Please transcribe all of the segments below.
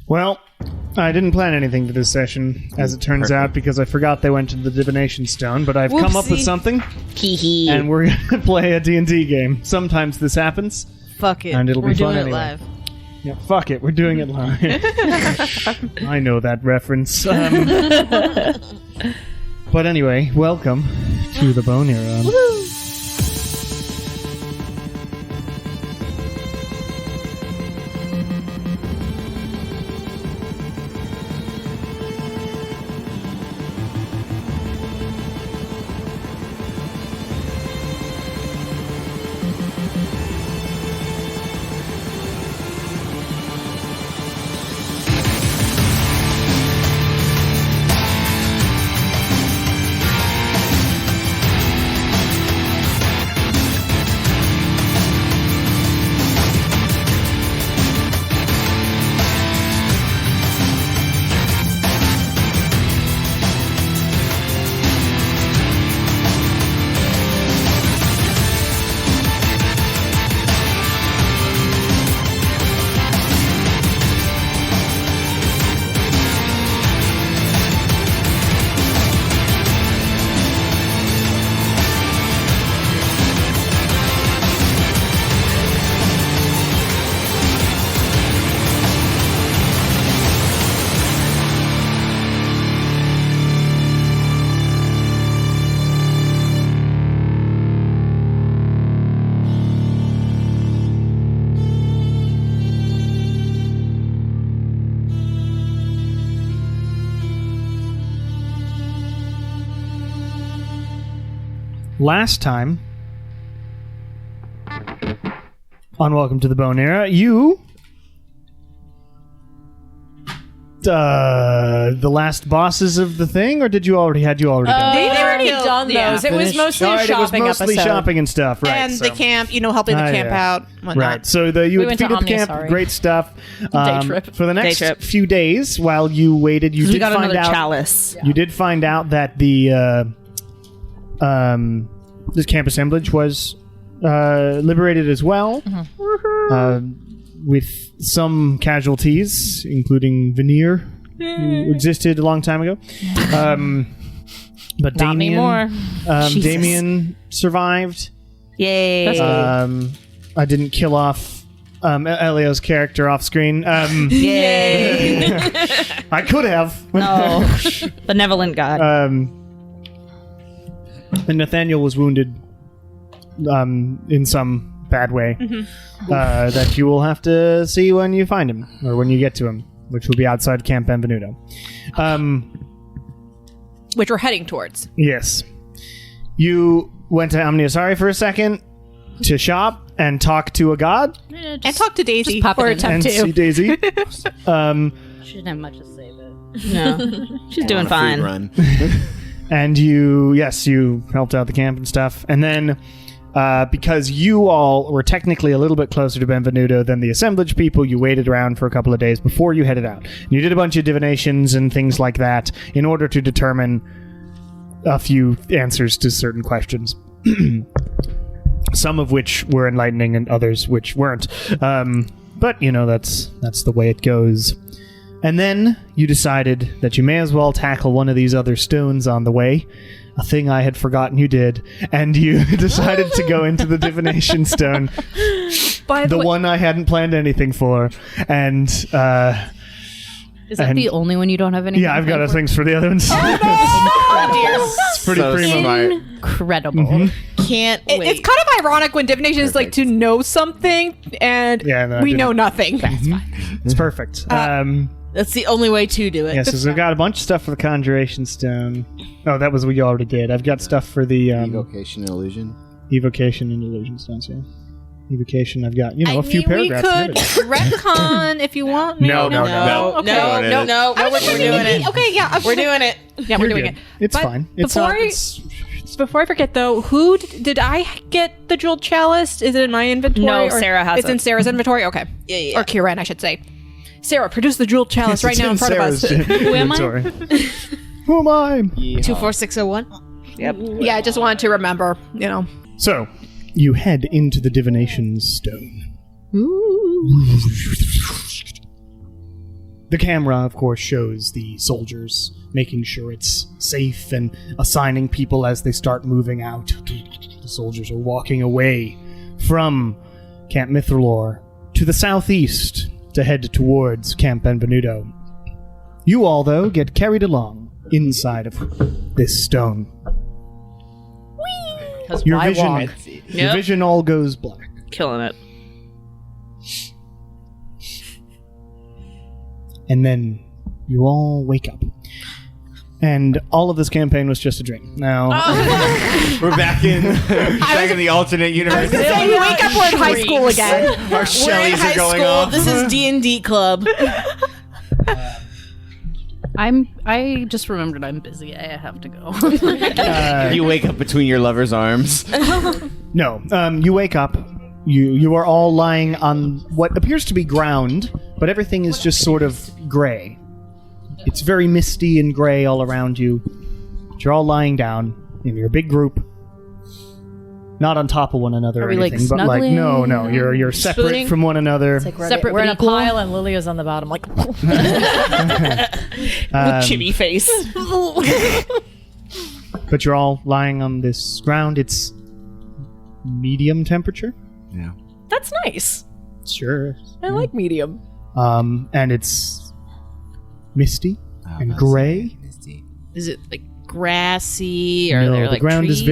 Well, I didn't plan anything for this session, as it turns out, because I forgot they went to the Divination Stone, but I've come up with something. Hee And we're going to play a D&D game. Sometimes this happens. Fuck it. And it'll be fun anyway. Live. Yeah, fuck it. We're doing it live. I know that reference. But anyway, welcome to the Bone Era. Woo-hoo. Last time on Welcome to the Bone Era, you... the last bosses of the thing, or had you already done? They'd already done those. It was mostly a shopping it was mostly episode. shopping and stuff, right? And the camp, helping the camp out, whatnot. Right. So you had defeated the camp. Great stuff. Day trip. For the next few days, while you waited, you did got find another out. Chalice. You did find out that the this camp assemblage was liberated as well, with some casualties, including Veneer, who existed a long time ago. But Not anymore. Damien survived. Yay. I didn't kill off Elio's character off screen. Yay. I could have. No. Benevolent God. And Nathaniel was wounded in some bad way that you will have to see when you find him, or when you get to him, which will be outside Camp Benvenuto. Which we're heading towards. Yes. You went to Amniasari for a second to shop and talk to a god. And talk to Daisy. pop Or it in. attempt And to. see Daisy. She didn't have much to say, but... No. She's doing fine. Run. And you helped out the camp and stuff. And then, because you all were technically a little bit closer to Benvenuto than the assemblage people, you waited around for a couple of days before you headed out. And you did a bunch of divinations and things like that in order to determine a few answers to certain questions. Some of which were enlightening and others which weren't. But, that's the way it goes. And then you decided that you may as well tackle one of these other stones on the way, a thing I had forgotten you did, and you decided to go into the Divination Stone, By the way, one I hadn't planned anything for, and... Is that the only one you don't have any? Yeah, I've got things for the other ones. It's pretty So primo. smart. Incredible. Can't wait. it's kind of ironic when divination is like to know something and we know nothing. That's fine. It's perfect. That's the only way to do it. Yes, so I've got a bunch of stuff for the Conjuration Stone. Oh, that was what you already did. I've got stuff for the Evocation and Illusion. Evocation and Illusion Stones, yeah. Evocation, I've got, a few paragraphs. We could retcon if you want. No. Okay. No, we're doing it. Okay, yeah. We're doing it. Yeah, we're doing it. It's But fine. Before I forget, though, did I get the jeweled chalice? Is it in my inventory? No, or Sarah has It's it. in Sarah's inventory? Okay. Yeah. Or Kieran, I should say. Sarah, produce the jeweled chalice right now in front of us. Who am I? Who am I? 24601. Yep. Yeah, I just wanted to remember, So, you head into the Divination Stone. the camera, of course, shows the soldiers making sure it's safe and assigning people as they start moving out. The soldiers are walking away from Camp Mithralore to the southeast to head towards Camp Benvenuto. You all, though, get carried along inside of this stone. Your vision all goes black. Killing it. And then you all wake up. And all of this campaign was just a dream. Now we're back in the alternate universe. You wake up, we're in high school again. Our Shelleys are going off. This is D&D club. I just remembered I'm busy. I have to go. You wake up between your lover's arms. No, you wake up. You are all lying on what appears to be ground, but everything is just sort of gray. It's very misty and gray all around you. But you're all lying down in your big group. Not on top of one another or anything, but snuggling? no, you're separate Spooning? from one another. It's like Separate we're in a but equal. pile and Lilia's on the bottom, like. With chibi face. But you're all lying on this ground. It's medium temperature. Yeah. That's nice. Sure. I like medium. And it's misty and gray. Is it like grassy or No, there the like ground trees?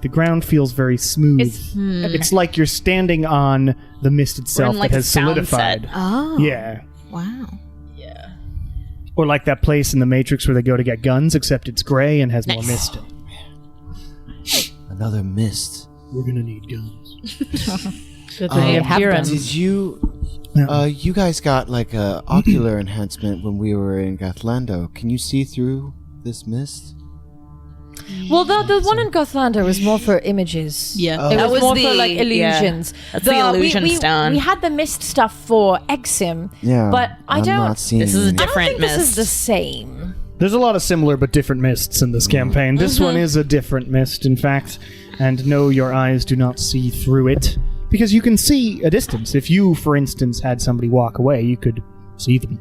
the ground feels very smooth. It's like you're standing on the mist itself like that a has sound solidified. set. Oh. Yeah. Wow. Or like that place in the Matrix where they go to get guns, except it's gray and has more mist in it. Another mist. We're gonna need guns. Good thing you have them. Did you... No. you guys got like a ocular enhancement when we were in Gothlando. Can you see through this mist? Well, the one in Gothlando was more for images. Yeah. It That was was more the- for like illusions. yeah. That's the illusion stone. We had the mist stuff for Exim, Yeah. but I I'm don't. not seeing This is a any. I don't different think this is mist. the same. There's a lot of similar but different mists in this campaign. This one is a different mist, in fact, and no, your eyes do not see through it, because you can see a distance. If you, for instance, had somebody walk away, you could see them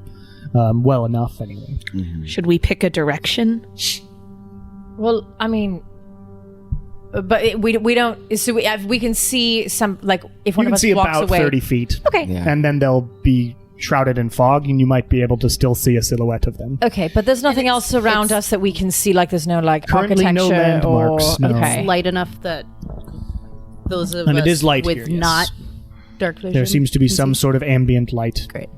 well enough, anyway. Should we pick a direction? Well, I mean, but we don't. So we can see some, like if one You of can us see walks about away. 30 feet, Okay. Yeah. and then they'll be shrouded in fog, and you might be able to still see a silhouette of them. Okay, but there's nothing else around us that we can see. Like there's no like Currently no architecture landmarks, or no. okay. Light enough that those of And us it is light with here, yes. not dark vision. There seems to be some sort of ambient light. Great.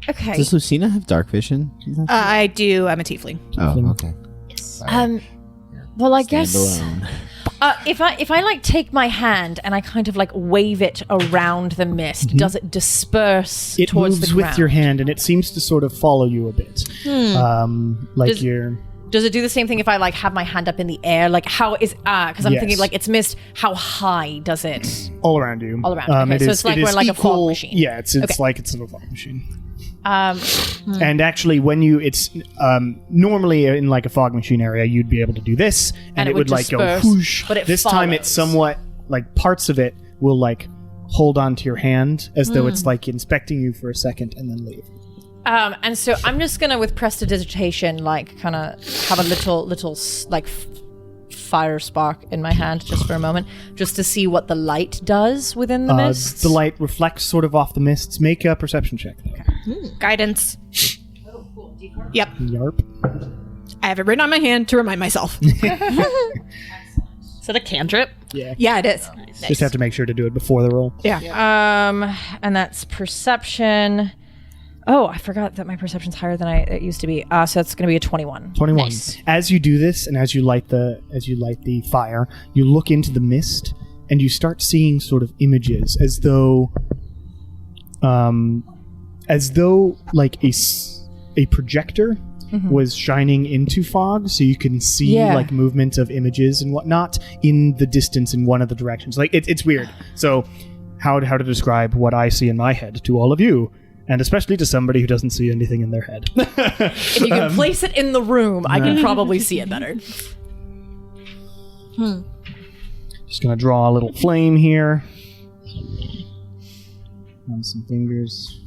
Okay. Does Lucina have dark vision? I do. I'm a tiefling. Oh, okay. Well, I Stand guess alone. if I like take my hand and I kind of like wave it around the mist, does it disperse It towards moves the ground? with your hand, and it seems to sort of follow you a bit. Like Does- you're... Does it do the same thing if I like have my hand up in the air? Like how is because I'm Yes. thinking like it's mist. How high does it? all around you. All around. Okay, so it's like it we're is like a fog equal- machine. Yeah, it's Okay. like it's a fog machine. Um, And actually, when you, it's normally in like a fog machine area, you'd be able to do this, and, it it would would like go disperse, whoosh. but it this time, it's follows. somewhat like parts of it will like hold onto your hand as though it's like inspecting you for a second and then leave. and so I'm just gonna with prestidigitation like kind of have a little like fire spark in my hand just for a moment, just to see what the light does within the mist. The light reflects sort of off the mists. Make a perception check. Guidance. Yep. Yarp. I have it written on my hand to remind myself. Is it a cantrip? Yeah. Yeah, it is. Just have to make sure to do it before the roll. Yeah. And that's perception. Oh, I forgot that my perception's higher than it used to be. So it's going to be a 21. 21. Nice. As you do this, and as you light the fire, you look into the mist, and you start seeing sort of images, as though like a projector was shining into fog, so you can see Yeah. like movement of images and whatnot in the distance in one of the directions. Like it's weird. So how to describe what I see in my head to all of you? And especially to somebody who doesn't see anything in their head. If you can place it in the room, I can probably see it better. Just gonna draw a little flame here. on some fingers.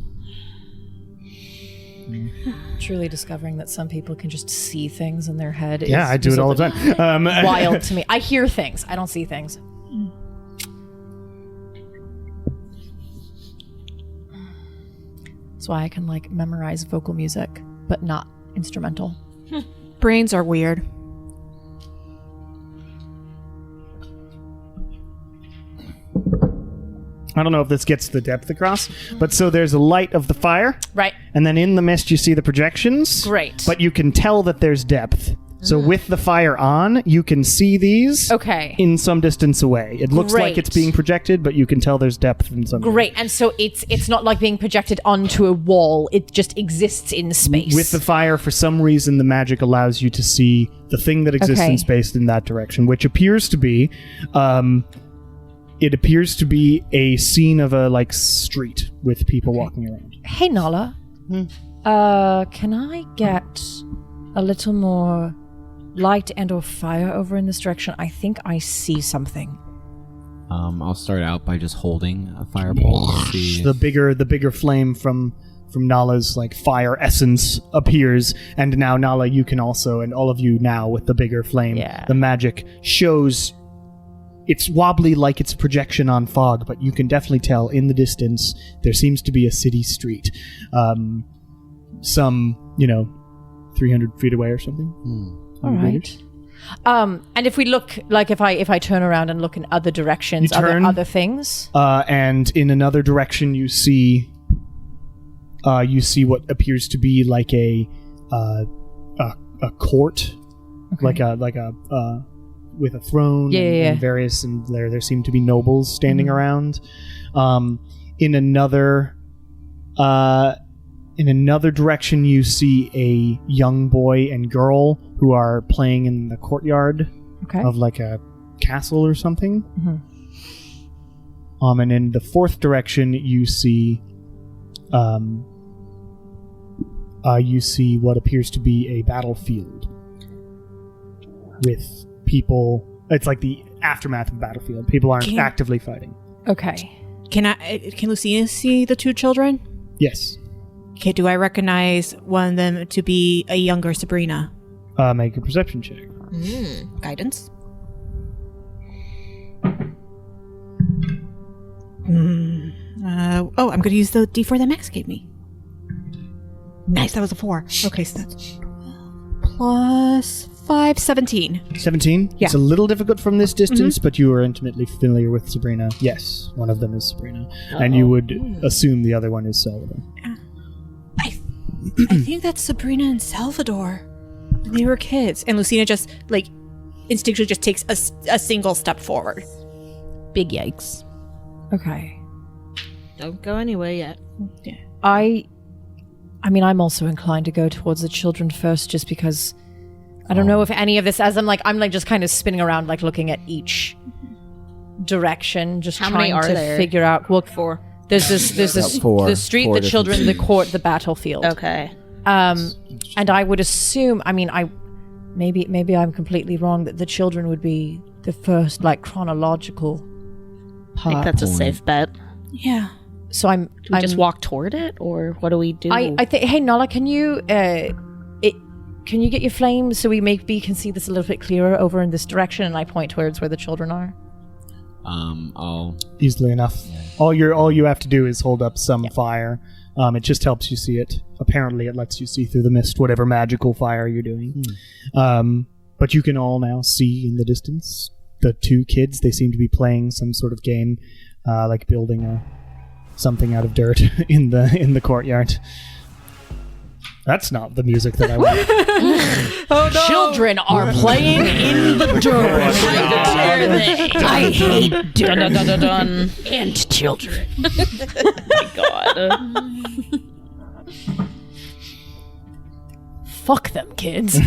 Truly discovering that some people can just see things in their head. Yeah, I do it all the time. Wild to me. I hear things. I don't see things. That's why I can like memorize vocal music, but not instrumental. Brains are weird. I don't know if this gets the depth across, but so there's a light of the fire, Right. and then in the mist you see the projections. Great. But you can tell that there's depth. So with the fire on, you can see these Okay. in some distance away. It looks like Great. it's being projected, but you can tell there's depth in some. Great. And so it's not like being projected onto a wall. It just exists in space. With the fire, for some reason, the magic allows you to see the thing that exists Okay. in space in that direction, which appears to be, it appears to be a scene of a like street with people walking around. Hey, Nala. Can I get a little more light and or fire over in this direction? I think I see something. I'll start out by just holding a fireball and see. The bigger flame from Nala's like fire essence appears, and now Nala, you can also, and all of you now with the bigger flame, Yeah. the magic shows. It's wobbly like it's a projection on fog, but you can definitely tell in the distance there seems to be a city street, some 300 feet away or something. All right. And if we look, like if I turn around and look in other directions, You turn. other things. And in another direction, you see what appears to be like a court, like a with a throne and various, and there seem to be nobles standing around. In another direction, you see a young boy and girl who are playing in the courtyard of like a castle or something. And in the fourth direction, you see what appears to be a battlefield with people. It's like the aftermath of a battlefield. People aren't actively fighting. Okay. Can Lucina see the two children? Yes. Okay, do I recognize one of them to be a younger Sabrina? Make a perception check. Guidance. I'm going to use the D4 that Max gave me. Nice, that was a 4. Okay, so that's plus 5, 17. 17? Yeah. It's a little difficult from this distance, but you are intimately familiar with Sabrina. Yes, one of them is Sabrina. And you would assume the other one is Salvador. I think that's Sabrina and Salvador. They were kids. And Lucina just, instinctually just takes a single step forward. Big yikes. Okay. Don't go anywhere yet. I mean, I'm also inclined to go towards the children first, just because I don't know if any of this, as I'm just kind of spinning around, like looking at each direction, just How trying many are to there? figure out. Well, 4. there's this, Four. the street, Four the different children, the streets. court, the battlefield. Okay. And I would assume, maybe I'm completely wrong, that the children would be the first, chronological I part. think that's a safe bet. Yeah. So I'm Do we just walk toward it, or what do we do? I think. Hey, Nala, can you get your flame so we maybe can see this a little bit clearer over in this direction? And I point towards where the children are. I'll Easily enough. All you have to do is hold up some fire. It just helps you see it. Apparently, it lets you see through the mist whatever magical fire you're doing. But you can all now see in the distance the two kids. They seem to be playing some sort of game, like building something out of dirt in the courtyard. That's not the music that I want. Oh no! Children are playing in the dirt. I hate dirt. Dun, dun, dun, dun, dun. And children. Oh my god. Fuck them kids.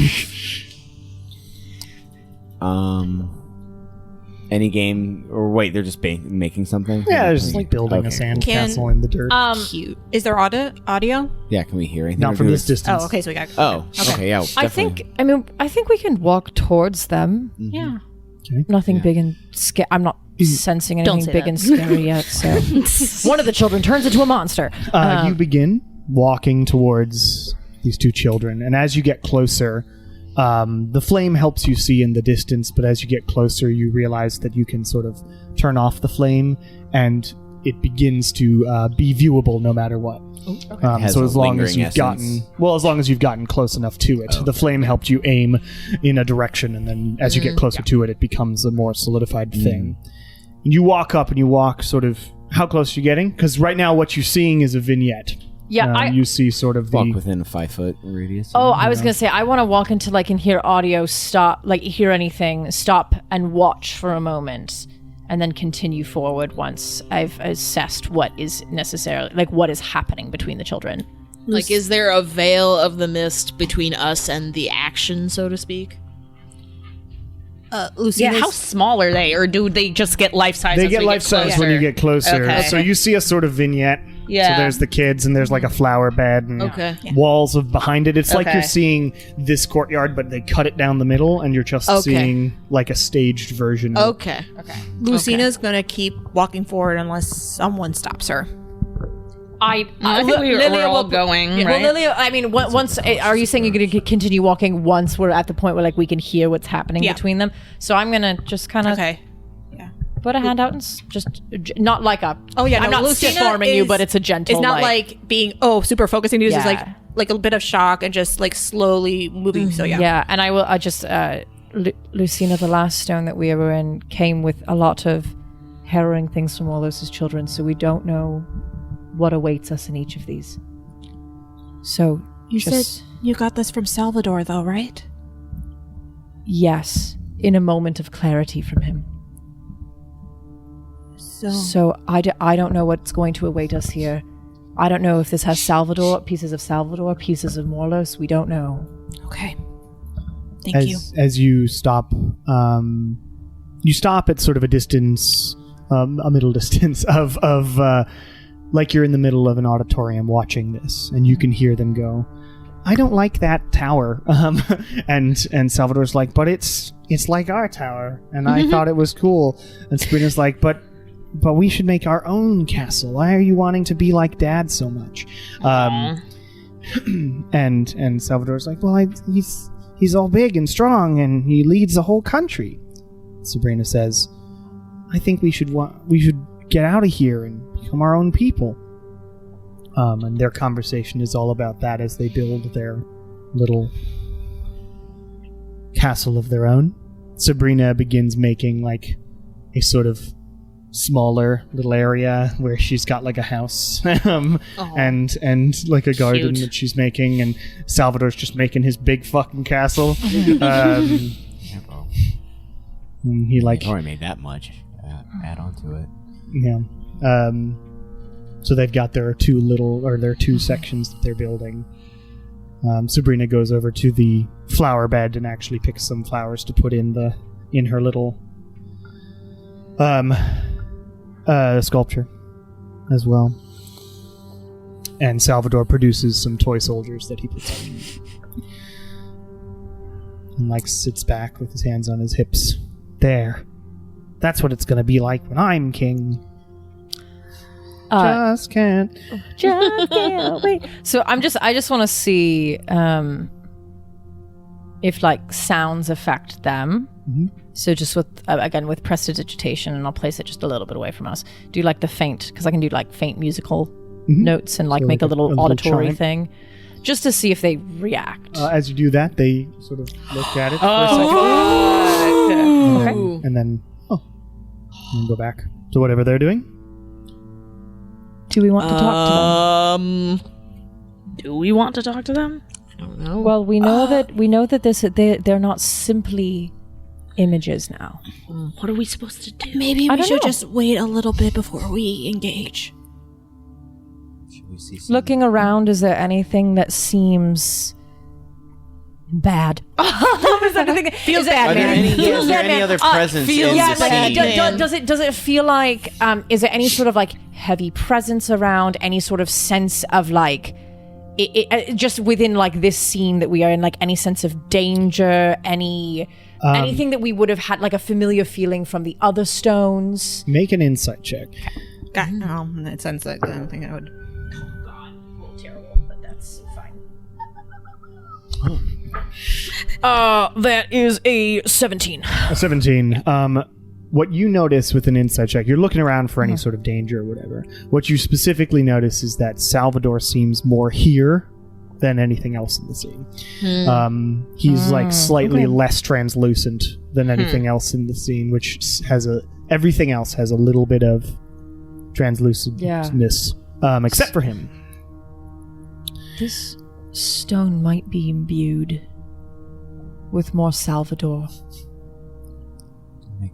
Any game, or wait, they're just making something? Yeah, they're just like building Okay. a sandcastle in the dirt. Cute. Is there audio? Yeah, can we hear anything? Not Or from do this it- distance. Oh, okay, so we got... Oh, okay, yeah. I definitely. think we can walk towards them. Yeah. Nothing big and scary. I'm not sensing anything say big that. and scary yet. So one of the children turns into a monster. You begin walking towards these two children, and as you get closer, the flame helps you see in the distance, but as you get closer, you realize that you can sort of turn off the flame, and it begins to be viewable no matter what. Has So a as long as lingering you've essence. gotten close enough to it, the flame helped you aim in a direction, and then as you get closer to it, it becomes a more solidified thing. And you walk up, and you walk sort of. How close are you getting? Because right now, what you're seeing is a vignette. Yeah, you see sort of Walk the. within a 5-foot radius. I was gonna say I want to walk until I can hear audio stop, like hear anything, stop and watch for a moment, and then continue forward once I've assessed what is necessarily, like what is happening between the children. Like, is there a veil of the mist between us and the action, so to speak? Lucina's, How small are they, or do they just get life size? They as get we life size when you get closer. Okay. So you see a sort of vignette. Yeah. So there's the kids, and there's like a flower bed and Okay. walls of behind it. It's like Okay. you're seeing this courtyard, but they cut it down the middle, and you're just Okay. seeing like a staged version. of Okay. Lucina's gonna keep walking forward unless someone stops her. I think we're all going, right? Well, Lilia, I mean, once are you saying you're going to continue walking once we're at the point where like we can hear what's happening Yeah. between them? So I'm going to just kind of Okay. put a hand out and just not like a. Oh yeah, I'm no, not Lucina stiff-arming you, is- but it's a gentle. It's not like being super focusing. It's just Yeah. like a bit of shock and just like slowly moving. So yeah. Yeah, and I just Lucina, the last stone that we were in came with a lot of harrowing things from Morlos' children, so we don't know what awaits us in each of these. So You just, said you got this from Salvador, though, right? yes, in a moment of clarity from him. So I don't know what's going to await us here. I don't know if this has pieces of Salvador, pieces of Morlos. We don't know. Okay. Thank you. As you stop at sort of a distance, a middle distance of like you're in the middle of an auditorium watching this, and you can hear them go, "I don't like that tower," and Salvador's like, "But it's like our tower, and I thought it was cool." And Sabrina's like, "But we should make our own castle. Why are you wanting to be like Dad so much?" And Salvador's like, "Well, he's all big and strong, and he leads the whole country." Sabrina says, "I think we should get out of here and become our own people." And their conversation is all about that as they build their little castle of their own. Sabrina begins making like a sort of smaller little area where she's got like a house and like a garden that she's making, and Salvador's just making his big fucking castle. And he like I've already made that much. Add on to it. yeah. So they've got their two sections that they're building. Sabrina goes over to the flower bed and actually picks some flowers to put in her little sculpture as well. And Salvador produces some toy soldiers that he puts on. And like sits back with his hands on his hips. There. That's what it's gonna be like when I'm king. Just can't wait. So I just want to see if like sounds affect them. Mm-hmm. So just with again with prestidigitation, and I'll place it just a little bit away from us. Do like the faint, because I can do like faint musical notes and like So make like a little auditory chime. thing, just to see if they react. As you do that, they sort of look at it for a second. And then go back to whatever they're doing. Do we want to talk to them? Do we want to talk to them? I don't know. Well, we know that they're not simply images now. What are we supposed to do? Maybe I we don't should know. just wait a little bit before we engage. Should we see some- Looking around, is there anything that seems bad? Feels bad, Are there man. any, Feels is there bad, any man. other presence in Yeah, the like, scene? does it feel like is there any sort of like heavy presence around, any sort of sense of like it just within like this scene that we are in, like any sense of danger, any Anything that we would have had like a familiar feeling from the other stones. Make an insight check. In that sense, I don't think I would. Terrible, but that's fine. That is a 17. A 17. What you notice with an insight check, you're looking around for any sort of danger or whatever. What you specifically notice is that Salvador seems more here than anything else in the scene. He's like slightly less translucent than anything else in the scene, which has everything else has a little bit of translucentness, except for him. This stone might be imbued with more Salvador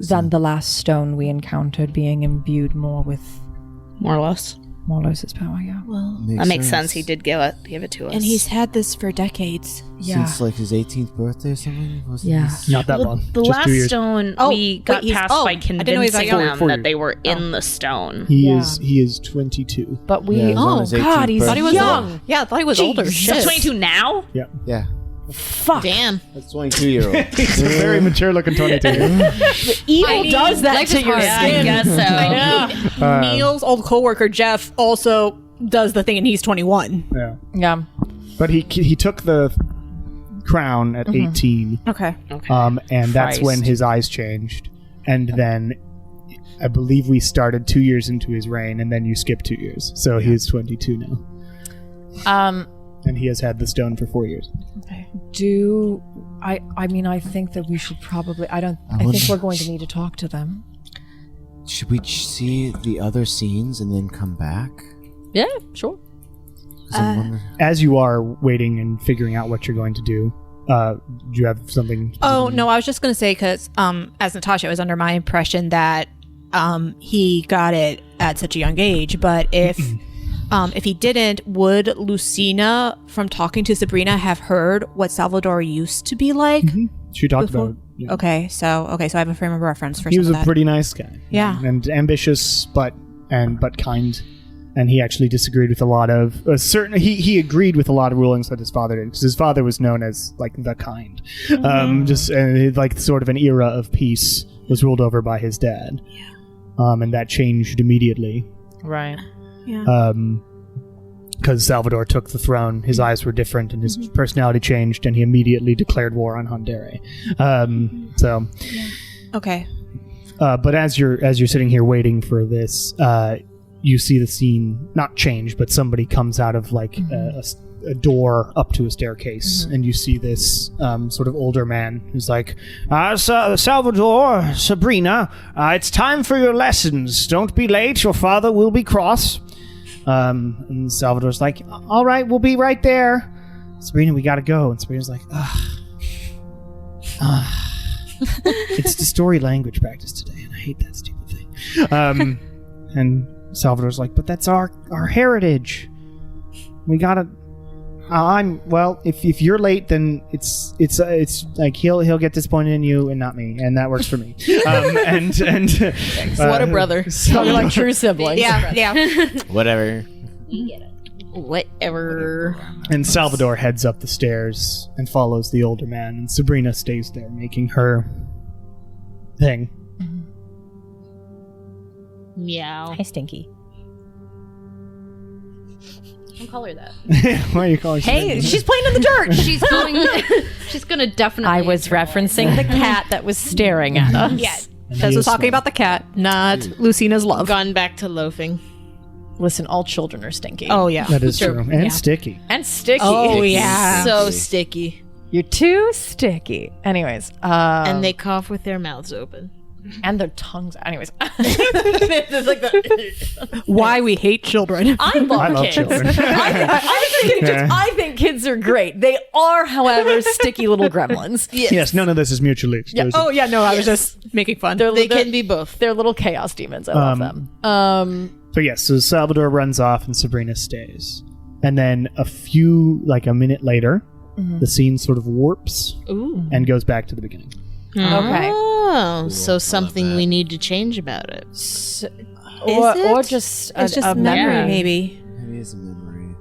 than the last stone we encountered being imbued more with Morlos. Morlos' power, yeah. Well, That makes sense. He did give it to us. and he's had this for decades. Since like his 18th birthday or something? Wasn't Yeah. this- Not that long. The just last 2 years. stone, Oh, we got wait, past by I didn't know he was that convincing young. them that they were in the stone. He is 22. But we... Yeah, he was on his 18th God, he's birthday. young. Yeah, I thought he was older. He's Shit. 22 now? Yeah, Fuck. Damn. that's 22-year-old. He's a very mature looking 22. Evil does that to your Yeah, skin. I guess so. Neil's old coworker Jeff also does the thing, and he's 21. Yeah. Yeah. But he took the crown at 18. Okay. And that's Christ. when his eyes changed. And then I believe we started 2 years into his reign, and then you skipped 2 years. So he is 22 now. And he has had the stone for 4 years. I think that we should probably... I think we're going to need to talk to them. Should we see the other scenes and then come back? Yeah, sure. 'Cause I'm wondering- As you are waiting and figuring out what you're going to do, do you have something? Oh, no, I was just going to say, because as Natasha, I was under my impression that he got it at such a young age, but if he didn't, would Lucina, from talking to Sabrina, have heard what Salvador used to be like? She talked before? about it. Yeah. Okay, so I have a frame of reference for He some was of a that. pretty nice guy. Yeah. And ambitious, but kind. And he actually disagreed with a lot of he agreed with a lot of rulings that his father did, because his father was known as like the kind. Like sort of an era of peace was ruled over by his dad. And that changed immediately. Right. Yeah. Because Salvador took the throne, his eyes were different, and his personality changed, and he immediately declared war on Honduras. Okay. But as you're sitting here waiting for this, you see the scene not change, but somebody comes out of like a door up to a staircase, and you see this sort of older man who's like, Salvador, Sabrina, it's time for your lessons. Don't be late. Your father will be cross. And Salvador's like, all right, we'll be right there. Sabrina, we gotta go. And Sabrina's like, it's the story language practice today, and I hate that stupid thing. And Salvador's like, but that's our heritage. We gotta. If you're late, then it's like he'll get disappointed in you and not me, and that works for me. What a brother. Probably like true siblings. Yeah. Whatever. Whatever. And Salvador heads up the stairs and follows the older man, and Sabrina stays there making her thing. Meow. Hey, Stinky. Don't call her that. Why are you calling? Hey, she's playing in the dirt. She's gonna definitely. I was referencing the cat that was staring at us. Yes. Tess was talking about the cat, not Lucina's love. Gone back to loafing. Listen, all children are stinky. Oh, yeah. That is true, and sticky. And sticky. Oh, yeah. So sticky. You're too sticky. Anyways. And they cough with their mouths open. And their tongues. Anyways. It's like Why we hate children. I love love kids. children. I think kids are great. They are, however, sticky little gremlins. Yes, none of this is mutually exclusive. Oh, yeah, no, I was just making fun. They can be both. They're little chaos demons. I love them. So yes, so Salvador runs off and Sabrina stays. And then a minute later, the scene sort of warps and goes back to the beginning. Okay. Oh, so something we need to change about it. Or just It's just a memory, maybe. Maybe it's a memory.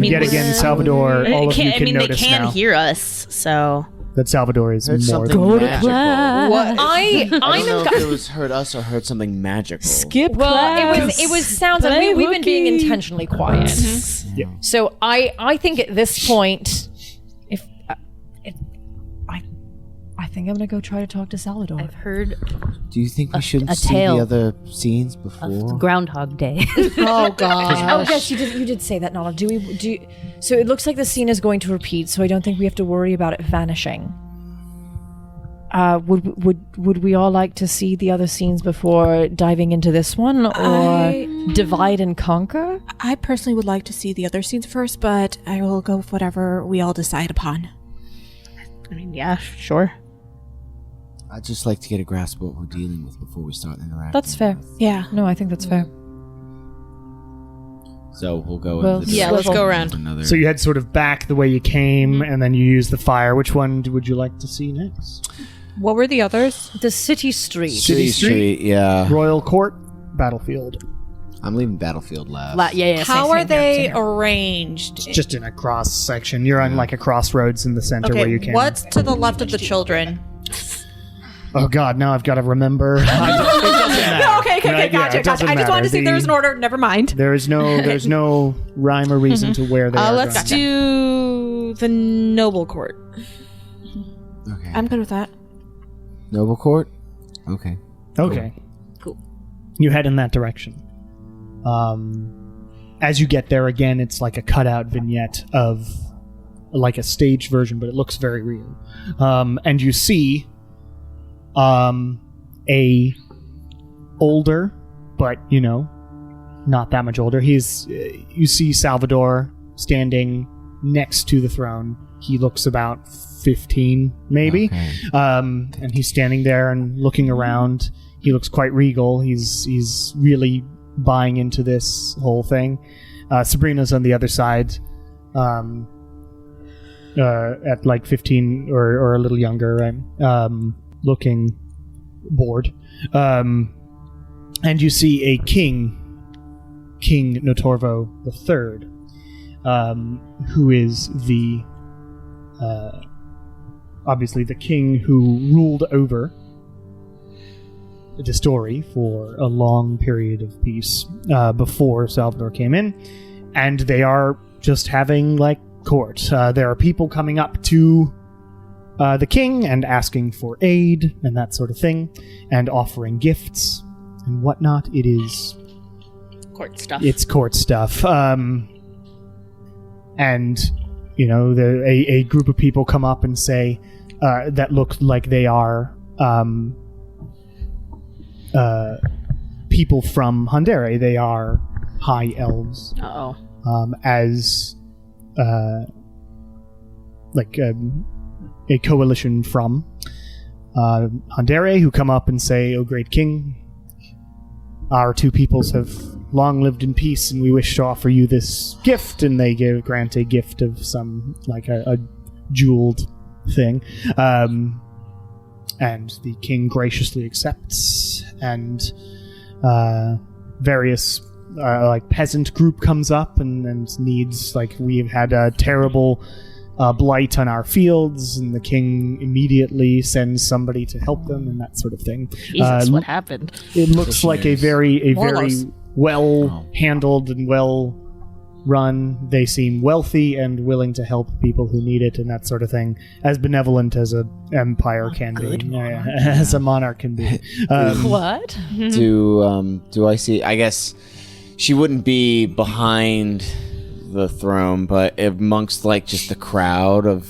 Yet again, Salvador, all of you can they notice can now. hear us, so that Salvador is Heard more something than magical. What? I don't know if it was heard us or heard something magical. Well, it was sounds like we've been being intentionally quiet. Yeah. So I think at this point, I think I'm gonna go try to talk to Salvador. I've heard Do you think we shouldn't a see tale the other scenes of before? Groundhog Day. Oh god. Oh yes, you did say that, Nala. So it looks like the scene is going to repeat, so I don't think we have to worry about it vanishing. Would we all like to see the other scenes before diving into this one, or divide and conquer? I personally would like to see the other scenes first, but I will go with whatever we all decide upon. I mean, yeah, sure. I'd just like to get a grasp of what we're dealing with before we start interacting. That's fair. Yeah. No, I think that's fair. So we'll go. Well, in the yeah, let's go around. Another. So you head sort of back the way you came, and then you use the fire. Which one would you like to see next? What were the others? The city street. City Street, yeah. Royal Court, Battlefield. I'm leaving Battlefield last. How are they arranged? Just in a cross section. You're on like a crossroads in the center where you Okay, came. what's to the left of the children? Oh God, now I've got to remember. It doesn't matter. No, okay, Right, yeah, gotcha. it doesn't I just wanted to see if there was an The- order. Never mind. There's no rhyme or reason to where they are Let's going. do the Noble Court. Okay. I'm good with that. Noble Court? Okay. Okay. Cool. You head in that direction. As you get there again, it's like a cutout vignette of like a staged version, but it looks very real. And you see a older, but not that much older. You see Salvador standing next to the throne. He looks about 15, maybe. Okay. And he's standing there and looking around. He looks quite regal. He's really buying into this whole thing. Sabrina's on the other side, at like 15 or a little younger, looking bored. And you see a King Notorvo III, who is the obviously the king who ruled over the story for a long period of peace before Salvador came in, and they are just having like court. There are people coming up to the king and asking for aid and that sort of thing, and offering gifts and whatnot. It is Court stuff. it's court stuff. And a group of people come up and say that look like they are people from Hundare. They are high elves, as like a coalition from Hundare, who come up and say, "O great king, our two peoples have long lived in peace, and we wish to offer you this gift." And they grant a gift of some, like a jeweled thing. And the king graciously accepts, and various like peasant group comes up and needs, like, we've had a terrible blight on our fields, and the king immediately sends somebody to help them and that sort of thing. Jesus, what happened? It looks like a very Morlos. well handled and well run. They seem wealthy and willing to help people who need it and that sort of thing. As benevolent as an empire can be, as a monarch can be. What? Do I see? I guess she wouldn't be behind the throne, but amongst like just the crowd of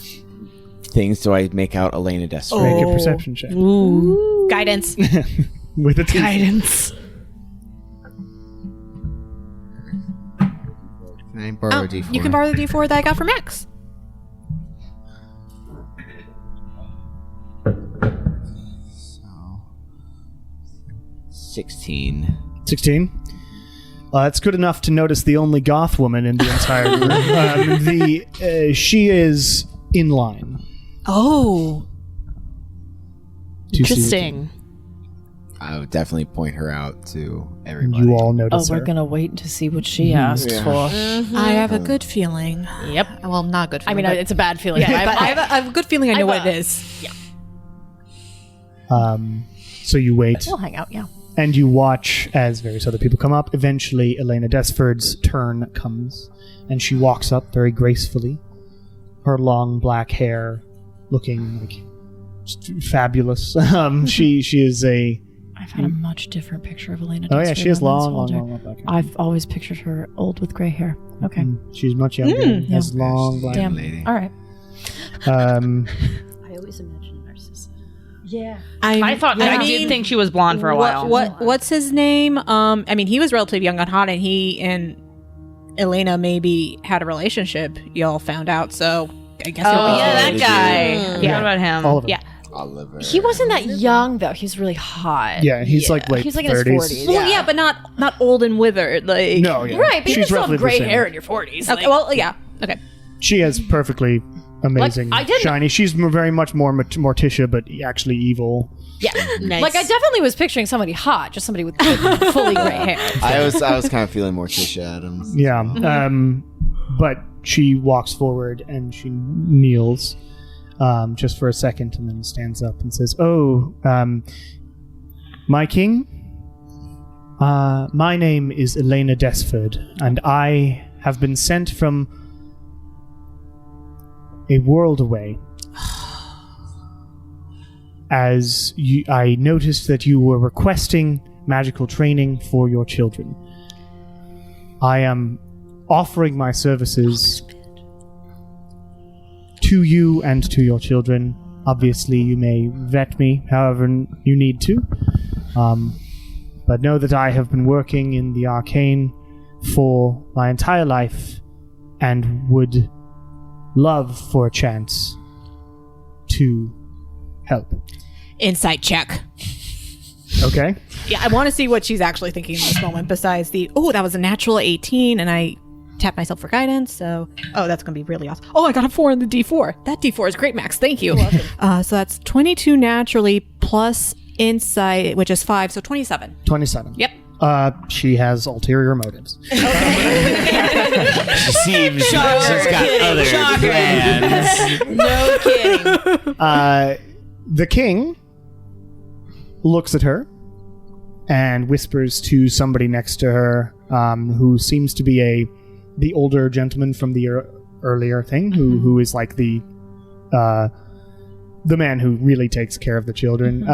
things, do I make out Elena Destro? Make a perception check Guidance. with a Guidance. Can I borrow a D4? You can borrow the D4 that I got from Max. So, 16. 16. It's good enough to notice the only goth woman in the entire group. She is in line. Oh. to see the Interesting. I would definitely point her out to everybody. You all Oh, notice we're her. gonna wait to see what she asked for. I have a good feeling. Yep. Well, not a good I feeling. mean, it's a bad feeling. yeah, but but I have a good feeling I know what it is. So you wait. we'll hang out. Yeah. And you watch as various other people come up. Eventually, Elena Desford's turn comes, and she walks up very gracefully, her long black hair looking like just fabulous. She is a... I've had a much different picture of Elena. Oh yeah, Desford she has than this long older. black hair. I've always pictured her old with gray hair. Okay. She's much younger. Has yeah. long black Damn. lady. All right. I always imagine Narcissa. Yeah. I did think she was blonde for a while. What's his name? I mean, he was relatively young and hot, and he and Elena maybe had a relationship. Y'all found out, so I guess. Oh, yeah, that did guy. you? What about him? all of them. Yeah. Oliver. He wasn't that young though. He was really hot. Yeah, he's like late He's like 30s. in his 40s. Well, yeah, but not old and withered. Like No, yeah. Right, but you She's still have roughly the gray same. hair in your 40s. Okay, well, yeah. Okay. She has perfectly amazing, Like, I didn't- shiny. She's very much more Morticia, but actually evil. Yeah. Nice. Like I definitely was picturing somebody hot, just somebody with fully gray hair. I was kind of feeling Morticia Adams. Yeah. But she walks forward and she kneels just for a second and then stands up and says, "Oh, my king, my name is Elena Desford, and I have been sent from a world away. As I noticed that you were requesting magical training for your children. I am offering my services to you and to your children. Obviously, you may vet me however you need to. But know that I have been working in the arcane for my entire life and would love for a chance to help." Insight check. Okay. Yeah, I want to see what she's actually thinking in this moment. Besides that was a natural 18, and I tapped myself for guidance. So, that's gonna be really awesome. Oh, I got a 4 in the D4. That D4 is great, Max. Thank you. So that's 22 naturally plus insight, which is 5, so 27. 27. Yep. She has ulterior motives. She seems she's got other plans. no kidding. The king looks at her and whispers to somebody next to her, who seems to be the older gentleman from the earlier thing, who is like the man who really takes care of the children.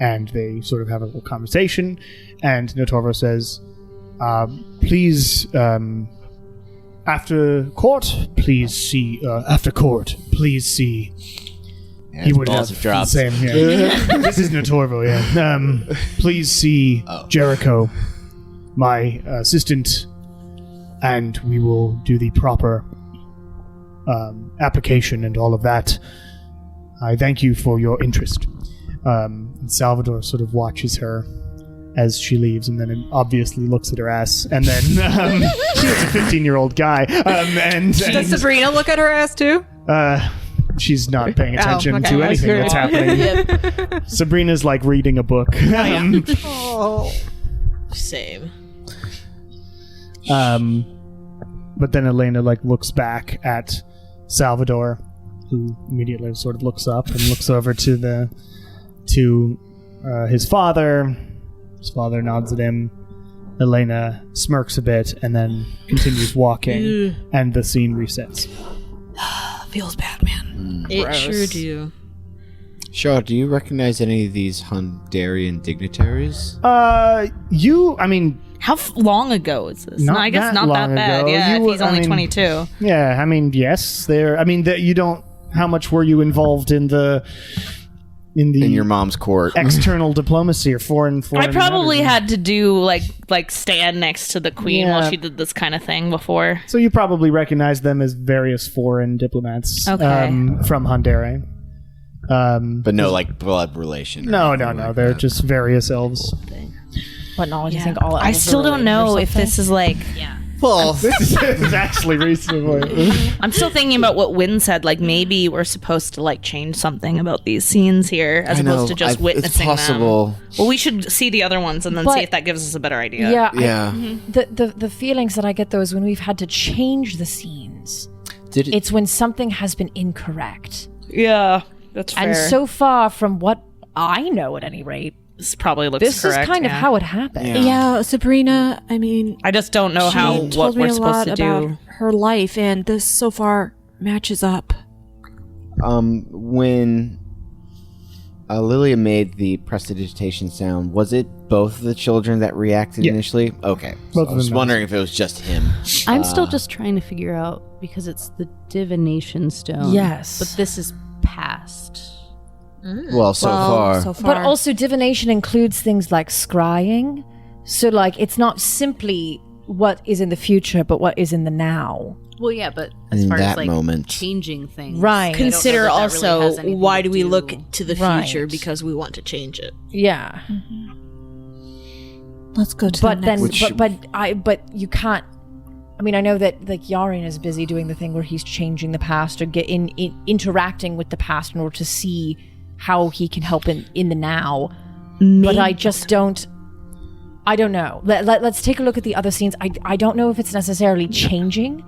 And they sort of have a little conversation, and Notorvo says, "Please, after court, please see. After court, please see." Yeah, He his would balls have have dropped. the same. Yeah. This is Notorvo. Yeah. Please see Jericho, my assistant, and we will do the proper application and all of that. I thank you for your interest. And Salvador sort of watches her as she leaves, and then obviously looks at her ass, and then she's a 15-year-old guy. Does Sabrina look at her ass too? She's not paying attention okay. to anything that's happening. Sabrina's like reading a book. Same. But then Elena like looks back at Salvador, who immediately sort of looks up and looks over to his father. His father nods at him. Elena smirks a bit and then continues walking, and the scene resets. Feels bad, man. It sure do. Shaw, do you recognize any of these Hungarian dignitaries? How Long ago is this? Not No, I guess that not that long bad. ago. Yeah, You if were- he's only 22. Yeah, yes, you don't. How much were you involved in the In your mom's court. external diplomacy or foreign? I probably matters? had to do like stand next to the queen Yeah. while she did this kind of thing before. So you probably recognize them as various foreign diplomats Okay. from Hungary. But no, like, blood relation. No, they're just various elves. But knowledge, I think all I still don't know if this is like Well, This is actually reasonable. I'm still thinking about what Wynn said. Like maybe we're supposed to like change something about these scenes here, as I know, opposed to just witnessing it's possible. them. Well, we should see the other ones and then But- see if that gives us a better idea. Yeah. Yeah. The feelings that I get though is when we've had to change the scenes. Did it? It's when something has been incorrect. Yeah, that's fair. And so far from what I know at any rate, this probably looks this correct. is kind of yeah. how it happened. Yeah, Sabrina, I mean, I just don't know she how told what me we're a lot supposed to about do. her life, and this so far matches up. When Lilia made the prestidigitation sound, was it both of the children that reacted Yeah. initially? Okay. Both I of was them wondering if it was just him. I'm still just trying to figure out because it's the divination stone. Yes. But this is past. Well, so far. So far. But also divination includes things like scrying. So like it's not simply what is in the future, but what is in the now. Well, yeah, but as In far that as like moment. changing things, Right. I don't know Consider that that really also has anything why to do we look do- to the Right. future because we want to change it. Yeah. let's go to But the then next. but you can't I mean, I know that like Yarin is busy doing the thing where he's changing the past or interacting with the past in order to see how he can help in the now. But I just don't. I don't know. Let's take a look at the other scenes. I don't know if it's necessarily changing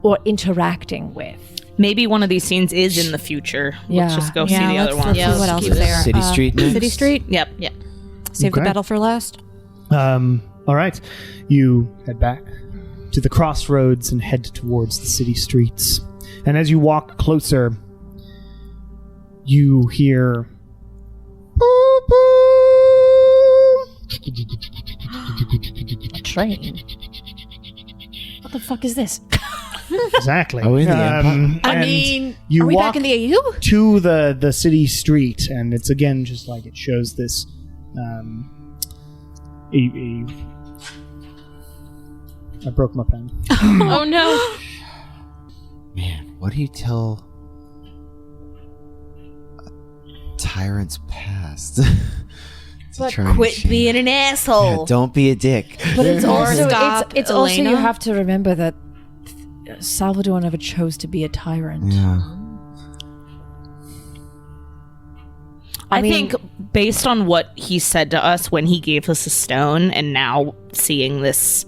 or interacting with. Maybe one of these scenes is in the future. Yeah. Let's just go yeah, see the let's, other one. let's see what else is there. City Street next? City Street. Yep. Save the Okay. battle for last. All right. You head back to the crossroads and head towards the city streets. And as you walk closer, you hear. A train. What the fuck is this? Exactly. Are we in the Empire? I and mean, you are we walk back in the AU? to the city street, and it's again just like it shows this. I broke my pen. Oh no. Man, what do you tell a tyrant's past? To try and Quit change- being an asshole. Yeah, don't be a dick. But it's also stop it's also you Elena. have to remember that Salvador never chose to be a tyrant. Yeah. I mean- think based on what he said to us when he gave us a stone and now seeing this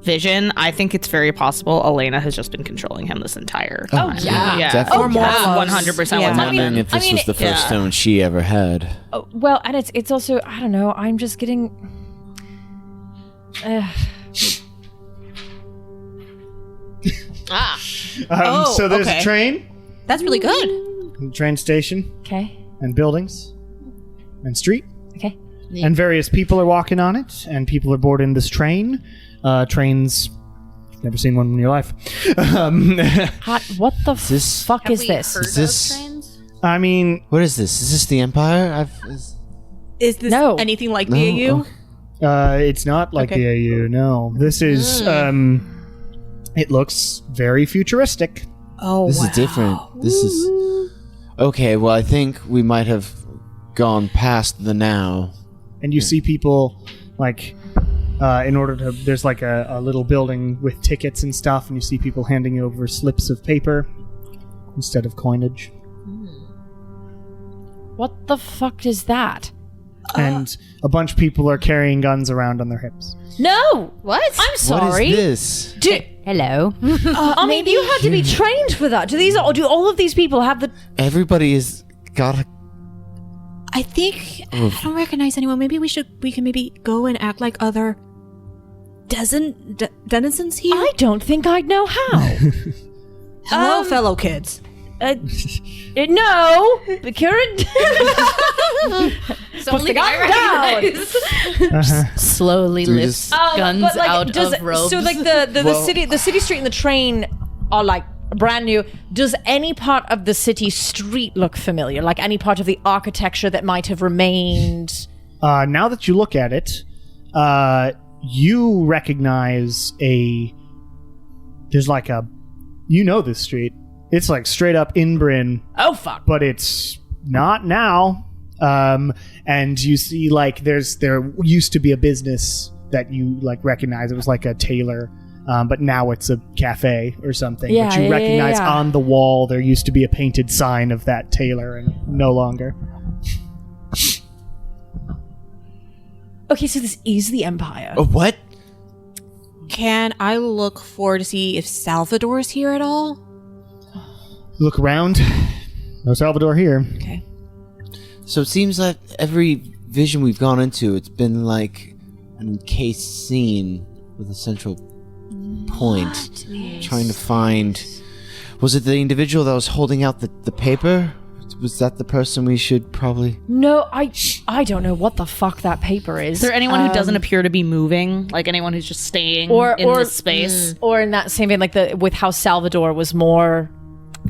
vision, I think it's very possible Elena has just been controlling him this entire time. yeah. Definitely. Or more. That's 100% Yeah. what's I'm happening. wondering if this was the first stone she ever had. Well, and it's also I don't know. I'm just getting. So there's okay. a train, That's really good. and train station, Okay. and buildings, and street. Okay. And various people are walking on it, and people are boarding this train. Trains, never seen one in your life. Hot. What the this- fuck is this? Is this? I mean, What is this? Is this the Empire? Is this No. anything like No? the AU? it's not like the AU. No, this is. It looks very futuristic. Oh, This is different. This is. Okay, well, I think we might have gone past the now. And you see people like. In order to, there's like a little building with tickets and stuff, and you see people handing you over slips of paper instead of coinage. What the fuck is that? And a bunch of people are carrying guns around on their hips. No. What? I'm sorry. What is this? Hello. I mean, you had to be trained for that. Do all of these people have the? Everybody is got a. I think I don't recognize anyone. Maybe we can maybe go and act like other denizens here. I don't think I'd know how. Hello, fellow kids. No, but Kieran. Put the gun down. Slowly Do we lifts just- guns But, like, out does- of robes. So like the Well- city street and the train are like brand new. Does any part of the city street look familiar? Like any part of the architecture that might have remained? Now that you look at it, you recognize there's like this street. It's like straight up Inbrin, Oh fuck! but it's not now. And you see like there used to be a business that you like recognize. It was like a tailor, but now it's a cafe or something. Yeah, but you yeah, recognize yeah. on the wall there used to be a painted sign of that tailor, and no longer. Okay, so this is the Empire. Oh, what? Can I look forward to see if Salvador's here at all? Look around. No Salvador here. Okay. So it seems that every vision we've gone into, it's been like an encased scene with a central point. Trying to find... Was it the individual that was holding out the paper? Was that the person we should probably... No, I don't know what the fuck that paper is. Is there anyone who doesn't appear to be moving? Like anyone who's just staying in this space? Or in that same vein, like with how Salvador was more...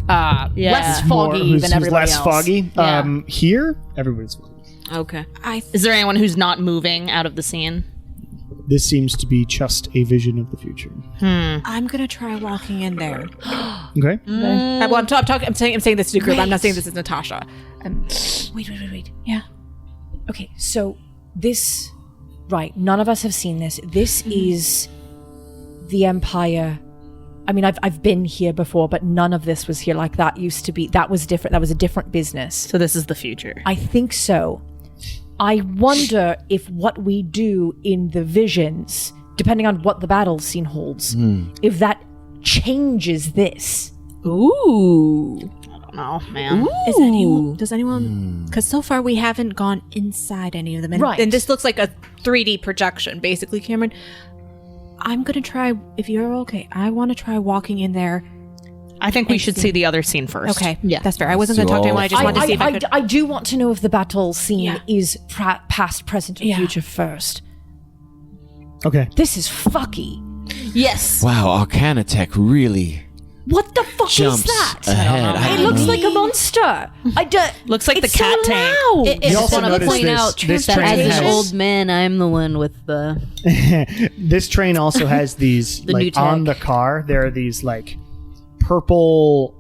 less foggy who's than everybody less else. foggy. Yeah. Here, everybody's foggy. Okay. Is there anyone who's not moving out of the scene? This seems to be just a vision of the future. I'm gonna try walking in there. Okay. Well, I'm saying this to the group. I'm not saying this is Natasha. Wait. Yeah. Okay, so this... Right, none of us have seen this. This is the Empire. I mean, I've been here before, but none of this was here. Like, that used to be... That was different. That was a different business. So this is the future. I think so. I wonder if what we do in the visions, depending on what the battle scene holds, if that changes this. Ooh. I don't know, man. Does anyone? Because so far we haven't gone inside any of them, and, Right. and this looks like a 3D projection, basically, Cameron. I'm gonna try. If you're okay, I want to try walking in there. I think we should see the other scene first. Okay, Yeah. that's fair. I wasn't gonna talk to anyone. I just wanted to see if I could. I do want to know if the battle scene Yeah. is past, present, and future first. Okay. This is fucky. Yes. Wow, Arcana Tech really What the fuck jumps is that? ahead. It looks like a monster. Looks like It's the cat so tank. loud. I You just also want to notice point this- out this that train as an has- old man, I'm the one with the... This train also has these The new like on the tech. car. There are these like purple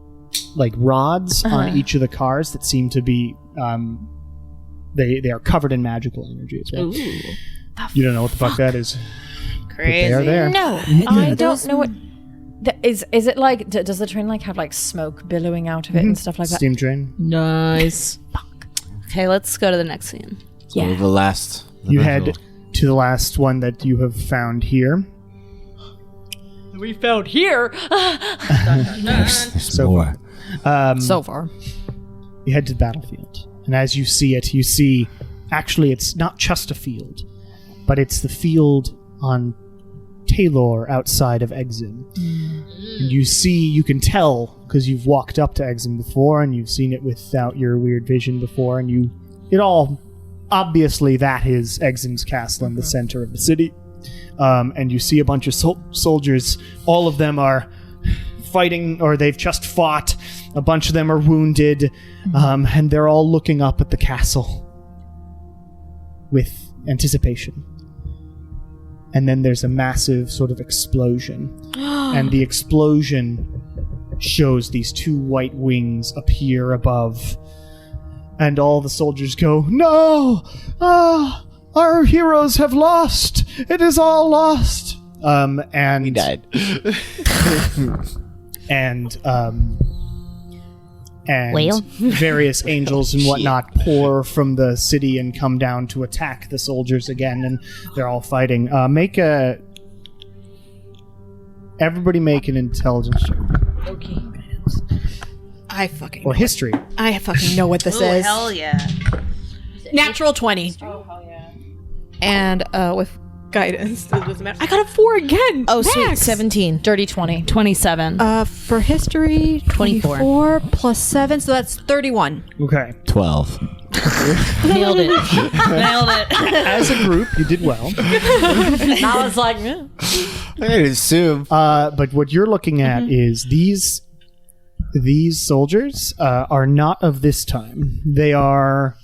like rods on each of the cars that seem to be they are covered in magical energy as well. You don't know what the fuck that is. Crazy. They are there. No, I don't know what. Is it like? Does the train like have like smoke billowing out of it and stuff like that? Steam train. Nice. Okay, let's go to the next scene. So the last... You head to the last one that you have found here. We found here. There's So more. So far, You head to the battlefield, and as you see it, you see actually it's not just a field, but it's the field on Taylor outside of Exim. And you can tell because you've walked up to Exim before, and you've seen it without your weird vision before, and it all obviously that is Exim's castle in the center of the city. And you see a bunch of soldiers. All of them are fighting, or they've just fought. A bunch of them are wounded, and they're all looking up at the castle with anticipation. And then there's a massive sort of explosion, and the explosion shows these two white wings appear above, and all the soldiers go, "No! Our heroes have lost! It is all lost!" And We died. and Well. various angels and whatnot pour from the city and come down to attack the soldiers again, and they're all fighting. Everybody make an intelligence check. I fucking Or history. I fucking know what this is. Hell yeah. Natural 20. Oh hell yeah! And with guidance, it doesn't matter. I got a 4 again. Oh, sweet. Max! 17. Dirty 20. 27. For history, 24 plus 7, so that's 31. Okay. 12. Nailed it. Nailed it. As a group, you did well. Now it's like, I assume. But what you're looking at is these soldiers are not of this time. They are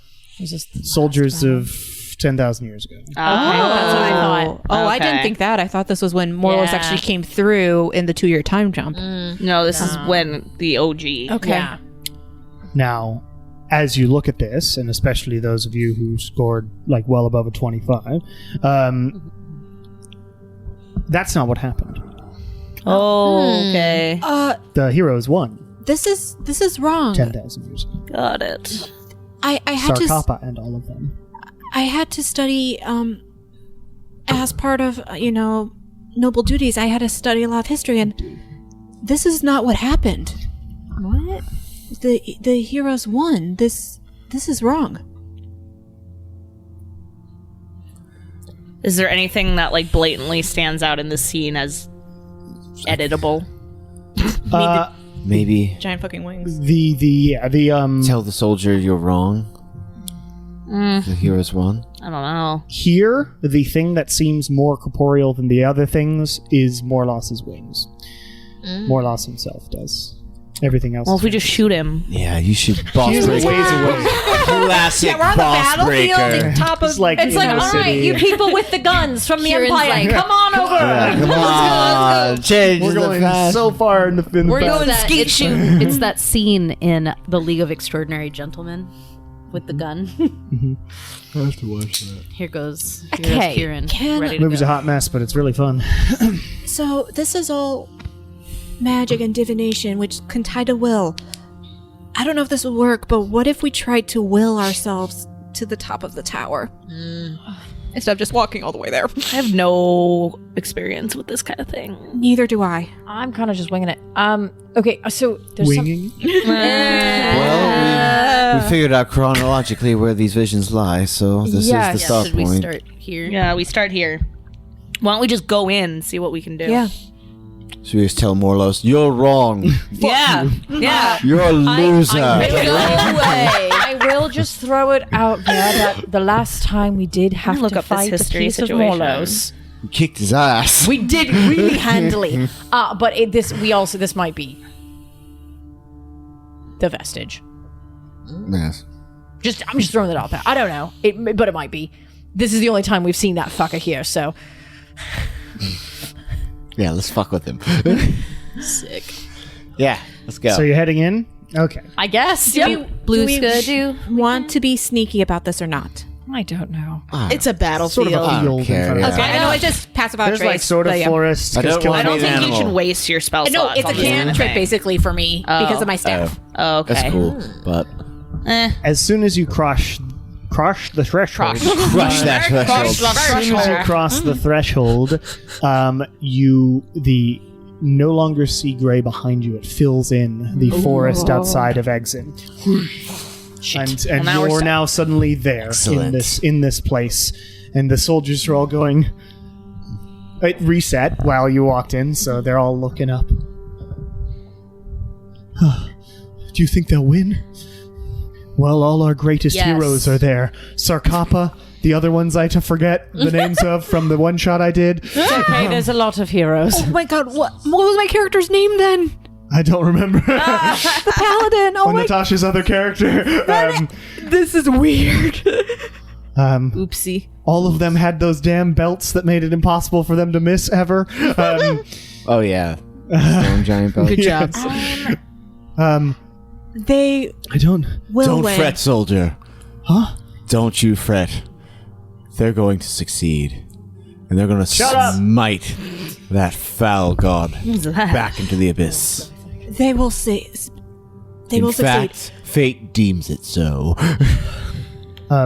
soldiers of 10,000 years ago. That's what I thought. Oh, I didn't Okay. think that. I thought this was when Morlos Yeah. actually came through in the 2-year time jump. No, this is when the OG. Okay. yeah. Now, as you look at this, and especially those of you who scored like well above a 25, That's not what happened. Oh, okay. The heroes won This is wrong. 10,000 years ago. Got it. I had to Sarkapa and all of them. I had to study as part of noble duties. I had to study a lot of history, and this is not what happened. What? The heroes won. This is wrong. Is there anything that like blatantly stands out in the scene as editable? Maybe Giant fucking wings. The tell the soldier you're wrong. The heroes won. I don't know. here, the thing that seems more corporeal than the other things is Morlos's wings. Morlos himself does. Everything else. Well, is if we just shoot him. Yeah, you should boss He's breaker. ways away. Classic Yeah, we're on the boss battlefield breaker. at top of. It's like, it's like, in the all right, city. you people with the guns from the Kieran's Empire, like, come on over. Yeah, come on, change We're the going fashion. so far in the We're past. going skeet shoot. It's that scene in The League of Extraordinary Gentlemen with the gun. I have to watch that. Here goes. Okay, Kieran. can- Ready The to movie's go. a hot mess, but it's really fun. So this is all magic and divination, which can tie to will. I don't know if this will work, but what if we tried to will ourselves to the top of the tower instead of just walking all the way there? I have no experience with this kind of thing. Neither do I. I'm kind of just winging it. Okay, so there's Winging. Well, we figured out chronologically where these visions lie, so this Yeah, is the yeah, start Should we point. start here? Yeah, we start here. Why don't we just go in and see what we can do? Yeah. Should we just tell Morlos, you're wrong. Yeah. Yeah. You're a loser. I will just throw it out there that the last time we did have Look to up this fight the history piece of situation. Morlos. You kicked his ass. We did really handily. But this might be the vestige. Yes. I'm just throwing it out there. I don't know. But it might be. This is the only time we've seen that fucker here, so. Yeah, let's fuck with him. Sick. Yeah, let's go. So you're heading in? Okay. I guess. Blue's good. Do Want to be sneaky about this or not? I don't know. It's a battlefield. Sort of a I field don't in care, front of yeah. us. Okay, I know it's just passive out There's trace. like sort of but yeah. forests. I don't 'cause want I don't An think you animal. should waste your spell No, slots it's a on this kind of cantrip thing. basically for me because of my staff. Oh, okay. That's cool, but As soon as you crush the threshold, crush that threshold. as soon as you cross the threshold, you no longer see gray behind you. It fills in the forest outside of Exin. And now we're you're stuck. now suddenly there Excellent. in this place, and the soldiers are all going. It reset while you walked in, so they're all looking up. Do you think they'll win? Well, all our greatest Yes. heroes are there. Sarkapa, the other ones I forget the names of from the one shot I did. Okay, there's a lot of heroes. Oh my god, what was my character's name then? I don't remember. The paladin. Oh Or my Natasha's other character. this is weird. Oopsie. All of them had those damn belts that made it impossible for them to miss ever. Oh yeah, stone giant belt. Good job. They I don't. will Don't win. fret, soldier. Huh? Don't you fret. They're going to succeed, and they're going to smite that foul god back into the abyss. They will see. They will In succeed. fact, fate deems it so.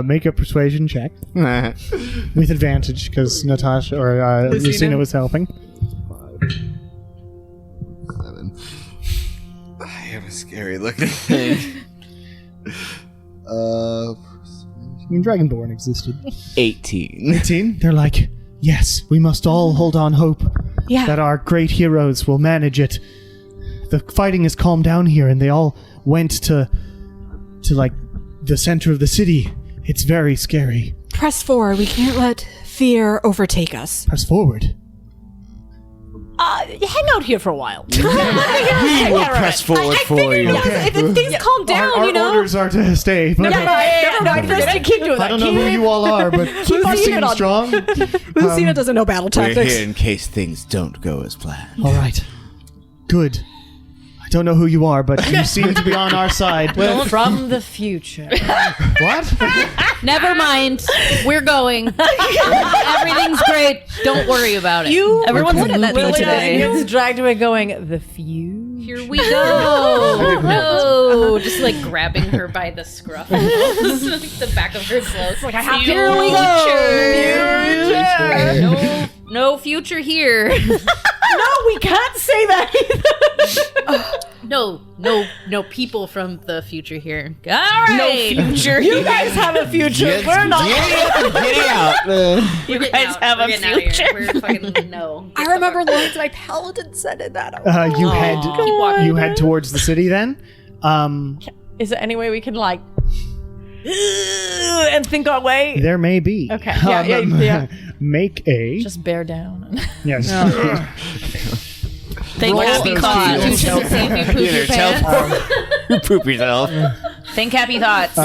Make a persuasion check with advantage because Natasha or Lucina was helping. 7. I have a scary looking thing. Dragonborn existed. 18. 18. They're like, yes, we must all hold on hope Yeah. that our great heroes will manage it. The fighting has calmed down here, and they all went to like the center of the city. It's very scary. Press forward. We can't let fear overtake us. Press forward. Hang out here for a while. We will press forward for you. If things calm down, Our orders are to stay. But Keep doing that. I don't know who you all are, but you seem strong. Lucina doesn't know battle We're tactics. here in case things don't go as planned. All right. Good. I don't know who you are, but you seem to be on our side. We're from the future. What? Never mind. We're going. Everything's great. Don't worry about it. Everyone's loopy Lily today. gets dragged away going, the future. Here we go. No, just like grabbing her by the scruff, the back of her clothes. Like, here we go. Future. No future here. No, we can't say that either. No people from the future here. All right. No future. You guys have a future. We're not. Giddy out. You guys have a future. We're fucking no. I remember lines my paladin said in that. You head towards the city then. Is there any way we can like and think our way? There may be. Okay. Yeah. Make a. Just bear down. Yes. Think happy thoughts. Poop yourself. Think happy thoughts.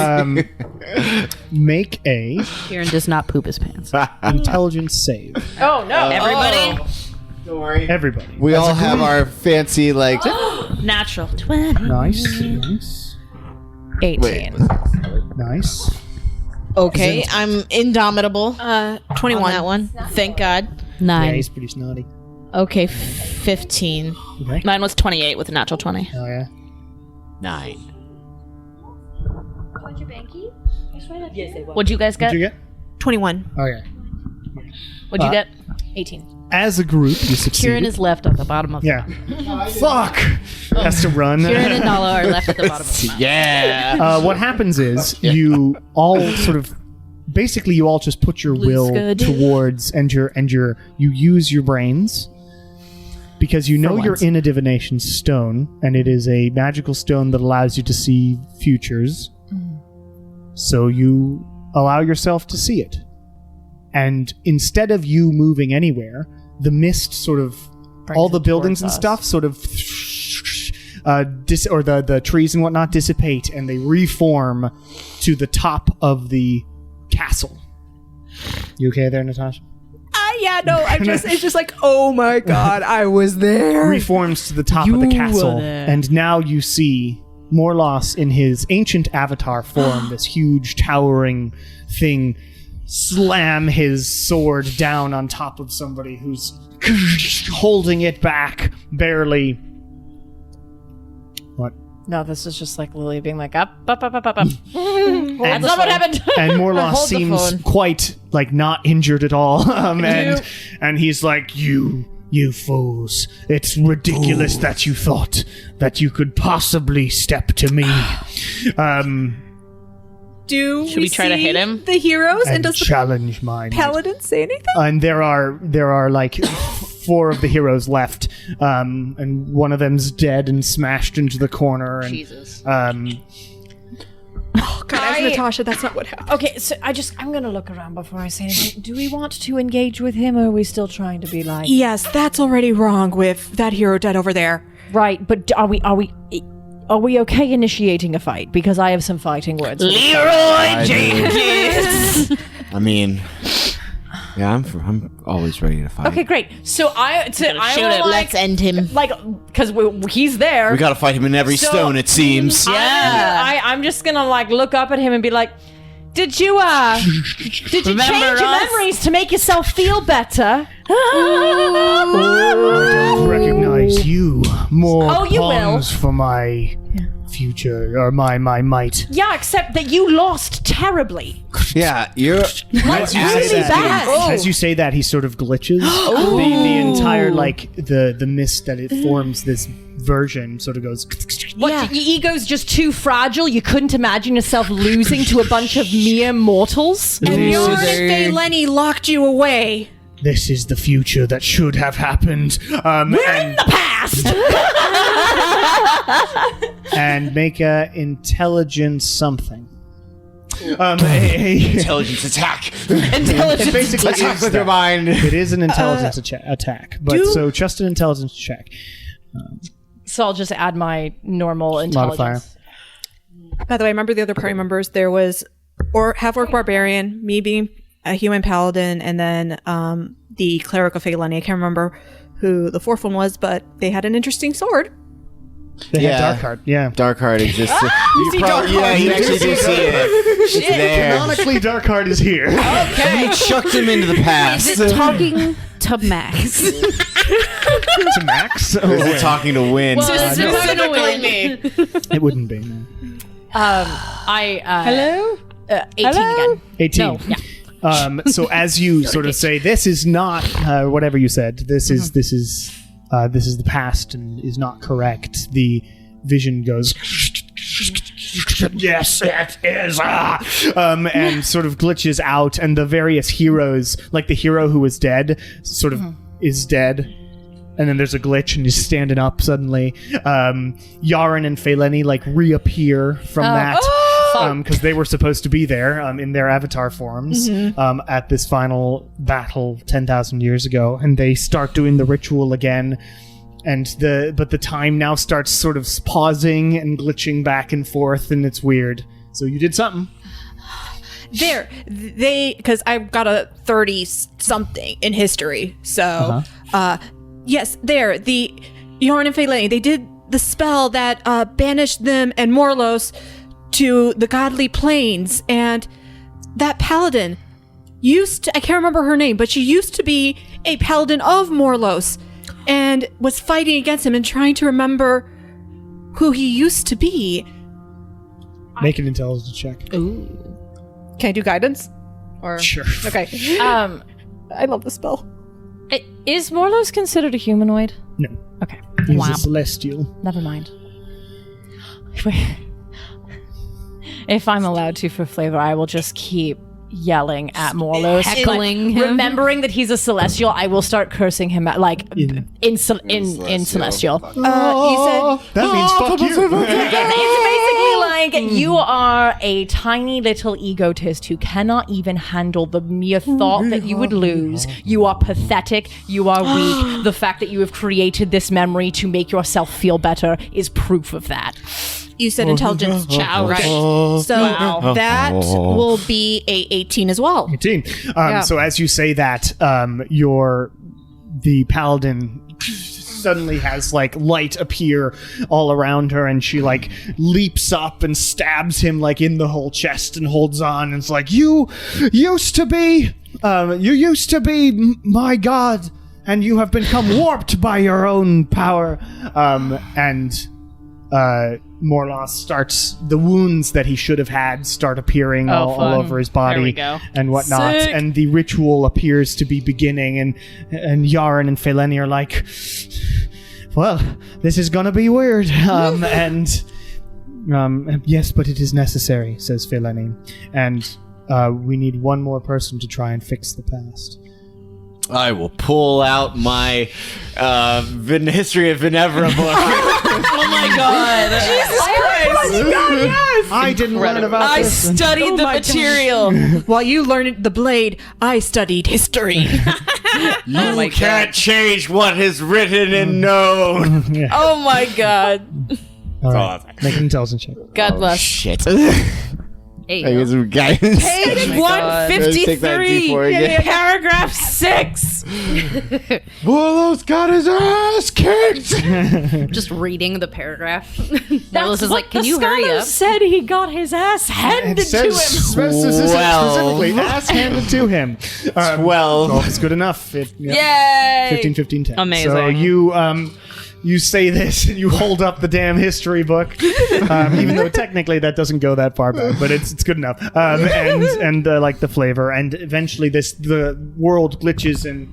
Make a Kieran does not poop his pants. intelligence save. Oh no! Everybody, Don't worry. Everybody. We all have our fancy like. natural 20. Nice. 18. Nice. Okay, I'm indomitable. 21. On that one. Thank God. Yeah, 9. he's pretty snotty. Okay, 15. Okay. Mine was 28 with a natural 20. Oh yeah. 9. What'd you guys get? What'd you get? 21. Okay. What'd you get? 18. As a group, you succeed. Kieran is left at the bottom of the Yeah. Fuck. Has to run. Kieran and Nala are left at the bottom of the map. Yeah. What happens is you all sort of basically you all just put your will towards and you use your brains because you know you're in a divination stone and it is a magical stone that allows you to see futures. So you allow yourself to see it. And instead of you moving anywhere, the mist sort of all the buildings and stuff sort of or the trees and whatnot dissipate and they reform to the top of the castle. You okay there, Natasha? Yeah, no, it's just like, oh my god, I was there. Reforms to the top of the castle, and now you see Morlos in his ancient avatar form, this huge towering thing, slam his sword down on top of somebody who's holding it back barely. What? No, this is just like Lily being like, up. That's not what happened. And Morlos Hold the seems phone. quite like not injured at all. And he's like, you fools. It's ridiculous that you thought that you could possibly step to me. Do Should we try to see hit him? the heroes? And And does the challenge my might. paladin say anything? And there are like 4 of the heroes left, and one of them's dead and smashed into the corner. And, Jesus. God, as Natasha, that's not what happened. Okay, so I'm gonna look around before I say anything. Do we want to engage with him, or are we still trying to be like, Yes, that's already wrong with that hero dead over there. right? But are we okay initiating a fight? Because I have some fighting words. Leroy Jenkins! I mean, yeah, I'm always ready to fight. Okay, great. So I shoot will him. like, Let's end him. like, because he's there. We gotta fight him in every So- stone, it seems. I'm just gonna like look up at him and be like, did you change your memories to make yourself feel better? I don't recognize you. More Oh, you pawns for my future, or my might. Yeah, except that you lost terribly. Yeah, you're. As you say really that, bad. as you say that, he sort of glitches. The entire the mist that it forms this version sort of goes. What, your ego's just too fragile? You couldn't imagine yourself losing to a bunch of mere mortals? And your Faye Lenny locked you away. This is the future that should have happened. And Past! and make a intelligence something. Intelligence attack. It basically Attack is with your that. mind. It is an intelligence attack, but so just an intelligence check. So I'll just add my normal intelligence. Modifier. By the way, remember the other party members? There was half-orc barbarian, me being a human paladin, and then the cleric of Fae Lenny. I can't remember who the fourth one was, but they had an interesting sword. They had Dark Heart, yeah. Dark Heart exists. You see Dark Heart. Yeah, you actually do see it. It's there. Canonically, Dark Heart is here. You chucked him into the past. Is it talking to Max? To Max? Oh, Or is it talking to Win? Specifically me. it wouldn't be, no. Hello? 18 again. 18. No, yeah. So as you sort of say, this is not whatever you said. This is the past and is not correct. The vision goes. Yes, it is. And sort of glitches out, and the various heroes, like the hero who was dead, sort of is dead. And then there's a glitch, and he's standing up suddenly. Yaren and Feileni like reappear from that. Because they were supposed to be there in their avatar forms at this final battle 10,000 years ago, and they start doing the ritual again. But the time now starts sort of pausing and glitching back and forth, and it's weird. So you did something. Because I've got a 30 something in history. So, yes, the Yaren and Feileni, they did the spell that banished them and Morlos to the godly plains, and that paladin I can't remember her name, but she used to be a paladin of Morlos and was fighting against him and trying to remember who he used to be. Make an intelligence check. Ooh. Can I do guidance? Or Sure. Okay. I love the spell. Is Morlos considered a humanoid? No. Okay. He's a celestial. Never mind. If I'm allowed to for flavor, I will just keep yelling at Morlos, Heckling him. remembering that he's a celestial. I will start cursing him at, in celestial. You said That means fuck you. It's basically like you are a tiny little egotist who cannot even handle the mere thought that you would lose. You are pathetic. You are weak. The fact that you have created this memory to make yourself feel better is proof of that. you said intelligence check, right? So that will be a 18 as well. 18. So as you say that, the paladin suddenly has like light appear all around her, and she like leaps up and stabs him like in the whole chest and holds on, and it's like, you used to be my god, and you have become warped by your own power. And Morlos starts, the wounds that he should have had start appearing all over his body. There we go. And whatnot. Sick. And the ritual appears to be beginning, and Yaren and Feileni are like, well, this is gonna be weird. Yes, but it is necessary, says Feileni. And we need one more person to try and fix the past. I will pull out my History of Venevra book. Oh my god. Jesus Christ. Yes! I didn't learn about I this. studied the material. While you learned the blade, I studied history. You can't change what is written and known. Oh my god. All right. Make an intelligence check. God bless. Shit. Hey, I guess some guidance. Page Let's take that 153, D4 again. paragraph 6. Morlos got his ass kicked. Just reading the paragraph. Morlos is like, can you The hurry scholar up? said he got his ass handed It to him. says specifically ass handed to him. 12 is good enough. Yay! 15, 15, 10. Amazing. So you say this and you hold up the damn history book, even though technically that doesn't go that far back, but it's good enough. And like the flavor, and eventually the world glitches and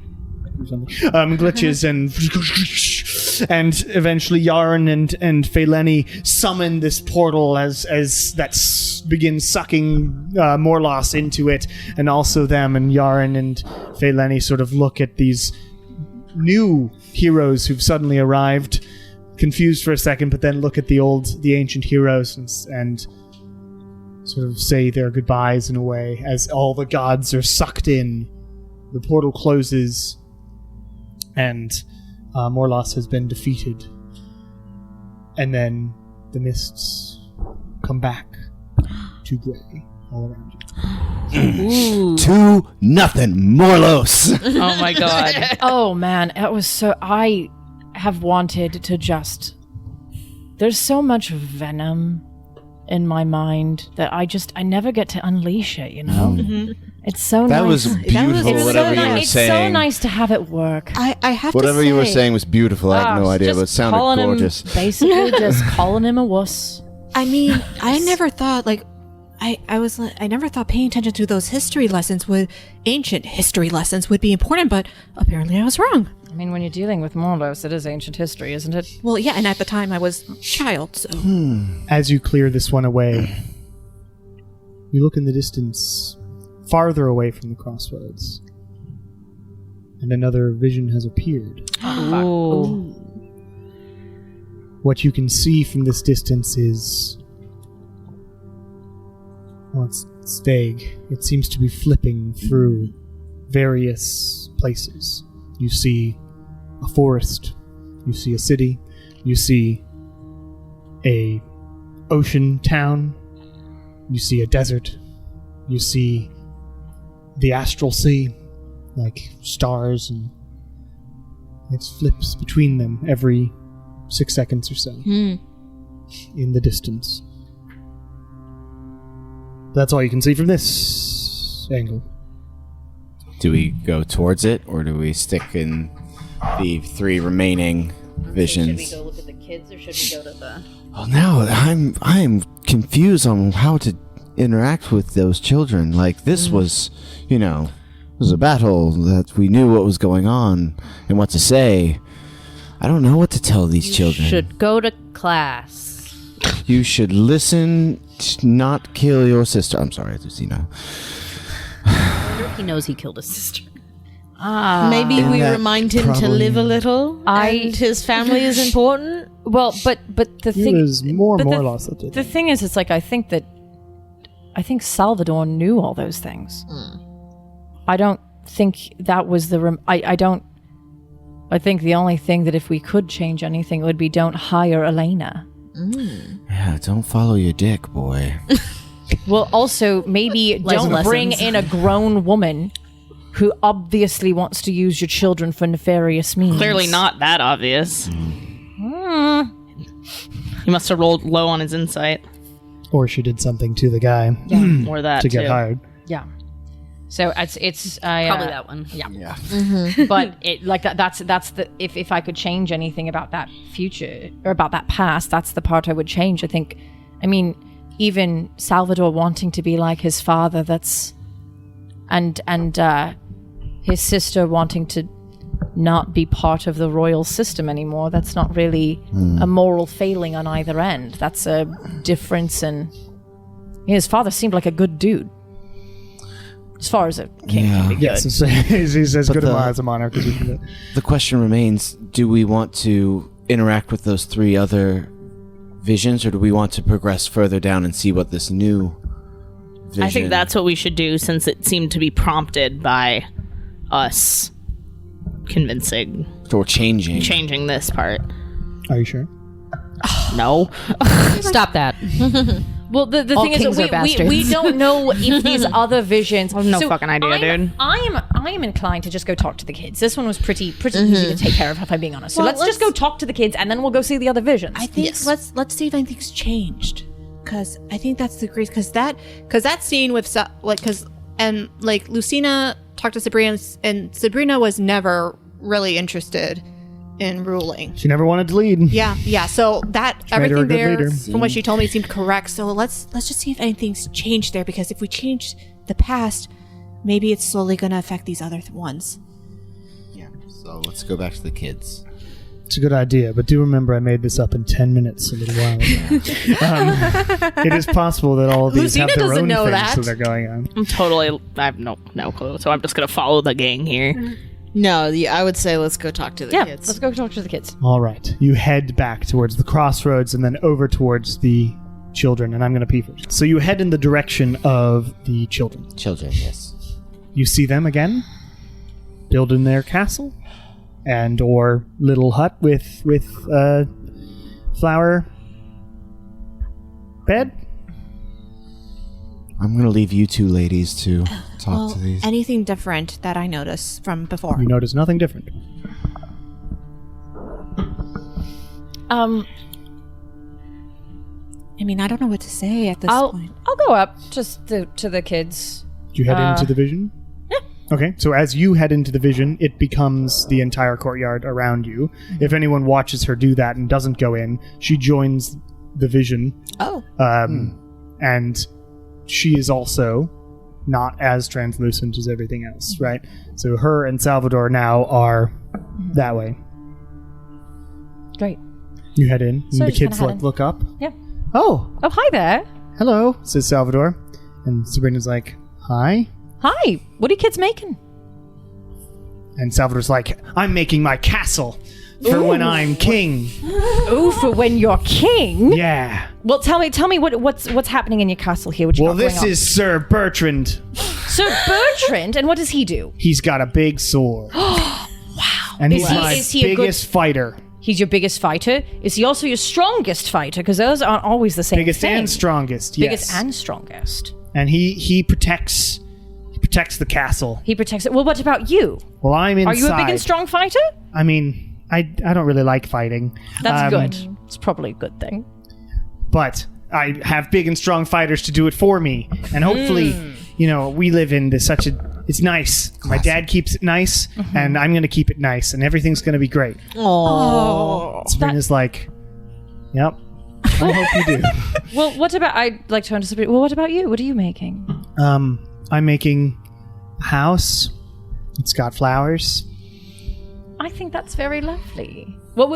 and eventually Yaren and Feileni summon this portal as that begins sucking Morlos into it, and also them, and Yaren and Feileni sort of look at these new heroes who've suddenly arrived, confused for a second, but then look at the ancient heroes and sort of say their goodbyes in a way as all the gods are sucked in. The portal closes, and Morlos has been defeated. And then the mists come back to gray all around you. 2-0, Morlos. Oh my god. Oh man, it was so. I have wanted to just there's so much venom in my mind that I never get to unleash it, you know? It's so That nice. was beautiful, It's whatever so you were It's saying. so nice to have it work. I have Whatever to say, you were saying was beautiful. I have no idea, but it sounded gorgeous. Basically just calling him a wuss. I mean, I never thought I never thought paying attention to those ancient history lessons would be important, but apparently I was wrong. I mean, when you're dealing with Morlos, it is ancient history, isn't it? Well, yeah, and at the time I was a child, so As you clear this one away, you look in the distance, farther away from the crossroads, and another vision has appeared. Ooh. What you can see from this distance is... well, it's vague. It seems to be flipping through various places. You see a forest. You see a city. You see a ocean town. You see a desert. You see the astral sea, like stars, and it flips between them every 6 seconds or so in the distance. That's all you can see from this angle. Do we go towards it, or do we stick in the 3 remaining visions? Should we go look at the kids, or should we go to the... Well, now I'm confused on how to interact with those children. Like, this was, was a battle that we knew what was going on and what to say. I don't know what to tell these children. Should go to class. You should listen, not kill your sister. I'm sorry, Lucina. I wonder if he knows he killed his sister. Maybe And we that remind him to probably- live a little. And his family is important. Well, but the He thing was more but Morlos that did the it. thing is, it's like I think Salvador knew all those things. I don't think that was the. I don't. I think the only thing that if we could change anything, it would be don't hire Elena. Yeah, don't follow your dick, boy. Well, also maybe don't bring in a grown woman who obviously wants to use your children for nefarious means. Clearly not that obvious. He must have rolled low on his insight. Or she did something to the guy Or that to get too. hired. Yeah. So it's Probably that one. Yeah. But it like that's the if I could change anything about that future or about that past, that's the part I would change. I mean, even Salvador wanting to be like his father, that's and his sister wanting to not be part of the royal system anymore. That's not really a moral failing on either end. That's a difference in his father seemed like a good dude. As far as a king can be good. Yes, he's as But good the- as a monarch as you can get. The question remains, do we want to interact with those 3 other visions, or do we want to progress further down and see what this new vision... I think that's what we should do, since it seemed to be prompted by us convincing, Or changing this part. Are you sure? No. Stop that. Well, the All thing is kings are that we bastards. don't know if these other visions. I have no fucking idea, dude. I am inclined to just go talk to the kids. This one was pretty easy to take care of, if I'm being honest. So Well, let's just go talk to the kids, and then we'll go see the other visions. I think let's see if anything's changed, because I think that's the great because that scene with Lucina talked to Sabrina, and Sabrina was never really interested in ruling. She never wanted to lead. Yeah. So that made her a everything good there leader. from what she told me seemed correct. So let's just see if anything's changed there, because if we change the past, maybe it's slowly going to affect these other ones. Yeah, so let's go back to the kids. It's a good idea, but do remember I made this up in 10 minutes a little while ago. It is possible that all of these Lucina have their doesn't own know things that. that are going on. I have no clue, so I'm just gonna follow the gang here. No, I would say let's go talk to the kids. let's go talk to the kids. All right. You head back towards the crossroads and then over towards the children, and I'm going to pee first. So you head in the direction of the children. Children, yes. You see them again, building their castle and or little hut with flower bed. I'm going to leave you 2 ladies to talk to these. Anything different that I noticed from before? You notice nothing different. I mean, I don't know what to say at this point. I'll go up just to the kids. Do you head into the vision? Yeah. Okay, so as you head into the vision, it becomes the entire courtyard around you. If anyone watches her do that and doesn't go in, she joins the vision. Oh. And she is also not as translucent as everything else, right? So her and Salvador now are that way. Great. You head in, and So the just kids kinda head in. look up. Yeah. Oh, Oh, hi there. hello, says Salvador. And Sabrina's like, hi. Hi. What are you kids making? And Salvador's like, I'm making my castle for when I'm king. Oh, for when you're king. Yeah. Well, tell me what's happening in your castle here. What you Well, got going this on? is Sir Bertrand. Sir Bertrand, and what does he do? He's got a big sword. Wow. And he's Is he my a good- biggest fighter. He's your biggest fighter. Is he also your strongest fighter? Because those aren't always the same Biggest thing. and strongest, Biggest yes. and strongest. And he protects the castle. He protects it. Well, what about you? Well, I'm inside. Are you a big and strong fighter? I mean, I don't really like fighting. That's good. It's probably a good thing. But I have big and strong fighters to do it for me. And hopefully, we live in such a... It's nice. My dad keeps it nice, and I'm going to keep it nice, and everything's going to be great. Oh. Sabrina's like, yep. I hope you do. Well, what about... I'd like to understand... Well, what about you? What are you making? I'm making a house. It's got flowers. I think that's very lovely. What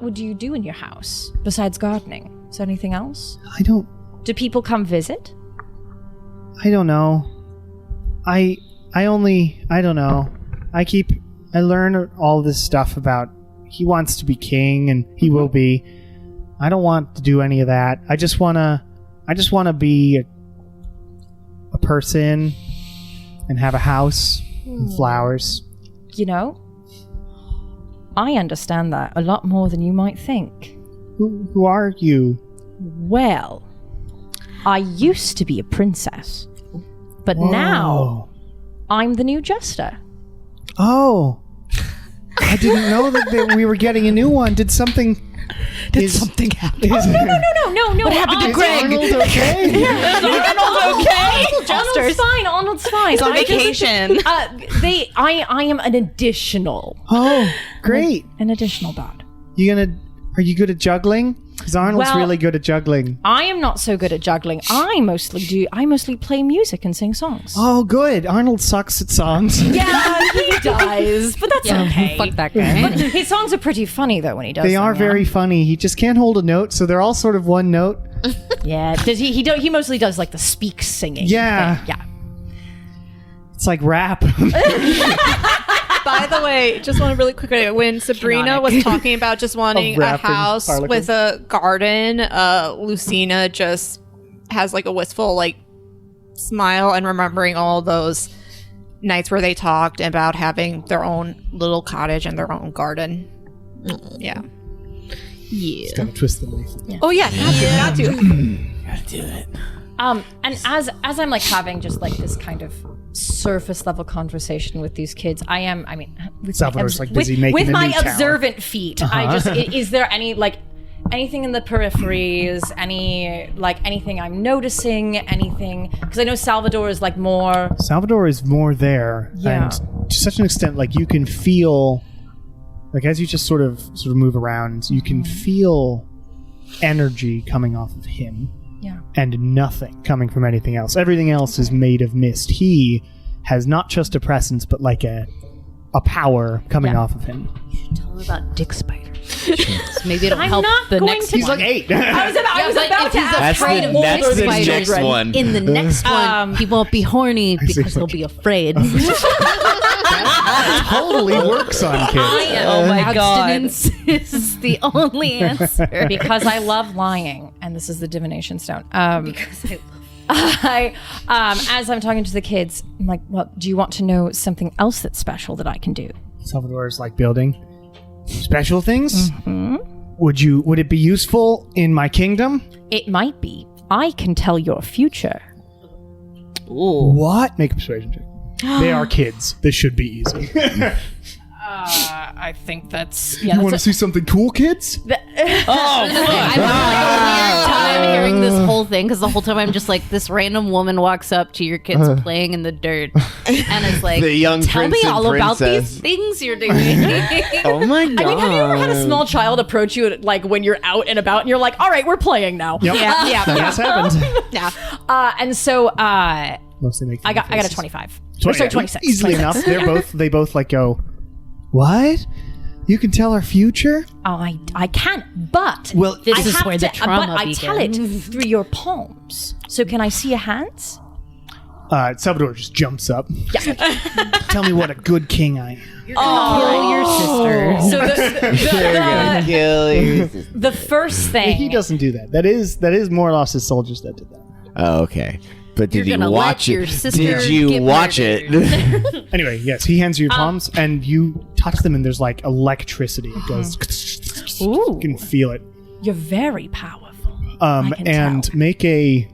would you do in your house besides gardening? Is there anything else? I don't Do people come visit? know. I don't know. I learn all this stuff about he wants to be king and he will be. I don't want to do any of that. I just want to be a person and have a house and flowers. You know, I understand that a lot more than you might think. Who are you? Well, I used to be a princess, but now I'm the new jester. Oh. I didn't know that we were getting a new one. Did something happen? No. What happened to Greg? Arnold okay? Arnold's fine. Arnold's fine. He's on vacation. I am an additional. Oh, great. An additional god. Are you good at juggling? Because Arnold's Well- really good at juggling. I am not so good at juggling. I mostly play music and sing songs. Oh, good. Arnold sucks at songs. Yeah, he does, but that's okay. Fuck that guy. But his songs are pretty funny though when he does They them, are yeah. very funny. He just can't hold a note, so they're all sort of one note. Yeah, does he mostly does like the speak singing. Yeah. thing. Yeah. It's like rap. By the way, just want to really quickly, when Sabrina was talking about just wanting a rapping house harlequin. with a garden, Lucina just has like a wistful like smile and remembering all those nights where they talked about having their own little cottage and their own garden. Yeah. Just gotta twist the leaf. Oh yeah, got to. Gotta do it. And as I'm like having just like this kind of surface level conversation with these kids, with Salvador's, like, busy making with a my new tower. observant feet. Is there any like anything in the peripheries, anything I'm noticing, anything? Because I know Salvador is like more. Salvador is more there, Yeah. and to such an extent, like you can feel, like as you just sort of move around, you can feel energy coming off of him. Yeah. And nothing coming from anything else. Everything else is made of mist. He has not just a presence, but like a power coming Yeah. off of him. Tell him about dick spiders. Maybe it'll I'm help not the going next to- He's like 8. I was about to ask. That's the next one. In the next one, he won't be horny because he'll be afraid. Totally works on kids. Oh my god. Abstinence is the only answer. Because I love lying, and this is the divination stone. Because I As I'm talking to the kids, I'm like, well, do you want to know something else that's special that I can do? Salvador's like building special things. Would it be useful in my kingdom? It might be. I can tell your future. What? Make a persuasion check. They are kids. This should be easy. I think that's You want to see something cool, kids? I'm having like a weird time hearing this whole thing because the whole time I'm just like, this random woman walks up to your kids playing in the dirt and it's like, The young tell prince me and all about princess. these things you're doing. Oh my god! I mean, have you ever had a small child approach you like when you're out and about and you're like, all right, we're playing now? Yep. Yeah. That has happened. And so Mostly make I got faces. a 25. 20, Sorry, 26. Easily enough. They both like go, what? You can tell our future? Oh, I can't, but Well, This I is have where the trauma but I tell it begins. through your palms. So can I see your hands? Salvador just jumps up. Tell me what a good king I am. Kill your sister. So Kill you. the first thing He doesn't do that. That is Morlos' soldiers that did that. Oh, okay. But did You're you gonna watch let it? your sister Did you get watch murdered. it? Anyway, yes, he hands you your palms, and you touch them, and there's like electricity. It goes. Ooh. You can feel it. You're very powerful. I can And tell. make an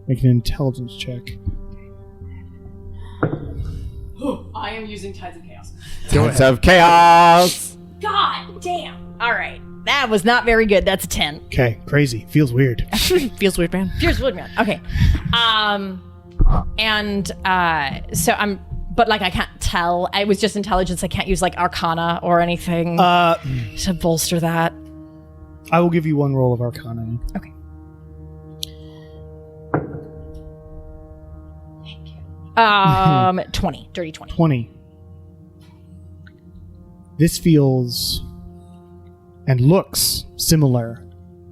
intelligence check. I am using Tides of Chaos. Tides of chaos. God damn. All right. That was not very good. That's a 10. Okay, crazy. Feels weird. Feels weird, man. Here's Woodman. Okay. So I'm, but like I can't tell. I was just intelligence. I can't use like Arcana or anything to bolster that. I will give you one roll of Arcana. Okay. 20. Dirty 20. 20. This feels and looks similar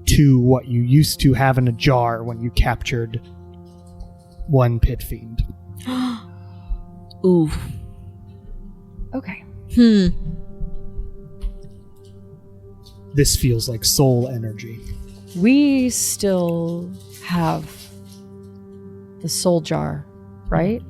to what you used to have in a jar when you captured one pit fiend. Ooh. Okay. This feels like soul energy. We still have the soul jar, right?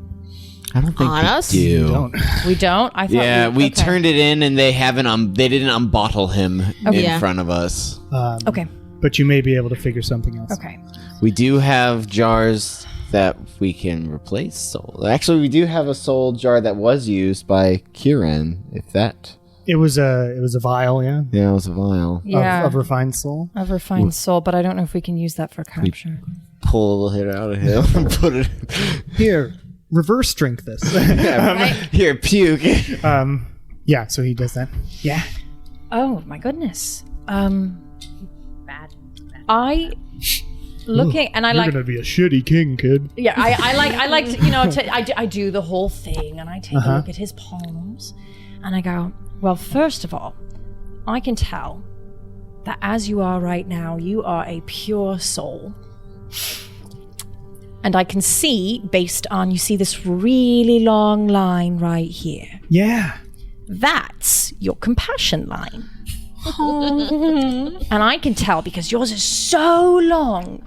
I don't think On we us? do. Don't. We don't? I thought Yeah, we okay. turned it in, and they haven't. They didn't unbottle him in Yeah. front of us. Okay. But you may be able to figure something else. Okay. We do have jars that we can replace soul. Actually, we do have a soul jar that was used by Kieran. If that, It was a vial, yeah, yeah, it was a vial. Yeah. of refined soul. Of refined soul, but I don't know if we can use that for capture. Pull a little hit out of him and put it. Here, reverse drink this. Here, puke. Yeah, so he does that. Yeah. Oh my goodness. I looking and I You're like gonna be a shitty king, kid. yeah I like to, you know I do the whole thing and I take a look at his palms and I go, well, first of all, I can tell that as you are right now, you are a pure soul. And I can see, based on, you see this really long line right here. Yeah. That's your compassion line. And I can tell because yours is so long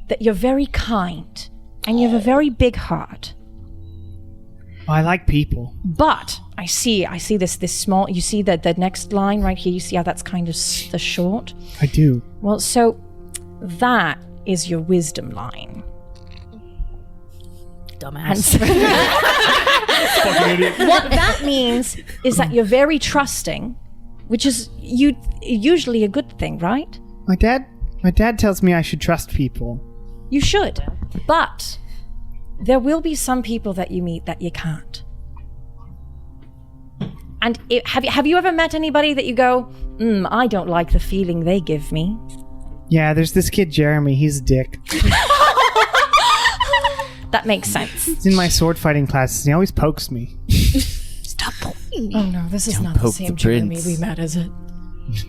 that you're very kind and you have a very big heart. I like people. But I see this small, you see that the next line right here, you see how that's kind of the short? I do. Well, so that is your wisdom line. Dumbass. What that means is that you're very trusting, which is usually a good thing, right? My dad tells me I should trust people. You should. But there will be some people that you meet that you can't. And have you ever met anybody that you go, I don't like the feeling they give me? Yeah, there's this kid Jeremy. He's a dick. That makes sense. He's in my sword fighting classes. He always pokes me. Stop poking me. Oh no, this is not the poke same the Jeremy prince. we met, is it?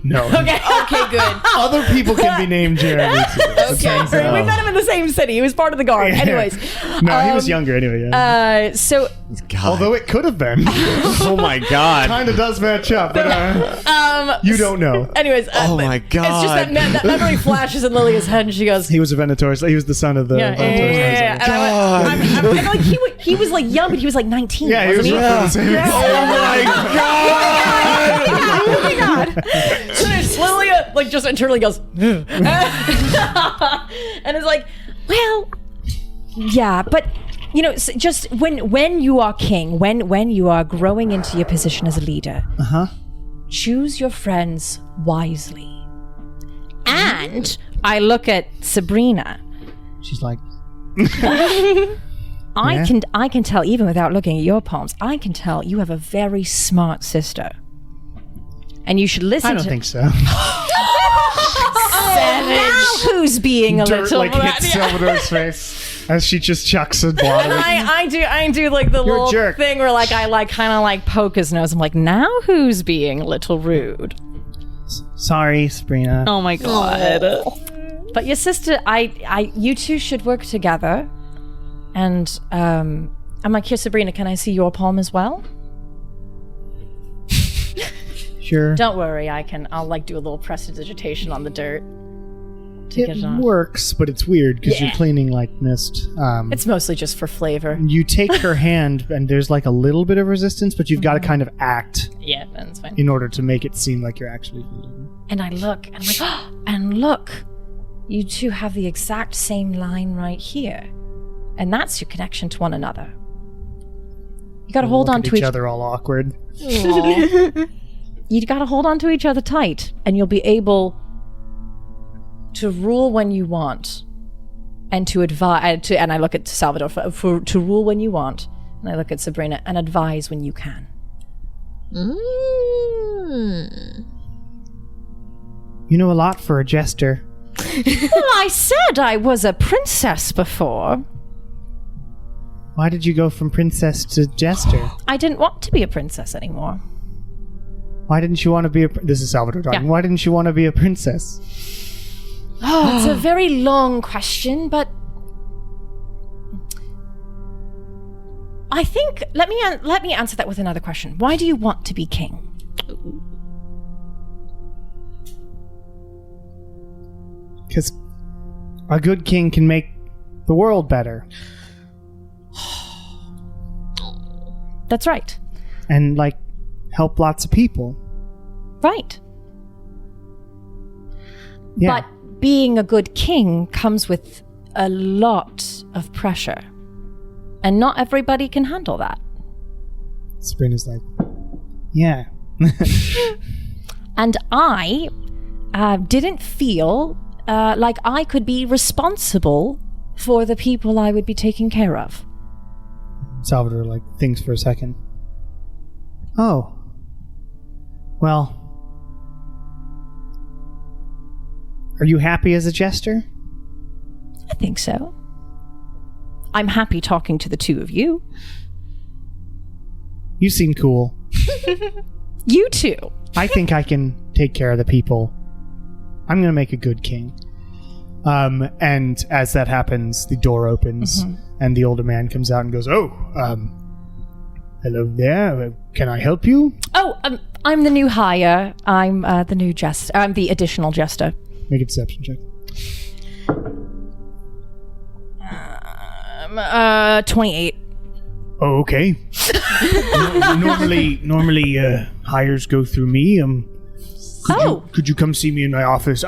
No. Okay, good. Other people can be named Jeremy. Too, Okay, we met him in the same city. He was part of the guard. Yeah. Anyways. No, he was younger anyway. Yeah. So God. Although it could have been. Oh my God. Kind of does match up, but you don't know. anyways. Oh my God. It's just that memory flashes in Lilia's head and she goes, He was a Venator. He was the son of the Venator. yeah. And like he was like young, but he was like 19. Yeah, he was wasn't roughly the same. Oh my God. Oh my god! So Lilia like just internally goes, and it's like, well, yeah, but you know, just when you are king, when you are growing into your position as a leader, choose your friends wisely. And I look at Sabrina. She's like, I can tell, even without looking at your palms, I can tell you have a very smart sister. And you should listen I don't think so. Now who's being a Dirt little like hits Salvador's face as she just chucks a bottle. I do like the You're a little jerk. thing where like I like kind of like poke his nose. I'm like, now who's being a little rude? Sorry, Sabrina. Oh my god. But your sister, you two should work together. And I'm like, here, Sabrina, can I see your palm as well? Sure. Don't worry, I'll like do a little prestidigitation on the dirt. It works, but it's weird because you're cleaning like mist. It's mostly just for flavor. You take her hand, and there's like a little bit of resistance, but you've got to kind of act Yeah, that's fine. in order to make it seem like you're actually cleaning. And I look, and I'm like, oh, and look, you two have the exact same line right here. And that's your connection to one another. You gotta hold Look on at to each other all awkward. You gotta hold on to each other tight, and you'll be able to rule when you want, and to advise. And I look at Salvador to rule when you want, and I look at Sabrina and advise when you can. You know a lot for a jester. Well, I said I was a princess before. Why did you go from princess to jester? I didn't want to be a princess anymore. Why didn't you want to be a... This is Salvador talking. Yeah. Why didn't you want to be a princess? Oh, it's a very long question, but I think let me answer that with another question. Why do you want to be king? Because a good king can make the world better. That's right. And, like, help lots of people. Right. Yeah. But being a good king comes with a lot of pressure. And not everybody can handle that. Sabrina's like, yeah. And I didn't feel like I could be responsible for the people I would be taking care of. Salvador, like, thinks for a second. Oh. Well. Are you happy as a jester? I think so. I'm happy talking to the two of you. You seem cool. You too. I think I can take care of the people. I'm going to make a good king. And as that happens, the door opens, and the older man comes out and goes, "Oh, hello there. Can I help you?" Oh, I'm the new hire. I'm the new jester. I'm the additional jester. Make a deception check. 28. Oh, okay. Normally, hires go through me. Could you come see me in my office?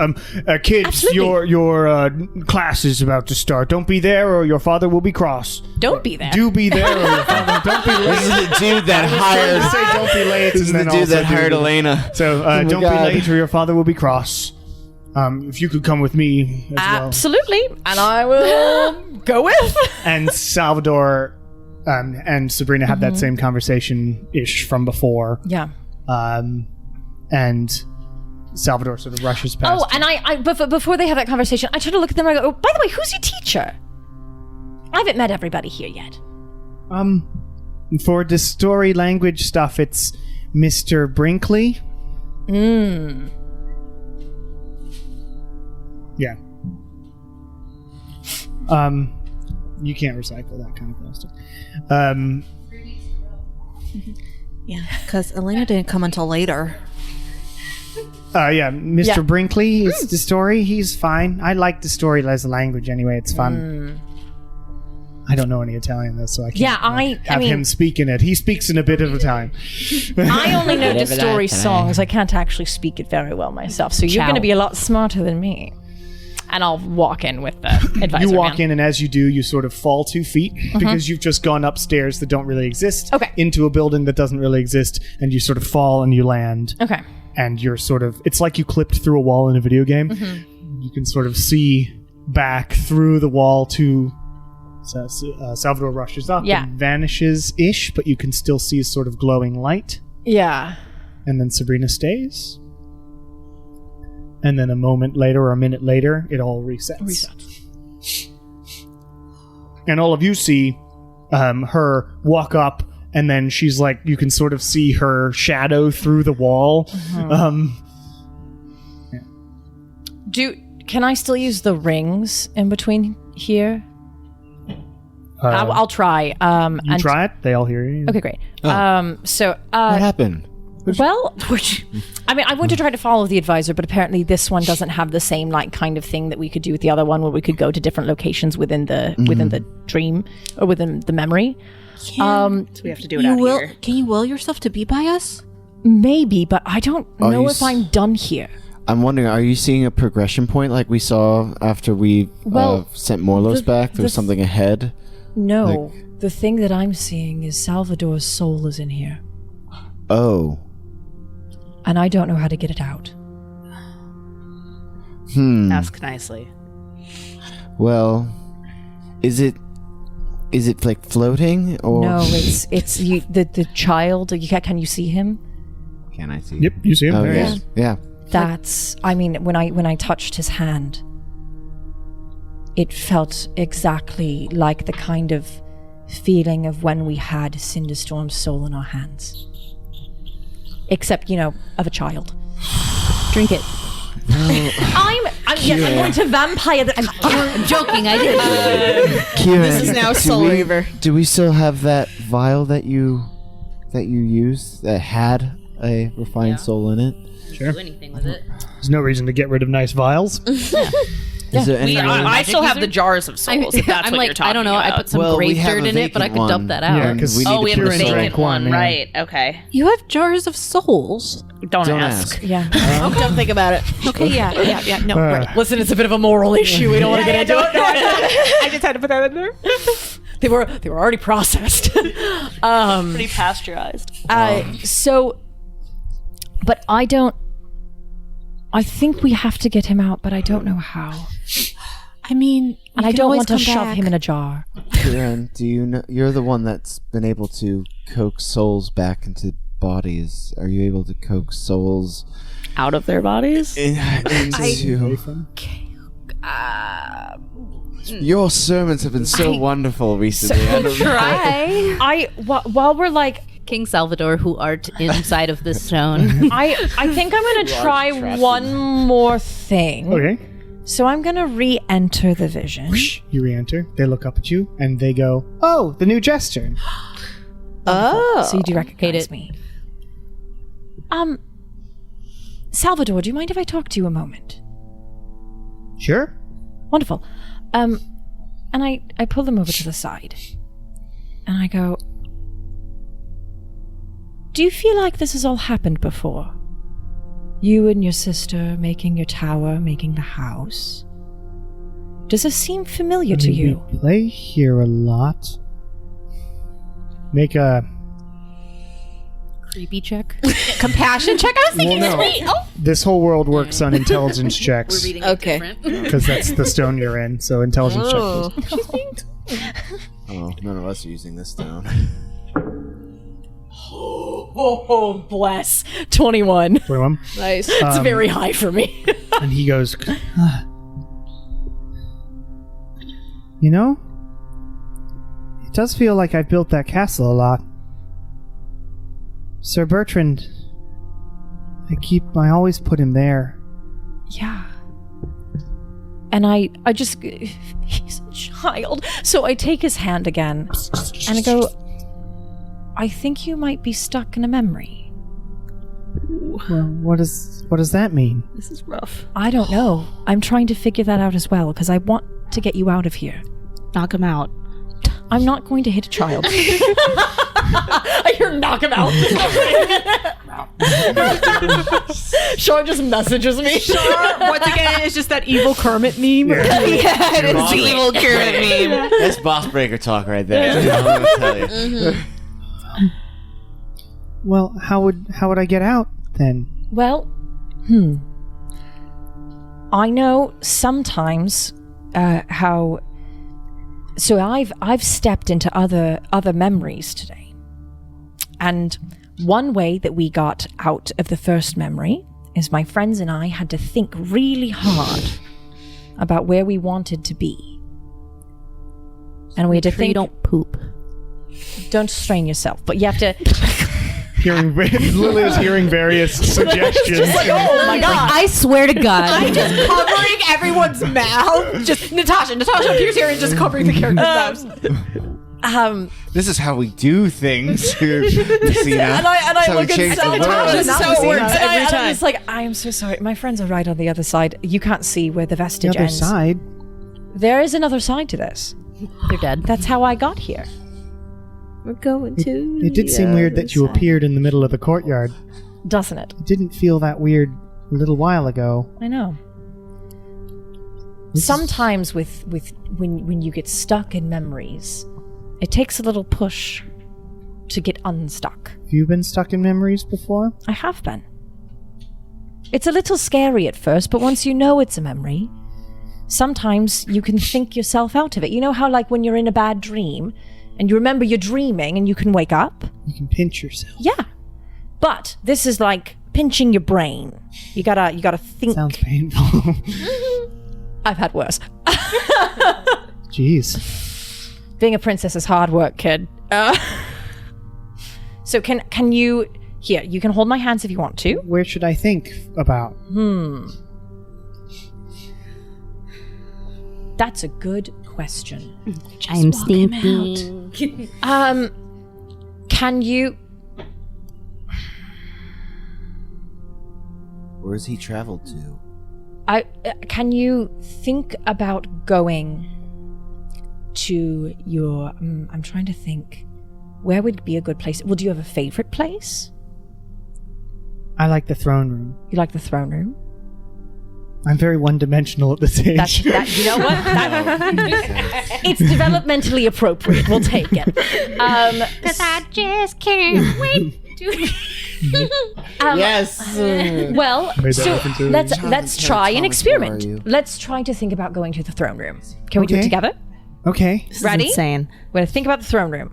Kids, Absolutely. your class is about to start. Don't be there, or your father will be cross. Don't be there. Do be there, or your father. Don't be late. This is the dude that hired. Say don't be late. This is and the then dude also that hired do- Elena. So don't God. be late, or your father will be cross. If you could come with me as well. Absolutely. And I will go with. And Salvador and Sabrina have that same conversation-ish from before. Yeah. And Salvador sort of rushes past. Oh, and I before they have that conversation, I try to look at them and I go, "Oh, by the way, who's your teacher? I haven't met everybody here yet." For the story language stuff, it's Mr. Brinkley. Yeah. You can't recycle that kind of plastic. Yeah, because Elena didn't come until later. Yeah, Mr. Yeah. Brinkley is the story. He's fine. I like the story as a language anyway. It's fun. I don't know any Italian though, so I can't Yeah, I have mean- him speak in it. He speaks in a bit of Italian. I only know the Whatever that story today. songs. I can't actually speak it very well myself. So you're Ciao. going to be a lot smarter than me. and I'll walk in with the advisor. You walk in, and as you do, you sort of fall 2 feet because you've just gone upstairs that don't really exist into a building that doesn't really exist, and you sort of fall and you land. Okay. And you're sort of, it's like you clipped through a wall in a video game. You can sort of see back through the wall to Salvador rushes up and vanishes-ish, but you can still see a sort of glowing light. Yeah. And then Sabrina stays. And then a moment later or a minute later, it all resets. And all of you see her walk up, and then she's like, you can sort of see her shadow through the wall. Can I still use the rings in between here? I'll try. You try it. They all hear you. Okay, great. What happened? Well, I mean, I want to try to follow the advisor, but apparently this one doesn't have the same like kind of thing that we could do with the other one, where we could go to different locations within the dream or within the memory. So we have to do it out here. Can you will yourself to be by us? Maybe, but I don't know if I'm done here. I'm wondering, are you seeing a progression point like we saw after we sent Morlos back? There was something ahead? No. The thing that I'm seeing is Salvador's soul is in here. Oh. And I don't know how to get it out. Ask nicely. Well, is it like floating or No, it's you, the child. Can you see him? Can I see? Yep, you see him. Oh, There he yeah. is. Yeah. That's. I mean, when I touched his hand, it felt exactly like the kind of feeling of when we had Cinderstorm's soul in our hands. Except, of a child. Drink it. I'm going to vampire. I'm joking. I did. Kieran, This is now Soul Reaver. Do we still have that vial that you used that had a refined soul in it? Sure. Do anything with it. There's no reason to get rid of nice vials. Is there any I still have the jars of souls, if that's I'm what like, you're talking I don't know. about. I put some Well, we grave have dirt a in it, but I could vacant dump one. that out. Yeah, because we need we to have put the it in. vacant one, yeah. right? Okay. You have jars of souls. Don't Don't ask. ask. Yeah. Don't think about it. Okay, yeah. No, right. Listen, it's a bit of a moral issue. We don't want to get into it. I just had to put that in there. They were already processed. Pretty pasteurized. But I don't. I think we have to get him out, but I don't know how. I mean, And I don't want to shove him in a jar. Kieran, do you know you're the one that's been able to coax souls back into bodies? Are you able to coax souls Out of their bodies? into Your sermons have been so wonderful recently. I don't know. While we're like, King Salvador, who art inside of this stone. I think I'm going to try one more thing. Okay. So I'm going to re-enter the vision. You re-enter. They look up at you, and they go, "Oh, the new jester." Oh. So you do recognize it. me. Salvador, do you mind if I talk to you a moment? Sure. Wonderful. And I pull them over to the side. And I go, do you feel like this has all happened before? You and your sister making your tower, making the house. Does this seem familiar to you? We play here a lot. Make a... Creepy check. Compassion check. I was thinking This whole world works on intelligence checks. Reading it Okay. different. Because that's the stone you're in, so intelligence check. Please. Oh, none of us are using this stone. Oh, bless. 21. 21. Nice. It's very high for me. And he goes, you know, it does feel like I've built that castle a lot. Sir Bertrand, I always put him there. Yeah. And I just, he's a child. So I take his hand again and I go, I think you might be stuck in a memory. Well, what does that mean? This is rough. I don't know. I'm trying to figure that out as well because I want to get you out of here. Knock him out. I'm not going to hit a child. I hear knock him out. Shar just messages me. Once again, it's just that evil Kermit meme. It's the evil Kermit meme. That's boss breaker talk right there. I'm gonna tell you. Well, how would I get out then? Well, I know sometimes how. So I've stepped into other memories today, and one way that we got out of the first memory is my friends and I had to think really hard about where we wanted to be, and we had to think. You don't poop. Don't strain yourself, but you have to. Lily is hearing various suggestions. Oh my god! I swear to God. I'm just covering everyone's mouth. Just Natasha appears here and just covering the character's mouths. This is how we do things. Messina. And I So we look at changed the world. Natasha, That's how it works every and time. I'm just like, I am so sorry. My friends are right on the other side. You can't see where the The vestige other ends. side. There is another side to this. They're dead. That's how I got here. We're going to. It did seem weird that you appeared in the middle of the courtyard. Doesn't it? It didn't feel that weird a little while ago. I know. Sometimes with when you get stuck in memories, it takes a little push to get unstuck. Have you been stuck in memories before? I have been. It's a little scary at first, but once you know it's a memory, sometimes you can think yourself out of it. You know how like when you're in a bad dream and you remember you're dreaming and you can wake up? You can pinch yourself. Yeah. But this is like pinching your brain. You gotta think. Sounds painful. I've had worse. Jeez. Being a princess is hard work, kid. So can you... Here, you can hold my hands if you want to. Where should I think about? That's a good question. I'm stinky. Can you... Where's he traveled to? Can you think about going to your... I'm trying to think. Where would be a good place? Well, do you have a favorite place? I like the throne room. You like the throne room? I'm very one-dimensional at this age. You know what? It's developmentally appropriate. We'll take it. Because I just can't wait to... Yes. Well, Made that so reference earlier. let's try an Thomas, experiment. where are you? Let's try to think about going to the throne room. Can we do it Okay. together? Okay. This is Ready? insane. We're going to think about the throne room.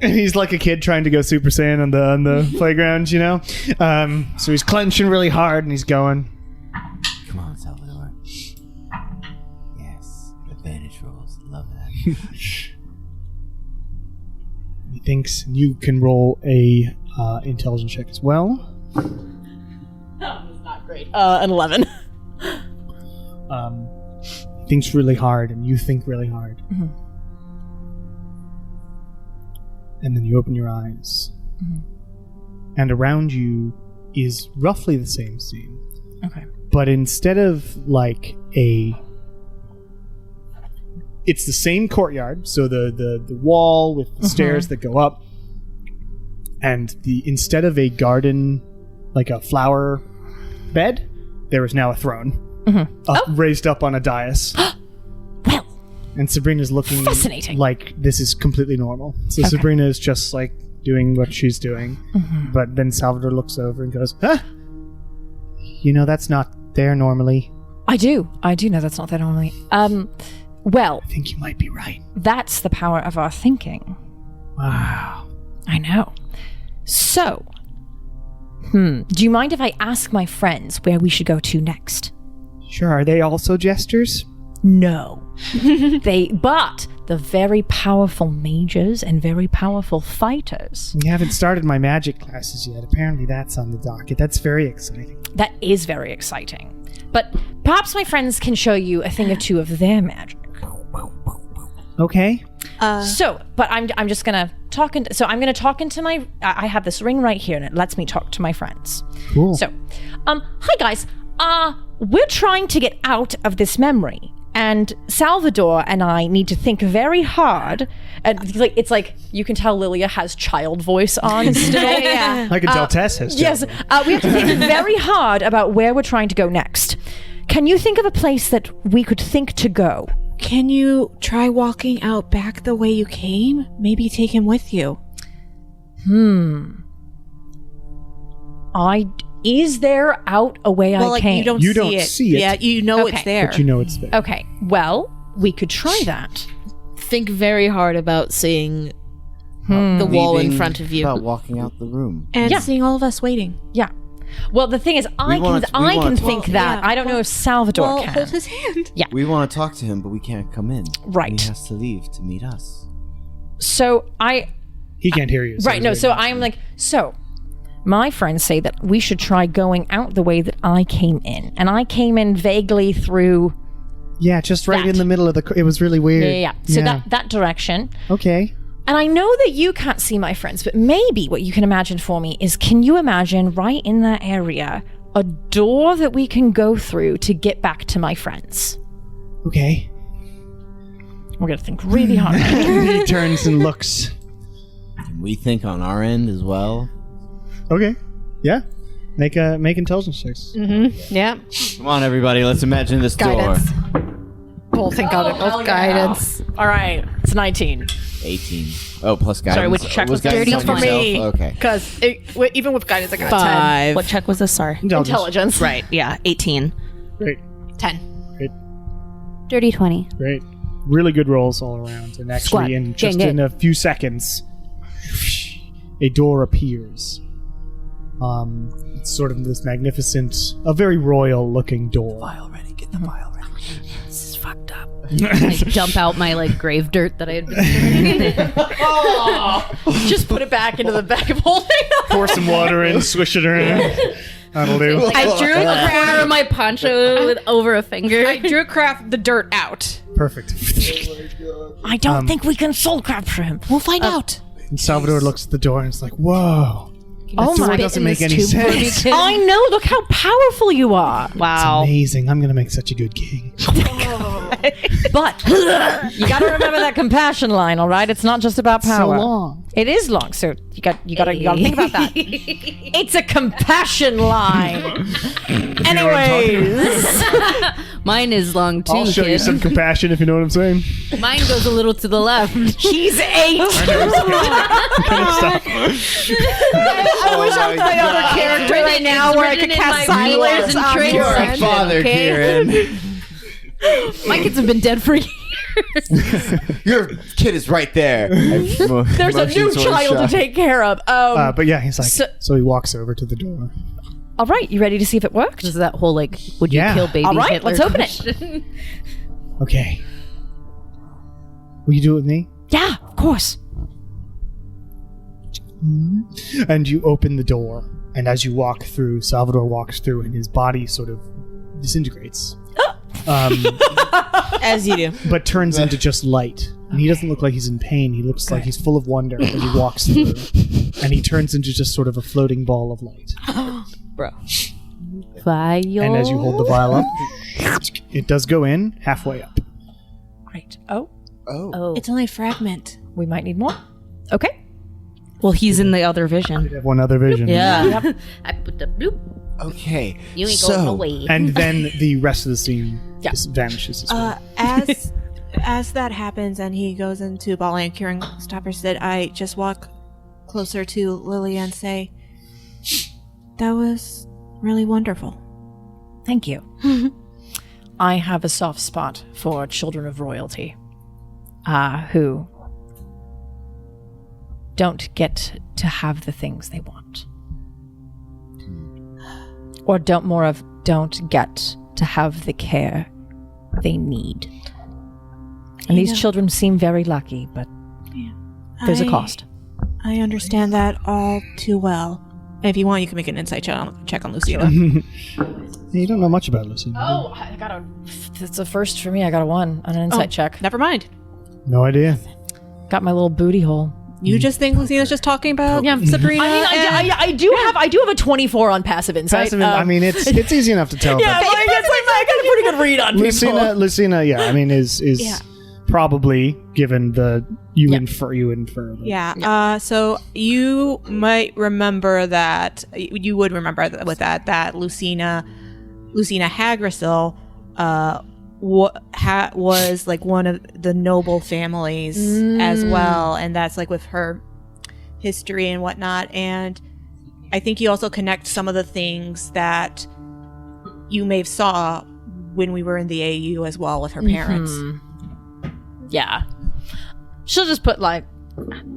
He's like a kid trying to go Super Saiyan on the playground, you know? So he's clenching really hard and he's going. Come on, Salvador. Yes. Advantage rolls. Love that. He thinks you can roll a intelligence check as well. An 11. He thinks really hard and you think really hard. Mm-hmm. And then you open your eyes. Mm-hmm. And around you is roughly the same scene. Okay. But instead of like it's the same courtyard, so the wall with the stairs that go up, and instead of a garden, like a flower bed, there is now a throne raised up on a dais. Well, And Sabrina's looking fascinating. like this is completely normal. So Sabrina is just like doing what she's doing, but then Salvador looks over and goes, "Huh? You know that's not there normally." I do know that's not there normally. Well, I think you might be right. that's the power of our thinking. Wow. I know. So, do you mind if I ask my friends where we should go to next? Sure. Are they also jesters? No. But the very powerful mages and very powerful fighters. We haven't started my magic classes yet. Apparently that's on the docket. That's very exciting. That is very exciting. But perhaps my friends can show you a thing or two of their magic. Okay. But I'm just gonna talk into. So I'm gonna talk into my. I have this ring right here, and it lets me talk to my friends. Cool. So, hi guys. We're trying to get out of this memory, And Salvador and I need to think very hard. And it's like you can tell Lilia has child voice on still. I can tell Tess has. Yes, we have to think very hard about where we're trying to go next. Can you think of a place that we could think to go? Can you try walking out back the way you came? Maybe take him with you. Is there out a way I came? You don't see it. Yeah, you know Okay. it's there. But you know it's there. Okay, well, we could try that. Think very hard about seeing the wall in Leaving front of you. About walking out the room. And Yeah. seeing all of us waiting. Yeah. Well, the thing is, I wanna- can we wanna think talk. that. I don't know if Salvador Well, can. hold his hand. We want to talk to him, but we can't come in. Right. He has to leave to meet us. So He can't hear you. right, no, so I'm like, my friends say that we should try going out the way that I came in. And I came in vaguely through, Yeah, just right That. in the middle of the. It was really weird. yeah. So that direction. Okay. And I know that you can't see my friends, but maybe what you can imagine for me is, can you imagine right in that area a door that we can go through to get back to my friends? Okay. We're going to think really hard. He turns and looks. Can we think on our end as well? Okay. Yeah. Make intelligence checks. Yeah. Come on, everybody. Let's imagine this Guidance. door. We'll think on it. Both guidance. All right, it's 19. 18. Oh, plus guidance. Sorry, which check was that? guidance 30 on for yourself? me. Okay. Because even with guidance, I got 5. What check was this? Sorry. Intelligence. Right. Yeah. 18. Great. 10. Dirty 20. Great. Really good rolls all around. And actually, Squat. in just Gang, in a few seconds, a door appears. It's sort of this magnificent, a very royal-looking door. File ready. Get the file ready. This is fucked up. I dump out my grave dirt that I had been Just put it back into the bag of holding. Pour some water in, swish it around. That'll do. I drew a corner of my poncho over a finger. I drew craft the dirt out. Perfect. I don't think we can soul capture him. We'll find out. And Salvador looks at the door and is like, "Whoa! Oh This door my! doesn't make any sense. I know. Look how powerful you are. Wow. Amazing! I'm gonna make such a good king." But you got to remember that compassion line. All right, it's not just about power. long. It is long, so you got to think about that. It's a compassion line. Anyways, Mine is long too. I'll show you kid. some compassion if you know what I'm saying. Mine goes a little to the left. he's 8. I wish I was my other character right now where I could cast silence and on traits. your You're a end. Father, Kieran. My kids have been dead for years. Your kid is right there. There's a new child to take care of. But yeah, he's like, So- so he walks over to the door. All right, you ready to see if it worked? This is that whole would you Yeah. kill baby All right, Hitler let's open it. question. Okay. Will you do it with me? Yeah, of course. And you open the door, and as you walk through, Salvador walks through, and his body sort of disintegrates. As you do. But turns into just light. And he doesn't look like he's in pain. He looks like he's full of wonder as he walks through. And he turns into just sort of a floating ball of light. Bro. Vial. And as you hold the vial up, it does go in halfway up. Right. Oh, Oh. It's only a fragment. we might need more. Okay. Well, he's in the other vision. You have one other vision. Yeah. I put the bloop. Okay. You ain't so, going away. And then the rest of the scene just vanishes as well. As that happens and he goes into bawling and Kieran Stopper said, I just walk closer to Lily and say, that was really wonderful. Thank you. I have a soft spot for children of royalty who don't get to have the things they want. Or don't get to have the care they need. And these children seem very lucky, but there's a cost. I understand that all too well. If you want, you can make an insight check on Lucina. You don't know much about Lucy. Oh, I got it's a first for me. I got a 1 on an insight check. Never mind. No idea. Got my little booty hole. You just think Lucina's just talking about Sabrina? I mean, I do have a 24 on passive insight. Passive, I mean, it's easy enough to tell. Yeah, but I got a pretty good read on people. Lucina, yeah, I mean, is probably given the you infer. Yeah. So you might remember that you would remember that Lucina Hagrasil was like one of the noble families as well, and that's like with her history and whatnot. And I think you also connect some of the things that you may have saw when we were in the AU as well with her parents. Yeah. She'll just put like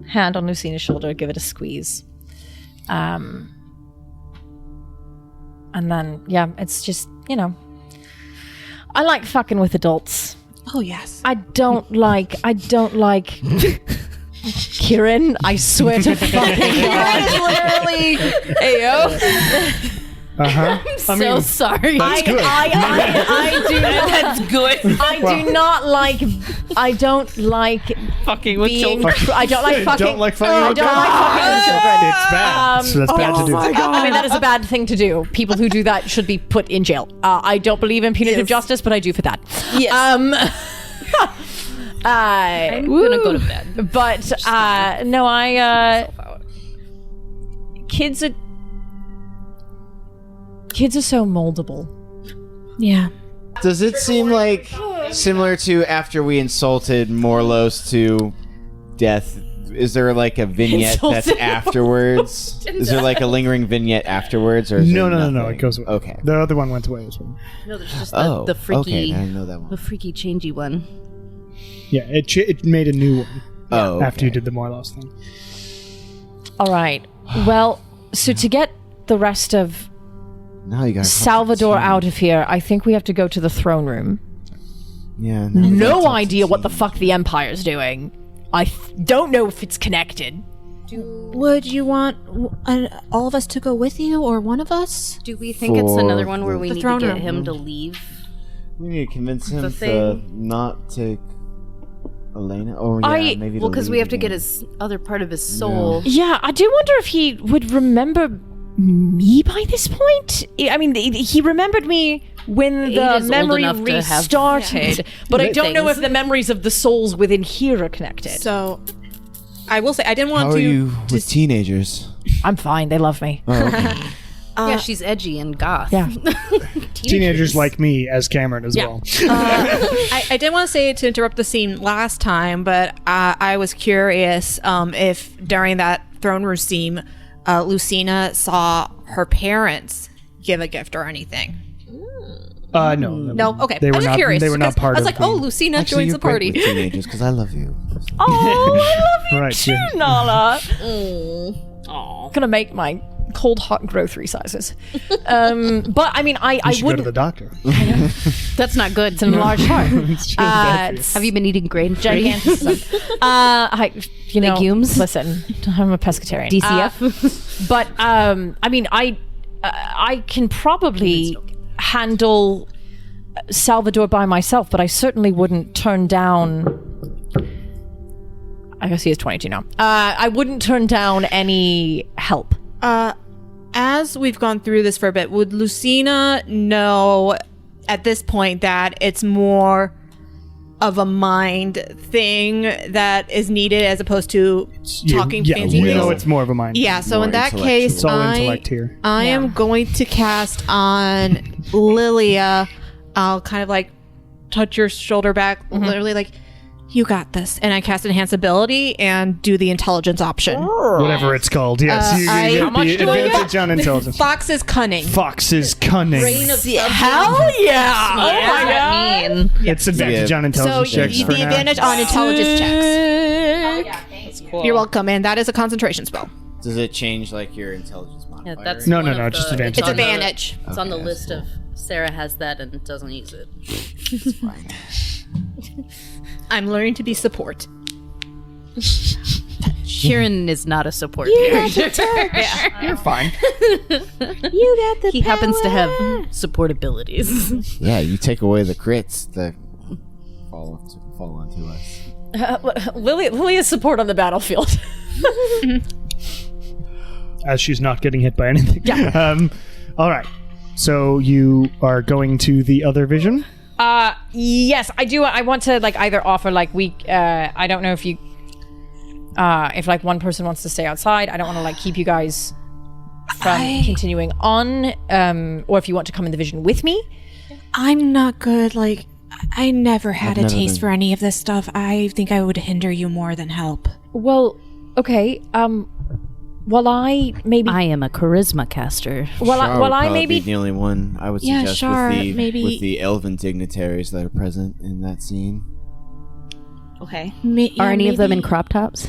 hand on Lucina's shoulder, give it a squeeze. And then, it's just, I like fucking with adults. Oh, yes. I don't like Kieran. I swear to fucking God. Literally. Ayo. So sorry. I do. That's good. I don't like Fucking with being. children. I don't like fucking. Don't like fucking I with don't like fucking with children. It's bad. So that's bad to do. I mean, that is a bad thing to do. People who do that should be put in jail. I don't believe in punitive justice, but I do for that. Yes. I'm gonna go to bed. But kids are so moldable. Yeah. Does it seem like similar to after we insulted Morlos to death? Is there like a vignette that's afterwards? Is there like a lingering vignette afterwards? Or is No. there It goes away. Okay. The other one went away as well. No, there's just Okay, the freaky, I didn't know that one. the freaky changey one. Yeah, it made a new one after you okay. did the Morlos thing. All right. Well, so to get the rest of Now you got Salvador out of here, I think we have to go to the throne room. Yeah. No idea what the fuck the Empire's doing. I don't know if it's connected. Would you want all of us to go with you, or one of us? Do we think it's another one where we The need to throne get room. him to leave? We need to convince him The to thing. not take Elena. Or maybe Well, because we have to get again. his other part of his soul. Yeah, I do wonder if he would remember me by this point. I mean, he remembered me when Eight the is old memory enough to have- restarted, but I don't know things. if the memories of the souls within here are connected. So, I will say I didn't want How to. are you with teenagers? I'm fine. They love me. Oh, okay. Yeah, she's edgy and goth. Yeah. Teenagers like me as Cameron as well. I didn't want to say it to interrupt the scene last time, but I was curious if during that throne room scene, Lucina saw her parents give a gift or anything. No. No, okay. They I were was not. curious. They were not because part I was of like, the- oh, Lucina Actually, joins you're the party. great with teenagers because I love you. Oh, I love you Right, too, yeah. Nala. Gonna make my cold heart grow 3 sizes. But I mean, I You should go to wouldn't. the doctor. That's not good. It's an enlarged heart. It's really bad for you. Have you been eating grain free? Gigantism. Legumes? Listen, I'm a pescatarian. DCF? But I mean, I can probably handle Salvador by myself, but I certainly wouldn't turn down. I guess he is 22 now. I wouldn't turn down any help. As we've gone through this for a bit, would Lucina know at this point that it's more of a mind thing that is needed as opposed to talking fancy you things? know it's more of a mind. Yeah, so More in that intellectual. case, It's all intellect here. I am going to cast on Lilia. I'll kind of like touch your shoulder back, literally like, you got this. And I cast Enhance Ability and do the intelligence option. Whatever it's called. Yes. You how get much the do I get? advantage on intelligence. Fox is cunning. Fox is cunning. Hell yeah! Oh my god! mean, It's advantage on So intelligence checks the for now. advantage on intelligence checks. You're welcome, and that is a concentration spell. Does it change like your intelligence modifier? Yeah, that's No, one no, of no, the- just advantage. It's on the- advantage. It's on the Okay, list that's of Sarah has that and doesn't use it. It's fine. I'm learning to be support. Kieran is not a support character. You're fine. He happens to have support abilities. Yeah, you take away the crits that fall onto us. Lilia's support on the battlefield. As she's not getting hit by anything. Yeah. All right. So you are going to the other vision? Yes, I do. I want to like either offer like I don't know if you, if like one person wants to stay outside. I don't want to like keep you guys from continuing on. Or if you want to come in the vision with me. I'm not good. Like, I never had a never taste been. for any of this stuff. I think I would hinder you more than help. Well, okay. Well, I maybe. I am a charisma caster. Well, Shar would I probably maybe. be the only one I would Yeah, suggest Shar, with maybe- the elven dignitaries that are present in that scene. Okay. Are any of them in crop tops?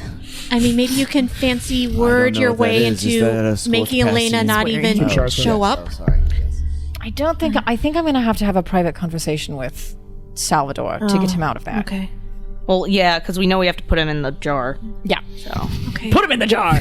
I mean, maybe you can fancy word know your what that way is. Is that a into scorch making Elena passing? not even Oh, show yes. up. Oh, sorry. Yes. I don't think. I think I'm going to have a private conversation with Salvador to get him out of that. Okay. Well, yeah, because we know we have to put him in the jar. Yeah. So Okay. Put him in the jar.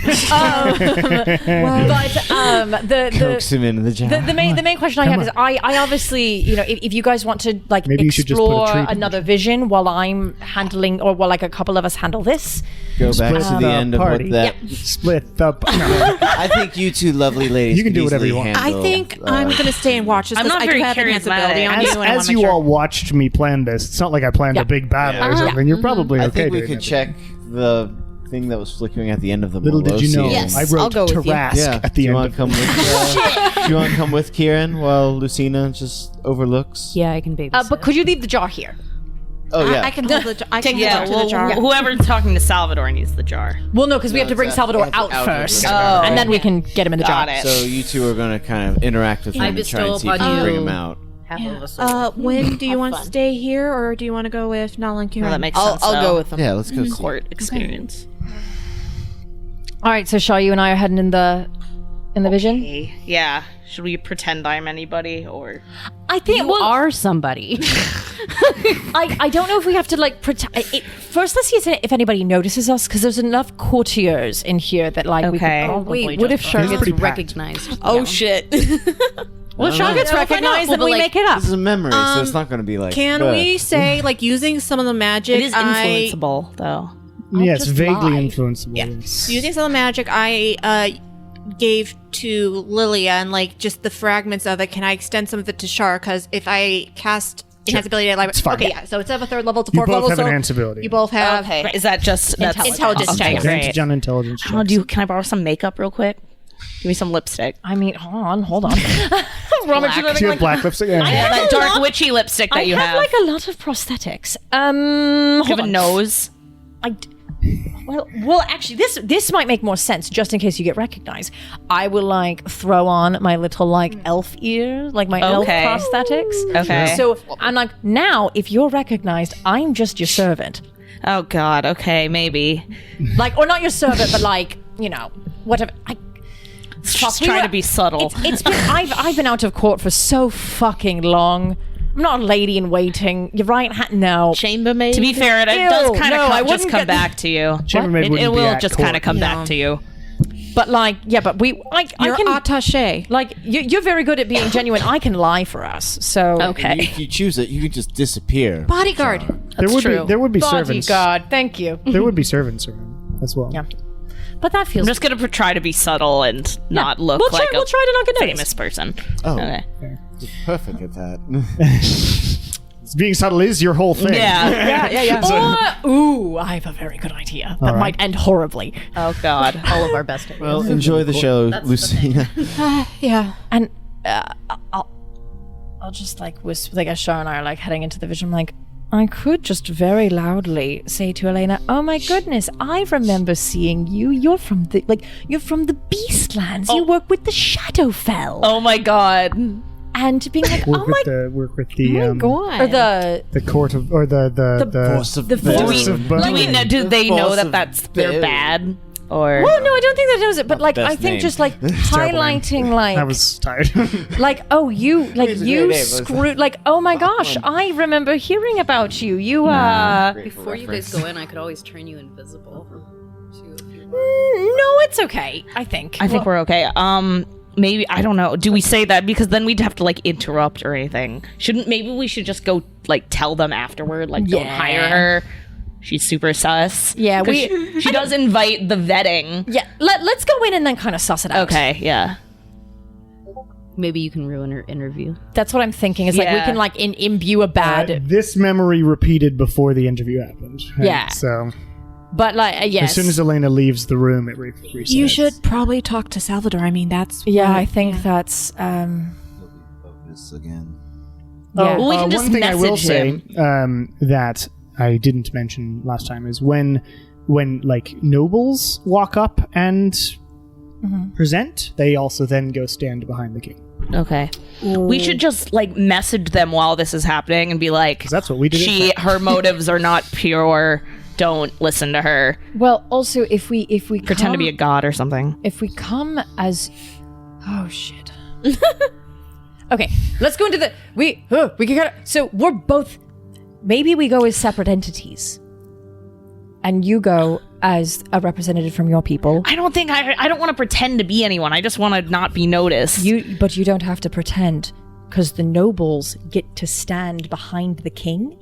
But Coax him into the jar. the main question I have is I obviously, you know, if you guys want to like Maybe you should just put a explore treat in the another vision while I'm handling, or while like a couple of us handle this. Go back Split to the the end party. of what that. Split the... No. I think you two lovely ladies. You can could do whatever you easily want. I handle, think I'm going to stay and watch this I'm because not I do very have enhanceability on charismatic. you. As, And I as wanna you make sure. all watched me plan this, it's not like I planned a big battle or something. You're probably I okay think we doing could it. check the thing that was flickering at the end of the Little did you know, Morlosian. Yes, I I'll wrote go with you. Tarask Yeah. at Do the you end want of to come with? Do you want to come with Kieran while Lucina just overlooks? Yeah, I can babysit. But could you leave the jar here? Oh yeah. I can hold the. I can yeah, hold to well, the jar. whoever's talking to Salvador needs the jar. Well, no, because we have to bring Salvador Out out of first, the jar. and then we can get him in the jar. Got it. So you two are going to kind of interact with him I and try bestow and see if you upon can bring you- him out. When do you want to stay here, or do you want to go with Nala and Kieran? Well, that makes I'll sense. go though. with them. Yeah, let's go. See. Court experience. All right, so Shaw, you and I are heading in the vision. Okay. Yeah. Should we pretend I'm anybody or? I think. You Well, are somebody. I don't know if we have to like pretend. First, let's see if anybody notices us, because there's enough courtiers in here that like we Okay. could Oh, probably. Wait, what if Char It's gets pretty packed. recognized? Oh shit. Well, if Shaw gets know if I know. recognized, Well, then but, we like, make it up. This is a memory, so it's not going to be like. Can we say, like, using some of the magic? It is influenceable though. Yes, just vaguely lie. influenceable. Yeah. Yes. Using some of the magic I gave to Lilia and, like, just the fragments of it, can I extend some of it to Shar? Because if I cast enhanceability at It's fine. okay, yeah. So instead of a third level to You fourth both level, have so enhanceability. you both have. Okay. Is that just that's Intelligence okay, checks. great. Advantage on intelligence Oh, checks. can I borrow some makeup real quick? Give me some lipstick. I mean, hold on. Robert, you know, Do you have black lipstick? Yeah. Yeah, that dark witchy lipstick that I you have like a lot of prosthetics. Do you Hold have a on. nose? Well, actually, this might make more sense just in case you get recognized. I will like throw on my little like elf ear, like my elf Okay. prosthetics. Okay. So I'm like, now if you're recognized, I'm just your servant. Oh God. Okay, maybe. Like, or not your servant, but like, you know, whatever. Just we try were- to be subtle. It's been I've been out of court for so fucking long. I'm not a lady in waiting. You're right. No. Chambermaid. To be fair, it Ew, does kind no, I of just wouldn't come get- back to you. Chambermaid It wouldn't be will at just court. kind of come back to you. But like, yeah, but I You're can attaché. like you're very good at being genuine. I can lie for us. So Okay. If you choose it, you can just disappear. Bodyguard. There would be servants. bodyguard. Thank you. There would be servants around as well. Yeah. But that feels. I'm just gonna try to be subtle and not look We'll try- like we'll a try to not get noticed. famous person. Oh. Okay. You're perfect at that. Being subtle is your whole thing. Yeah. yeah. Ooh, I have a very good idea that right. might end horribly. Oh God. All of our best ideas. Well, enjoy the show, Lucina. Yeah. And I'll just like whisper, like as Shar and I are like heading into the vision, I'm like, I could just very loudly say to Elena, "Oh my goodness, I remember seeing you. You're from the Beastlands. You work with the Shadowfell." Oh my God. And being like, Work "Oh my with the or the the court of or the Force of the Bane. force of Do we Bane. know? Do they force know that of that's they're Bane. bad? Or Well, no, I don't think that knows it, but like I best think name. just like highlighting like I was tired. like, oh, you like It's a you great name, screwed like, oh my gosh, I remember hearing about you. You Before you guys go in, I could always turn you invisible. no, it's okay. I think. I think we're okay. Maybe I don't know. Do we say that because then we'd have to like interrupt or anything? Maybe we should just go like tell them afterward, like don't Yeah. hire her. she's super sus. Yeah, 'Cause she does invite the vetting. Yeah, let's go in and then kind of suss it out. Okay, yeah. Maybe you can ruin her interview. That's what I'm thinking. Is like we Yeah. can like imbue a bad, This memory repeated before the interview happened. Right? Yeah. So but like yes. as soon as Elena leaves the room, it resets. You should probably talk to Salvador. I mean, that's Yeah, what- I think that's This again. yeah. Well, we can just one thing I will message say him. That I didn't mention last time is when like nobles walk up and present, they also then go stand behind the king. Okay. We should just like message them while this is happening and be like, 'Cause that's what we did. her motives are not pure. Don't listen to her. Well, also if we Pretend to be a god or something. if we come as oh shit. Okay, let's go into the we can get so we're both maybe we go as separate entities. And you go as a representative from your people. I don't think I don't want to pretend to be anyone. I just want to not be noticed. But you don't have to pretend, because the nobles get to stand behind the king.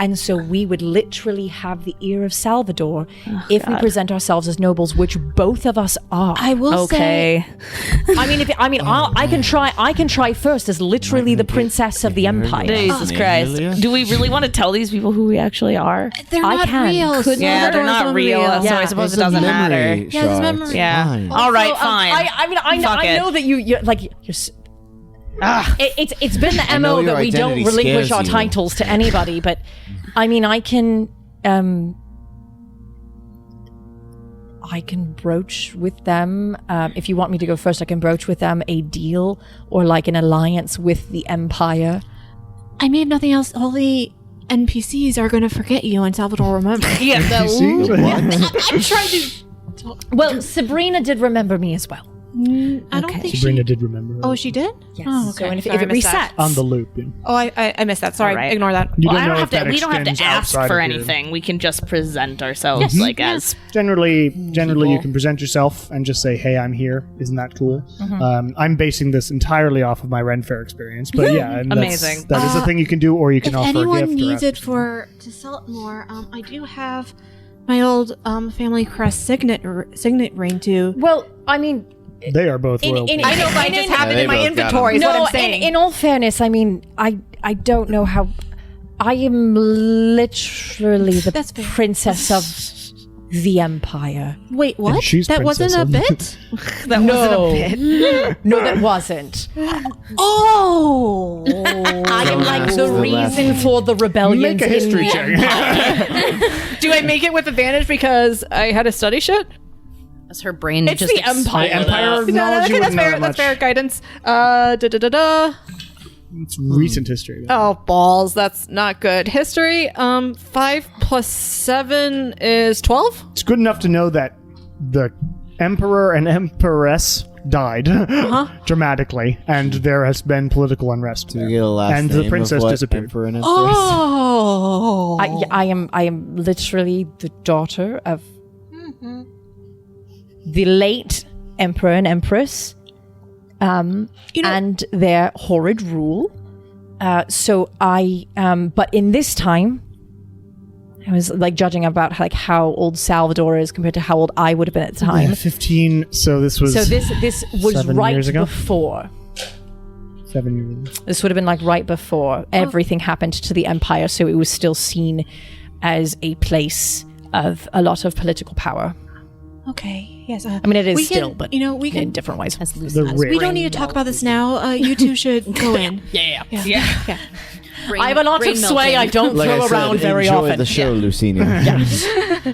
And so we would literally have the ear of Salvador if we present ourselves as nobles, which both of us are. I will say. Okay. I can try first as literally the princess of the empire. Jesus Christ. Do we really want to tell these people who we actually are? They're I not can. real. Couldn't- Yeah, they're Salvador's not real. So I Yeah. suppose it doesn't matter. Yeah, it's memory. Yeah. All right, fine. I know that you're like you're. It's been the I know MO your that we don't identity relinquish scares our you. titles to anybody, but I mean, I can broach with them. If you want me to go first, I can broach with them a deal or like an alliance with the Empire. I mean, if nothing else, all the NPCs are going to forget you and Salvador will remember. Yeah. I'm trying to. Well, Sabrina did remember me as well. I don't think Sabrina she. did remember. Oh, she did? Yes. Oh, So okay. and if Sorry, it I missed that. resets On the loop. Yeah. Oh, I missed that. Sorry. All right. Ignore that. You Well, don't know if that we don't have to extends ask outside for of your- anything. We can just present ourselves like as Generally, you can present yourself and just say, "Hey, I'm here." Isn't that cool? I'm basing this entirely off of my Ren Fair experience, but yeah, and Amazing. That is a thing you can do, or you can If offer a anyone gift. needs or it to sell it more, I do have my old family crest signet ring too. Well, I mean, they are both royalty. I know, but I just have it they in my both got 'em. inventory. Is what I'm saying. in all fairness, I mean, I don't know how. I am literally the That's fair. princess of the Empire. Wait, what? she's That wasn't a princess. bit? that wasn't a bit. No, that wasn't. Oh. I am like the the last reason for the rebellion. Make a history check. Do I make it with advantage because I had to study shit? As her brain It's just the Empire. Empire No, knowledge, you okay, wouldn't that's know fair. that That's much. fair guidance. Da-da-da-da. It's recent history. Oh, balls. That's not good. History, 5 plus 7 is 12? It's good enough to know that the emperor and empress died dramatically, and there has been political unrest. Do there. we get a last and name the princess of what disappeared. Emperor and Empress? Oh. I am literally the daughter of the late Emperor and Empress, and their horrid rule. So I, but in this time, I was like judging about like how old Salvador is compared to how old I would have been at the time. Yeah, 15. So this was. So this was 7 right years ago? before. 7 years ago. This would have been like right before everything happened to the empire, so it was still seen as a place of a lot of political power. Okay. Yes. I mean, it is we still, can, but we in can. different ways. The rich. We don't need to talk about this now. You two should go in. Yeah. I have a lot of sway I don't Like throw I said, around very enjoy often. the show, Lucina.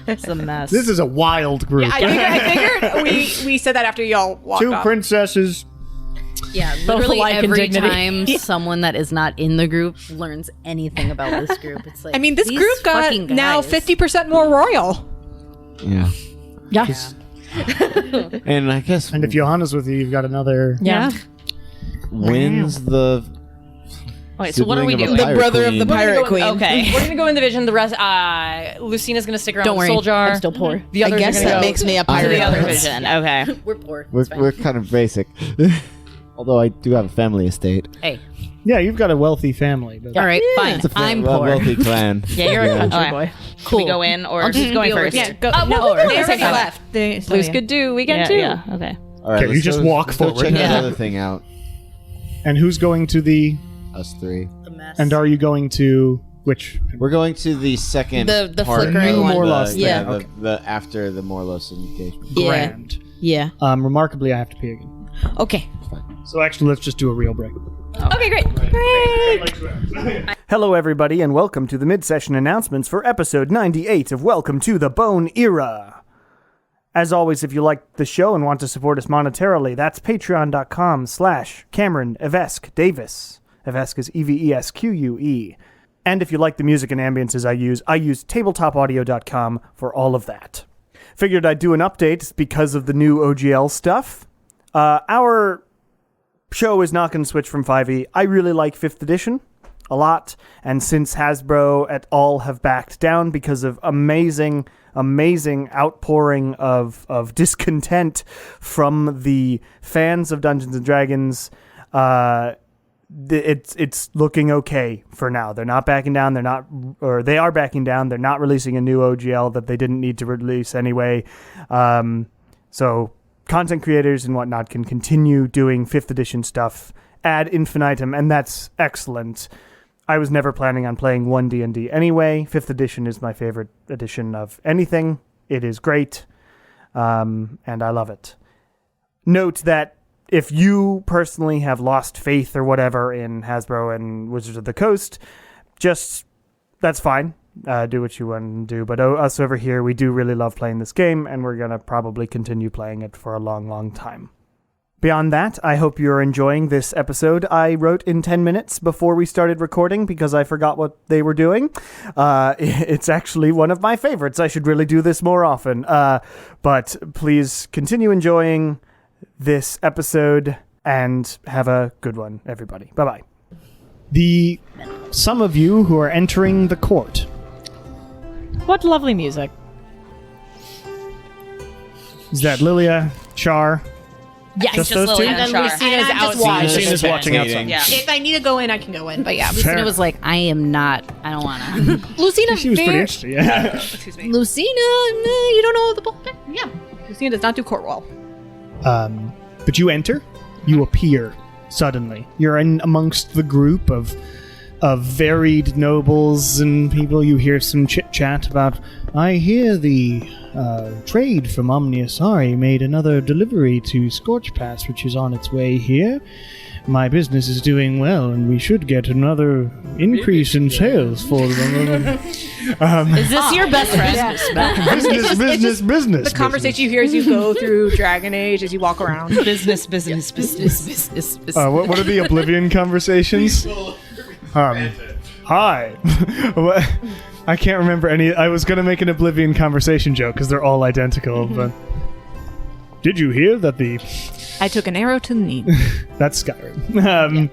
It's a mess. This is a wild group. I figured we said that after y'all walked Two off. princesses. Yeah, Both literally alike in every dignity. time someone that is not in the group learns anything about this group, it's like I mean, this these group got fucking now guys. 50% more royal. Yeah. Yeah. And I guess And if Johanna's with you, you've got another. Yeah. wins the Wait, so what are we sibling of doing? a pirate queen. pirate queen. Okay. We're gonna go in the vision. The rest, Lucina's gonna stick around Don't with worry, Souljar. I'm still poor. The I others guess are gonna that go. makes me a To pirate. the other prince. vision. Okay. We're poor. We're kind of basic. Although I do have a family estate. Hey, Yeah, you've got a wealthy family. But All right, fine. I'm poor. Wealthy clan. Yeah, you're a country Okay. boy. Can we go in or who's going first? Yeah, go. Oh, no, well, they we're already okay. left. Blues could do. We can too. Yeah, okay. All right, Okay, you let's just go- walk let's go forward. Check Yeah. that other thing out. And who's going to the... Us three. And are you going to... Which... We're going to the second The part flickering of one. Morlos Yeah. thing. Okay. the after the Morlos engagement. Yeah. Grand. Yeah. Remarkably, I have to pee again. Okay. So actually, let's just do a real break. Okay, great. Hello, everybody, and welcome to the mid-session announcements for episode 98 of Welcome to the Bone Era. As always, if you like the show and want to support us monetarily, that's patreon.com/Cameron Evesque Davis. Evesque is EVESQUE. And if you like the music and ambiences I use tabletopaudio.com for all of that. Figured I'd do an update because of the new OGL stuff. Our show is not going to switch from 5e. I really like 5th edition a lot, and since Hasbro et al. Have backed down because of amazing outpouring of discontent from the fans of Dungeons and Dragons, it's looking okay for now. They're not backing down. They are backing down. They're not releasing a new OGL that they didn't need to release anyway. So content creators and whatnot can continue doing 5th edition stuff ad infinitum, and that's excellent. I was never planning on playing 1 D&D anyway. 5th edition is my favorite edition of anything. It is great, and I love it. Note that if you personally have lost faith or whatever in Hasbro and Wizards of the Coast, that's fine. Do what you want to do. But us over here, we do really love playing this game, and we're going to probably continue playing it for a long, long time. Beyond that, I hope you're enjoying this episode I wrote in 10 minutes before we started recording because I forgot what they were doing. It's actually one of my favorites. I should really do this more often. But please continue enjoying this episode and have a good one, everybody. Bye-bye. Some of you who are entering the court. What lovely music. Is that Lilia, Char? Yes, Just just those two? Lily and Char. Lucina's I'm just outside. Lucina's watching outside. Yeah. If I need to go in, I can go in. But yeah, Lucina was like, I don't want to. Lucina. She was pretty interesting, yeah. Lucina, you don't know the book. Yeah, Lucina does not do court well. But you enter, you appear suddenly. You're in amongst the group of varied nobles and people. You hear some chit-chat about, I hear the trade from Omniasari made another delivery to Scorch Pass, which is on its way here. My business is doing well, and we should get another increase in sales for them. Is this your best friend? Business. The conversation you hear as you go through Dragon Age, as you walk around. business. What are the Oblivion conversations? Hi. I can't remember any. I was going to make an Oblivion conversation joke because they're all identical, but... Did you hear that I took an arrow to the knee. That's Skyrim.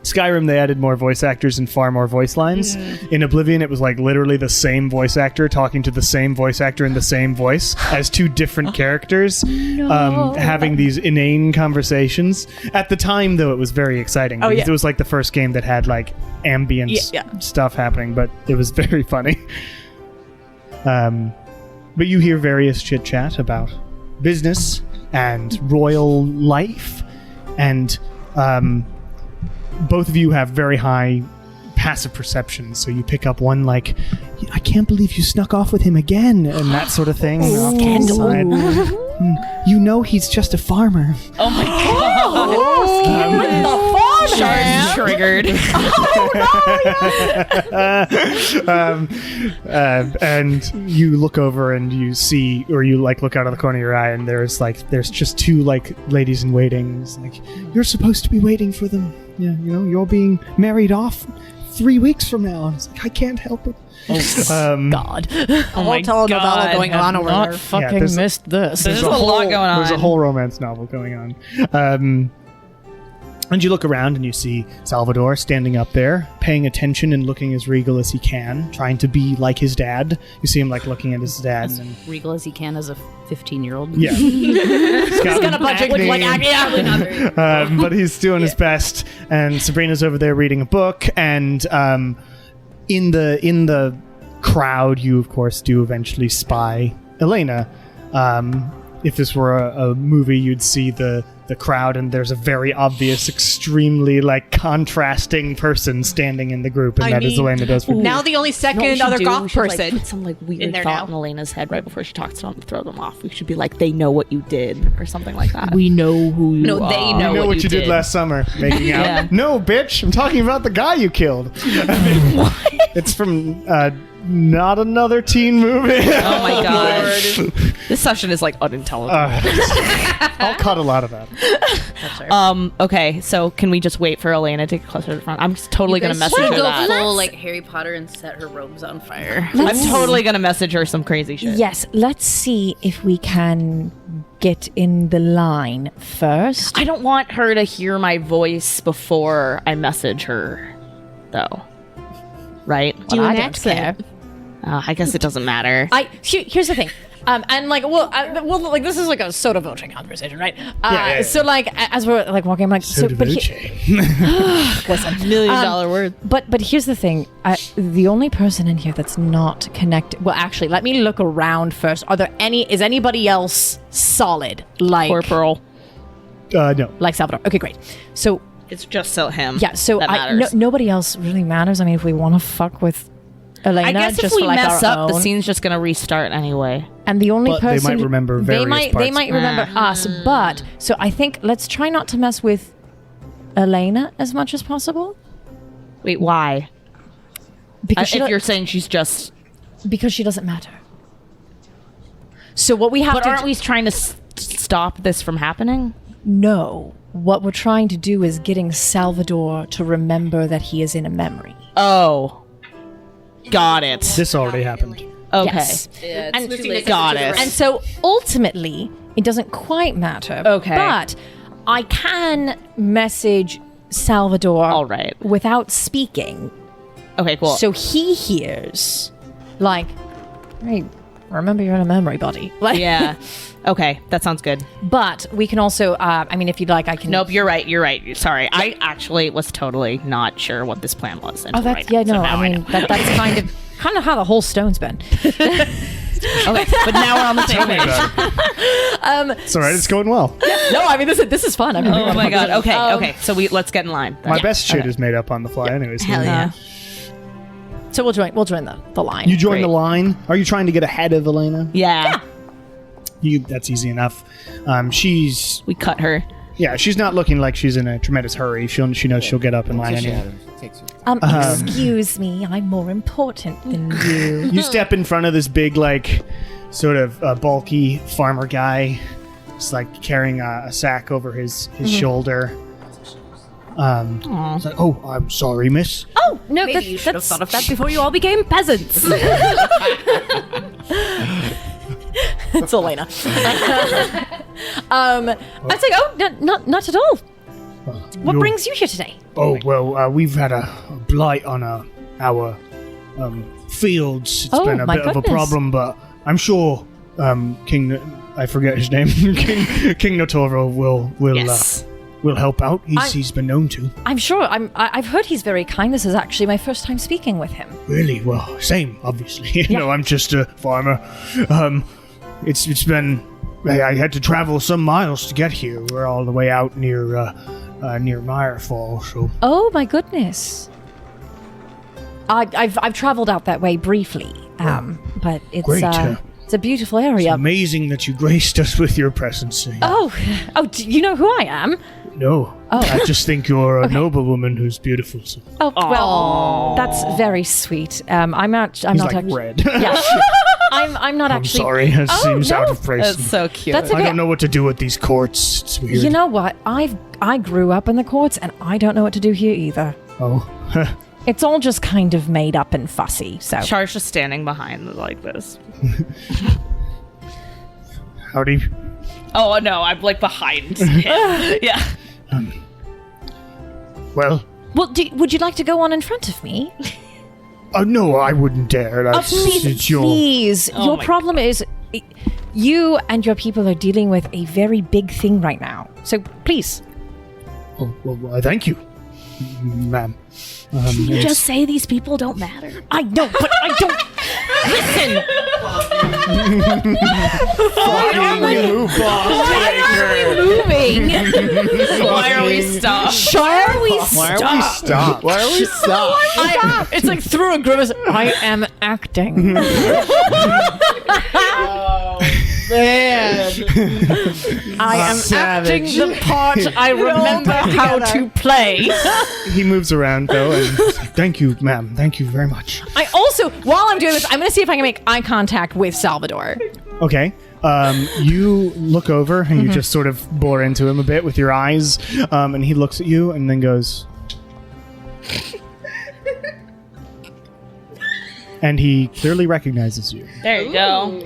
Skyrim, they added more voice actors and far more voice lines. In Oblivion, it was like literally the same voice actor talking to the same voice actor in the same voice as two different characters, having these inane conversations. At the time, though, it was very exciting. Oh, Because yeah. it was like the first game that had like ambient stuff happening, but it was very funny. But you hear various chit-chat about business and royal life, and both of you have very high passive perception, so you pick up one like, I can't believe you snuck off with him again, and that sort of thing. Off to the side. You know he's just a farmer. Oh my god. Shards triggered. And you look over and you see, or you like look out of the corner of your eye, and there's just two like ladies in waiting. It's like, you're supposed to be waiting for them. Yeah, you know, you're being married off 3 weeks from now. And it's like, I can't help it. God. Oh my telenovela going on over Not there. fucking there's- missed this. There's a lot going on. There's a whole romance novel going on. And you look around and you see Salvador standing up there, paying attention and looking as regal as he can, trying to be like his dad. You see him like looking at his dad. As regal as he can as a 15-year-old. Yeah. He's got a bunch of like acne. but he's doing his best. And Sabrina's over there reading a book. And in the crowd, you of course do eventually spy Elena. If this were a movie, you'd see the crowd, and there's a very obvious, extremely like contrasting person standing in the group, and that is Elena does for Now the only second other goth person. Put some like weird there thought now. in Elena's head right before she talks to them to throw them off. We should be like, they know what you did, or something like that. We know who you No, are. they know. You know what you did last summer, making out. Yeah. No, bitch, I'm talking about the guy you killed. It's from not another teen movie. Oh my god. This session is like unintelligible. I'll cut a lot of that. Okay, so can we just wait for Elena to get closer to the front? I'm just totally gonna message her go that. full like Harry Potter and set her robes on fire. I'm totally gonna message her some crazy shit. Yes, let's see if we can get in the line first. I don't want her to hear my voice before I message her, though. Right? Do Well, an I don't accent. I guess it doesn't matter. Here's the thing. And like, well, like this is like a soda voce conversation, right? Yeah. So like, as we're like walking, I'm like, Soda but voce. listen, $1 million word. but here's the thing. The only person in here that's not connected. Well, actually, let me look around first. Is anybody else solid? Like Corporal. No. like Salvador? Okay, great. So It's just so him. yeah, so that matters. nobody else really matters. I mean, if we want to fuck with Elena, I guess if just we for, like, mess our up, the own- scene's just gonna restart anyway. And the only But they person might remember they various might parts. remember us, but so I think let's try not to mess with Elena as much as possible Wait, why? because If you're saying she's just... because she doesn't matter. So what we have But to aren't we trying to stop this from happening? No, what we're trying to do is getting Salvador to remember that he is in a memory. Oh. Got it. This already happened. Okay. Yes. And Got it. And so ultimately, it doesn't quite matter. Okay. But I can message Salvador All right. without speaking. Okay, cool. So he hears, like, hey, remember you're in a memory, buddy. Like, yeah. Okay, that sounds good. But we can also, I mean, if you'd like, I can. Nope, you're right. Sorry. I actually was totally not sure what this plan was. Oh, that's yeah, no. I mean, that's kind of how the whole stone's been. Okay, but now we're on the same page. It's all right. It's going well. No, I mean this is fun. I mean, Oh my god. Okay. So let's get in line. My best shit is made up on the fly, anyways. Hell yeah. So we'll join the line. You join Great. the line. Are you trying to get ahead of Elena? Yeah. That's easy enough. She's We cut her. she's not looking like she's in a tremendous hurry. She knows she'll get up in line anyway. Excuse me, I'm more important than you. You step in front of this big, like, sort of bulky farmer guy. Just like carrying a sack over his shoulder. It's like, oh, I'm sorry, miss. Oh no, Maybe you should have thought of that before you all became peasants. It's Elena. I'd say, oh, not at all. What brings you here today? Oh, well, we've had a blight on our fields. It's Oh, been a my bit of a goodness. problem, but I'm sure King... I forget his name. King Notoro will help out. He's been known to. I'm sure. I've heard he's very kind. This is actually my first time speaking with him. Really? Well, same, obviously. I'm just a farmer. It's been... I had to travel some miles to get here. We're all the way out near Mirefall, so... Oh my goodness. I've traveled out that way briefly, but it's Great. it's a beautiful It's area. amazing that you graced us with your presence. Oh, do you know who I am? No. Oh. I just think you're a noblewoman who's beautiful. So. Oh, well, that's very sweet. I'm not He's like like red. Yeah, I'm not I'm actually. sorry. It Oh, seems out no. of place. That's so cute. That's I okay. don't know what to do with these courts. It's weird. You know what? I grew up in the courts, and I don't know what to do here either. Oh. It's all just kind of made up and fussy. So Char's just standing behind like this. Howdy. Oh no, I'm like behind him. Yeah. Well, would you like to go on in front of me? no, I wouldn't dare. That's, it's your... Please. Your problem is you and your people are dealing with a very big thing right now. So please. Oh, well, thank you, ma'am. You just say these people don't matter. I know, but I don't. Listen. Moving. Why are we stopped? Why are we Stop. Why are we stopped? It's like through a grimace. I am acting. Man. I am acting the part I remember how to play. He moves around though, and thank you, ma'am. Thank you very much. I also, while I'm doing this, I'm going to see if I can make eye contact with Salvador. Okay. You look over and you just sort of bore into him a bit with your eyes, and he looks at you and then goes, and he clearly recognizes you. There you go.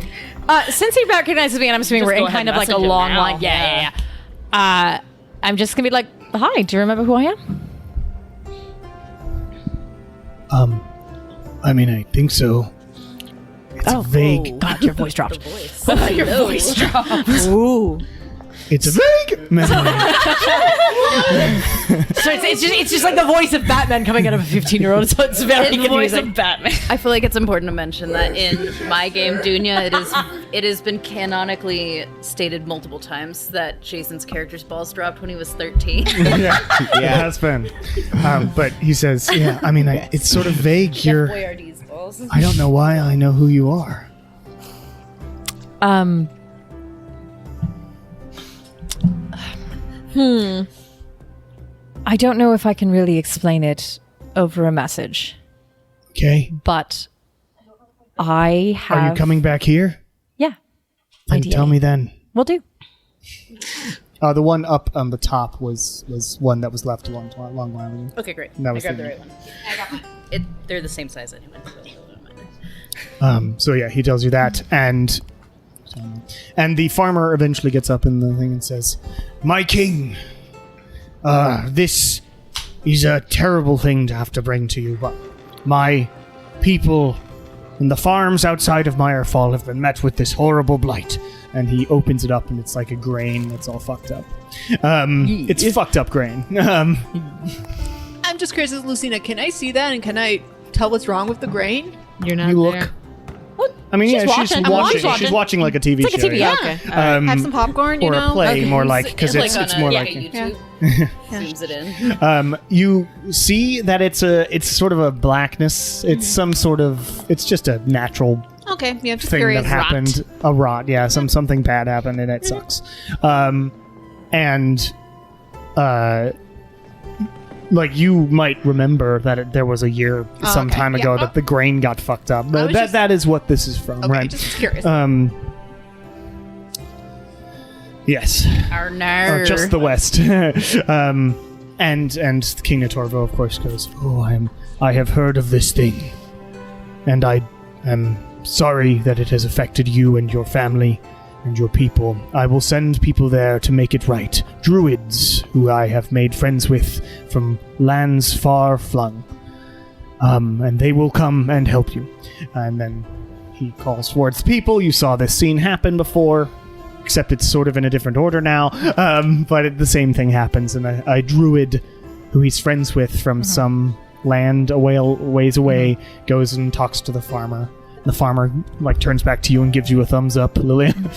Since he recognizes me, and I'm assuming Just we're go in ahead kind and of like a message him long now. line. Yeah. I'm just going to be like, hi, do you remember who I am? I mean, I think so. It's vague. God, your voice dropped. Your voice dropped. Ooh. It's a vague memory. So it's just like the voice of Batman coming out of a 15-year-old. So it's very The voice confusing. of Batman. I feel like it's important to mention that in my game, Dunya, it has been canonically stated multiple times that Jason's character's balls dropped when he was 13. Yeah, it has been. But he says, yeah, I mean, it's sort of vague. Boyardee's balls. I don't know why I know who you are. I don't know if I can really explain it over a message, Okay. but I have... Are you coming back here? Yeah. Then Ideally. tell me then. Will do. The one up on the top was one that was left a long while ago. Okay, great. That I was grabbed the- the right one. I got mine. They're the same size anyway. So it doesn't matter. So yeah, he tells you that, and the farmer eventually gets up in the thing and says, "My king, this is a terrible thing to have to bring to you, but my people in the farms outside of Meyerfall have been met with this horrible blight." And he opens it up, and it's like a grain that's all fucked up. It's fucked up grain. I'm just curious, as Lucina, can I see that and can I tell what's wrong with the grain? You're not You there. look. I mean, She's yeah, watching. she's I'm watching. watching. She's watching like a TV It's show. like a TV, yeah. Okay. Um, Have some popcorn, you or know? a play, Okay. more like, because it's more like. a YouTube. Zooms it in. You see that it's sort of a blackness. It's some sort of. It's just a natural Okay, yeah, just thing curious. that happened. A rot, yeah. Something bad happened, and it sucks. Like you might remember that there was a year some okay, time yeah. ago that the grain got fucked up. I was just- That is what this is from, Okay, right? just curious. Yes. Our nerd. Just the West. And King Natorvo, of course, goes, "Oh, I have heard of this thing, and I am sorry that it has affected you and your family and your people. I will send people there to make it right. Druids, who I have made friends with from lands far flung. And they will come and help you." And then he calls towards the people. You saw this scene happen before, except it's sort of in a different order now. But the same thing happens, and a druid who he's friends with from some land a ways away goes and talks to the farmer. The farmer turns back to you and gives you a thumbs up, Lillian,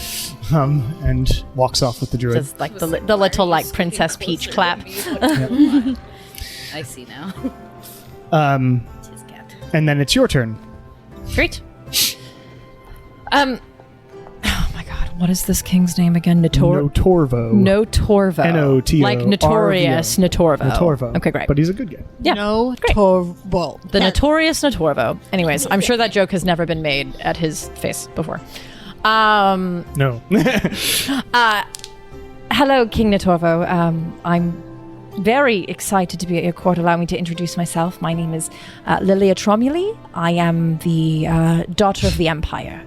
and walks off with the druid. Just like the little like Princess Peach clap. I see now. Tis cat. And then it's your turn. Great. Oh my God, what is this king's name again? Notorvo. Notorvo. N-O-T-O-R-V-O. Like notorious Notorvo. Notorvo. Okay, great. But he's a good guy. Yeah. No, Great. well, The notorious Notorvo. Anyways, I'm sure that joke has never been made at his face before. No. Hello, King Notorvo. I'm very excited to be at your court. Allow me to introduce myself. My name is Lilia Tromuli. I am the daughter of the Empire.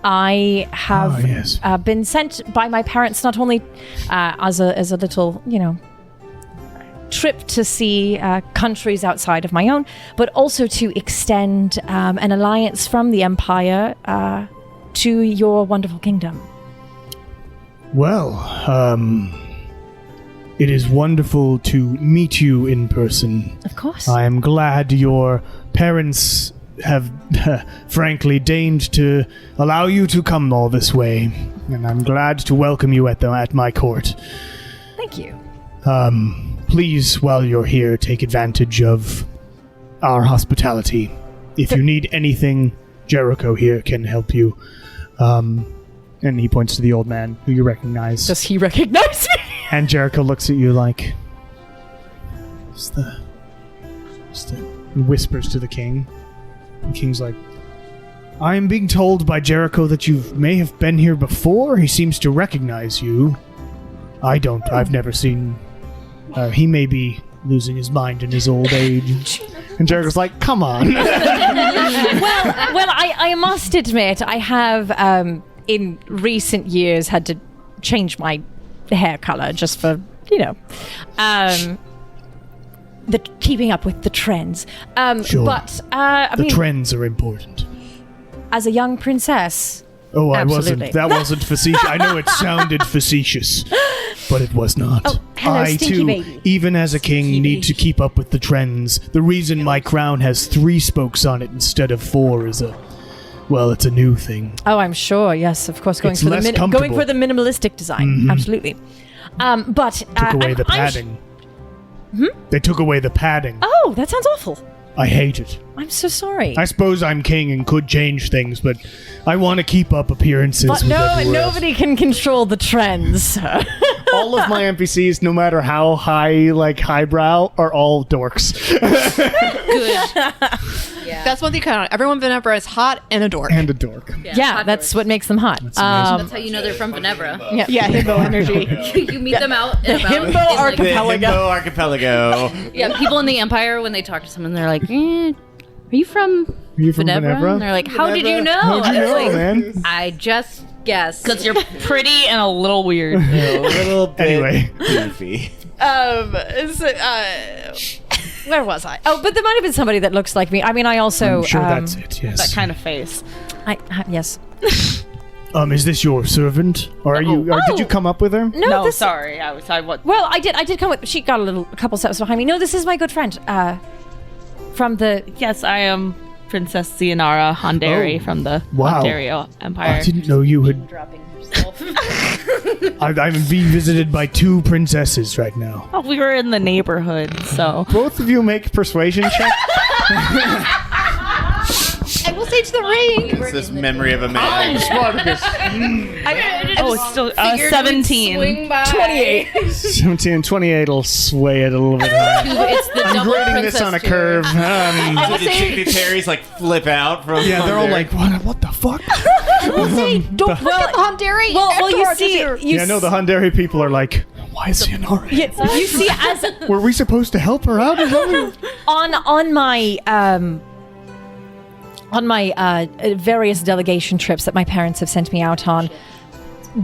I have yes. been sent by my parents not only as a little, trip to see countries outside of my own, but also to extend an alliance from the Empire to your wonderful kingdom. Well, it is wonderful to meet you in person. Of course. I am glad your parents have, frankly, deigned to allow you to come all this way, and I'm glad to welcome you at my court. Thank you. Please, while you're here, take advantage of our hospitality. If you need anything, Jericho here can help you. And he points to the old man, who you recognize. Does he recognize me? And Jericho looks at you like, what's the... and whispers to the king. The king's like, I am being told by Jericho that you may have been here before. He seems to recognize you. I don't. I've never seen... he may be losing his mind in his old age. And Jericho's like, come on. well, I must admit, I have, in recent years, had to change my hair color just for, the keeping up with the trends. Sure. But, The trends are important. as a young princess... Oh, Absolutely. That wasn't facetious. I know it sounded facetious, but it was not. Oh, hello, I, stinky too, baby. even as a king, need to keep up with the trends. The reason my crown has 3 spokes on it instead of 4 is it's a new thing. Oh, I'm sure. Yes, of course. Going It's for the less comfortable. going for the minimalistic design. Absolutely. But Took away the padding. They took away the padding. Oh, that sounds awful. I hate it. I'm so sorry. I suppose I'm king and could change things, but I want to keep up appearances But with everywhere else. nobody can control the trends. All of my NPCs, no matter how highbrow, are all dorks. That's one thing kind of. Everyone in Venebra is hot and a dork. And a dork. Yeah, that's what makes them hot. That's how you know they're from Venebra. Yeah, himbo energy. You meet them out and about. Himbo in, like, archipelago. Himbo archipelago. Yeah, people in the Empire, when they talk to someone, they're like, are you from Venebra? And they're like, how did you know? How'd you And it's know, like, man? I just guessed. Because you're pretty and a little weird. A little bit Anyway. goofy. Where was I? Oh, but there might have been somebody that looks like me. I mean, I also... I'm sure that's it, yes. That kind of face. Yes. Is this your servant? Or are you? Or did you come up with her? No, this... sorry. I what? Well, I did come with... She got a couple steps behind me. No, this is my good friend. From the... Yes, I am Princess Zianara Honderi from the Wow. Ontario Empire. I didn't know you had... dropping yourself. I'm being visited by 2 princesses right now. Oh, we were in the neighborhood, so. Both of you make persuasion check. And we'll stage the ring. It's this memory of a man. Oh, it's still 17. 28. 17 and 28 will sway it a little bit higher. It's the I'm double grading princess this on a tier. curve. Did the dignitaries flip out from? Yeah, they're all there? like, what the fuck? We'll say, don't forget the Honderi. Well, you see... Yeah, no, the Honderi people are like, why is Zianara? You see, as Were we supposed to help her out? Is that what- on my various delegation trips that my parents have sent me out on,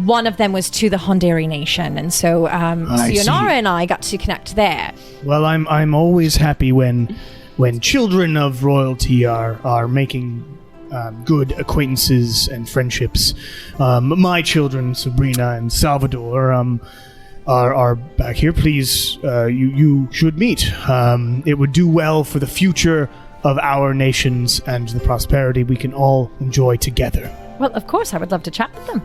one of them was to the Honderi Nation, and so I see. Zianara and I got to connect there. Well, I'm always happy when children of royalty are making good acquaintances and friendships. My children, Sabrina and Salvador, are back here. Please, you should meet. It would do well for the future of our nations and the prosperity we can all enjoy together. Well, of course, I would love to chat with them.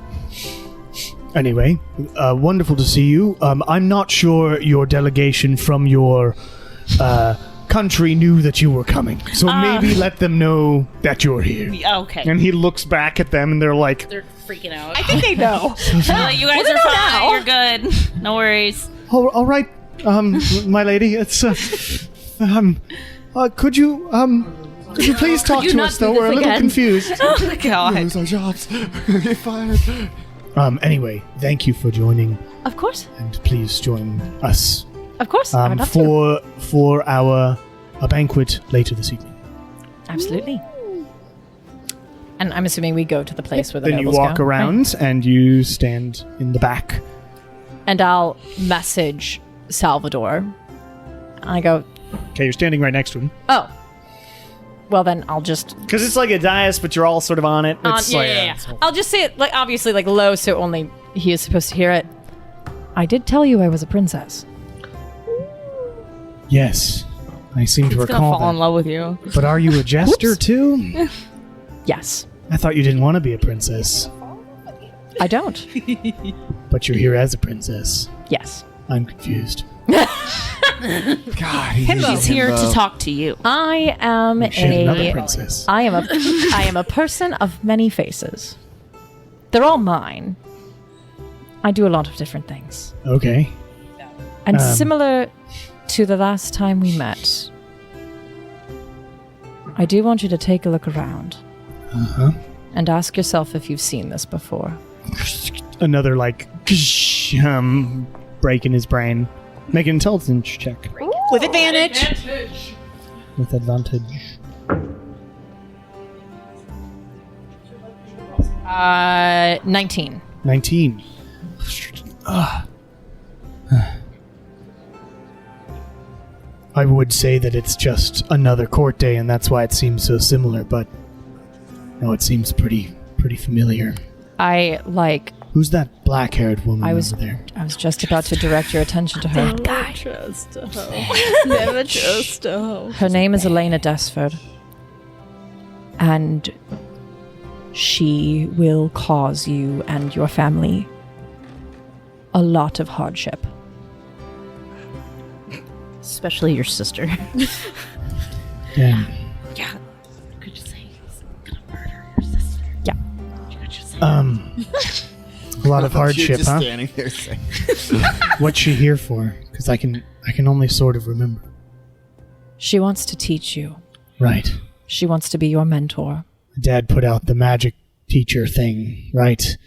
Anyway, wonderful to see you. I'm not sure your delegation from your country knew that you were coming, so maybe let them know that you're here. Okay. And he looks back at them, and they're like, They're freaking out. I think they know. You guys are fine. You're good. No worries. "Oh, all right, my lady. It's could you please talk you to not us do though? this We're a little again?" confused. Oh my god. Lose our jobs. Get fired. Anyway, thank you for joining, Of course. and please join us Of course. I would love to. for our banquet later this evening. Absolutely. And I'm assuming we go to the place where the Then you nobles walk go, around and you stand in the back. right? And I'll message Salvador I go, Okay, you're standing right next to him. oh. Well, then I'll just... Because it's like a dais, but you're all sort of on it. It's yeah. like, I'll just say it, like, obviously, like, low, so only he is supposed to hear it. I did tell you I was a princess. Yes. I seem to He's gonna recall fall in that. love with you. But are you a jester too? Yes. I thought you didn't want to be a princess. I don't. But you're here as a princess. Yes. I'm confused. God, He's here to talk to you. I am Shit, another princess. I am a person of many faces. They're all mine. I do a lot of different things. Okay. And similar to the last time we met, I do want you to take a look around. Uh-huh. And ask yourself if you've seen this before. Another like break in his brain. Make an intelligence check. With advantage. With advantage. 19. 19. I would say that it's just another court day and that's why it seems so similar, but no, it seems pretty familiar. Who's that black-haired woman over there? I was just about to direct your attention to her. Never trust a hoe. Her name is Elena Desford. And she will cause you and your family a lot of hardship. Especially your sister. Damn. Yeah. Could you say he's gonna murder your sister? Yeah. Could you say A lot of hardship, huh? Standing there saying, What's she here for? Because I can only sort of remember. She wants to teach you. Right. She wants to be your mentor. Dad put out the magic teacher thing, right?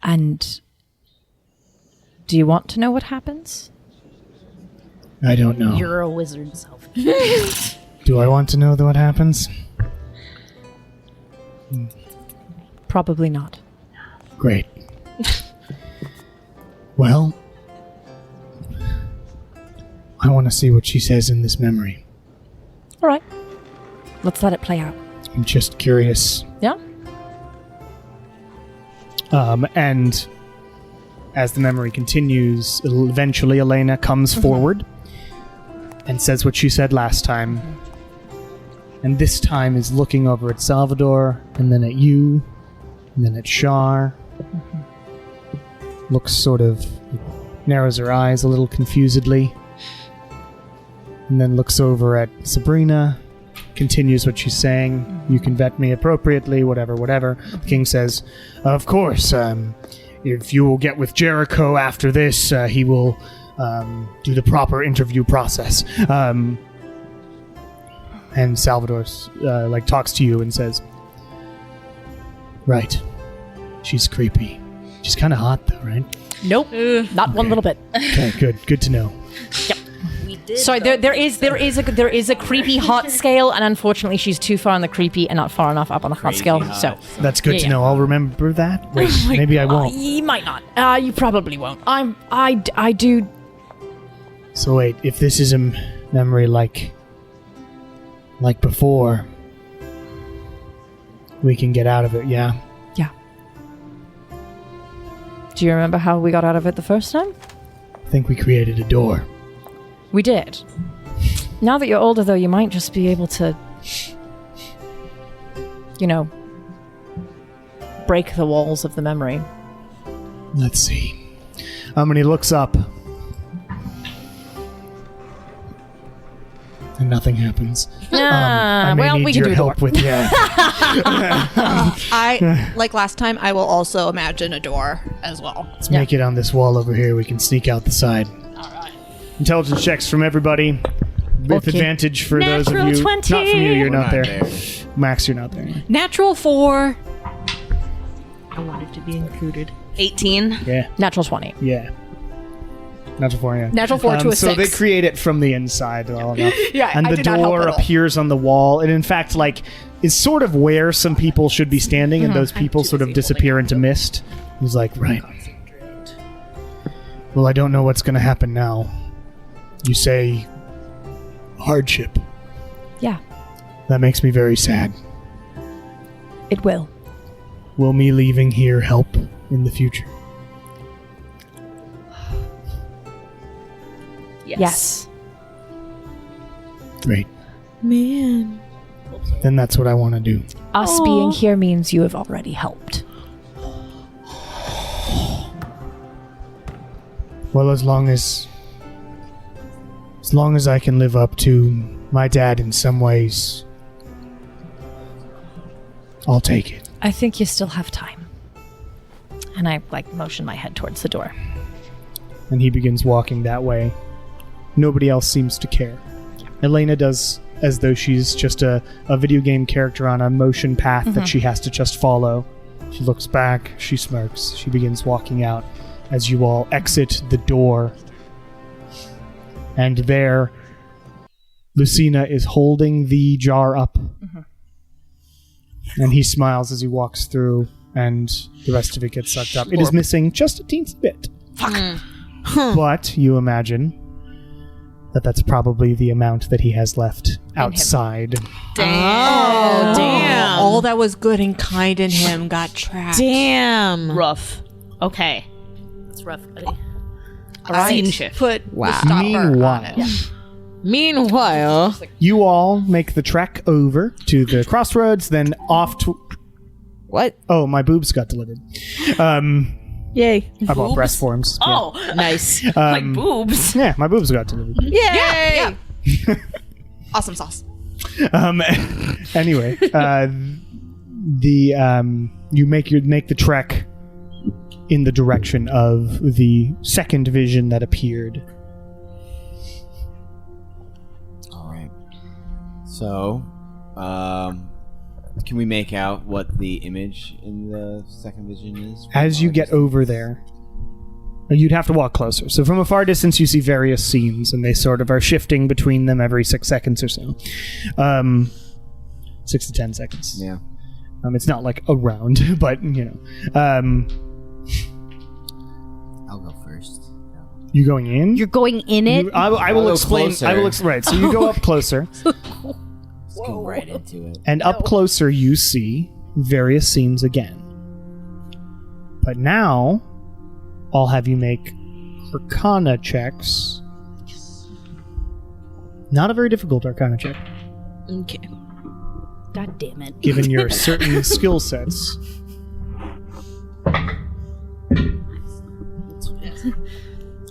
And do you want to know what happens? I don't know. you're a wizard self. Do I want to know what happens? Probably not. Great. Well, I want to see what she says in this memory. All right. Let's let it play out. I'm just curious. Yeah? And as the memory continues, eventually Elena comes forward and says what she said last time. And this time is looking over at Salvador, and then at you, and then at Shar. Looks sort of, narrows her eyes a little confusedly. And then looks over at Sabrina, continues what she's saying. You can vet me appropriately, whatever. The king says, of course, if you will get with Jericho after this, he will do the proper interview process. And Salvador talks to you and says, right, she's creepy. She's kind of hot though, right? Nope. Not one little bit. Okay, good to know. Sorry, there is a creepy hot scale, and unfortunately, she's too far on the creepy and not far enough up on the hot scale. So That's good to know. I'll remember that. Wait, maybe I won't. you might not. You probably won't. I do. So wait, if this is a memory like before, we can get out of it, yeah? Yeah. Do you remember how we got out of it the first time? I think we created a door. We did. Now that you're older, though, you might just be able to, break the walls of the memory. Let's see. When he looks up, and nothing happens. I may need we can your do help the with I like last time. I will also imagine a door as well. Let's make it on this wall over here. We can sneak out the side. Intelligence checks from everybody. With advantage for those of you. 20. Not from you, you're not there. there. Max, you're not there. Natural 4. I wanted to be included. 18. Yeah. Natural 20. Yeah. Natural 4, yeah. Natural 4 to a so 6. they create it from the inside well enough. Yeah, and I the did not help door at all. appears on the wall. And in fact, is sort of where some people should be standing, and those people sort of disappear into mist. He's like, right. Well, I don't know what's going to happen now. You say hardship. Yeah, That makes me very sad. it will. Will me leaving here help in the future? Yes. Great. Man. Then that's what I want to do. Us being here means you have already helped. Well, as long as I can live up to my dad in some ways, I'll take it. I think you still have time. And I motion my head towards the door. And he begins walking that way. Nobody else seems to care. Elena does as though she's just a video game character on a motion path that she has to just follow. She looks back, she smirks, she begins walking out as you all exit the door. And there, Lucina is holding the jar up. And he smiles as he walks through, and the rest of it gets sucked up. It is missing just a teensy bit. But you imagine that that's probably the amount that he has left outside. Oh, damn. All that was good and kind in him got trapped. Damn. Rough. Okay. It's rough, buddy. Scene shift. Put Wow. the stopper on Meanwhile, it. Meanwhile, you all make the trek over to the crossroads, then off to... what? Oh, my boobs got delivered. Yay. I bought breast forms. Yeah. Oh, Nice. like boobs. Yeah, my boobs got delivered. Yay. Awesome sauce. Anyway, you make the trek in the direction of the second vision that appeared. All right. So, can we make out what the image in the second vision is? As you get over there, you'd have to walk closer. So from a far distance, you see various scenes, and they sort of are shifting between them every 6 seconds or so. 6 to 10 seconds. Yeah. It's not like around, but, you know. I'll go first. You going in? You're going in it? I will go explain. closer. I will right. So you go up closer, Let's go right into it. and up closer you see various scenes again. But now, I'll have you make Arcana checks. Not a very difficult Arcana check, Okay. God damn it. given your certain skill sets.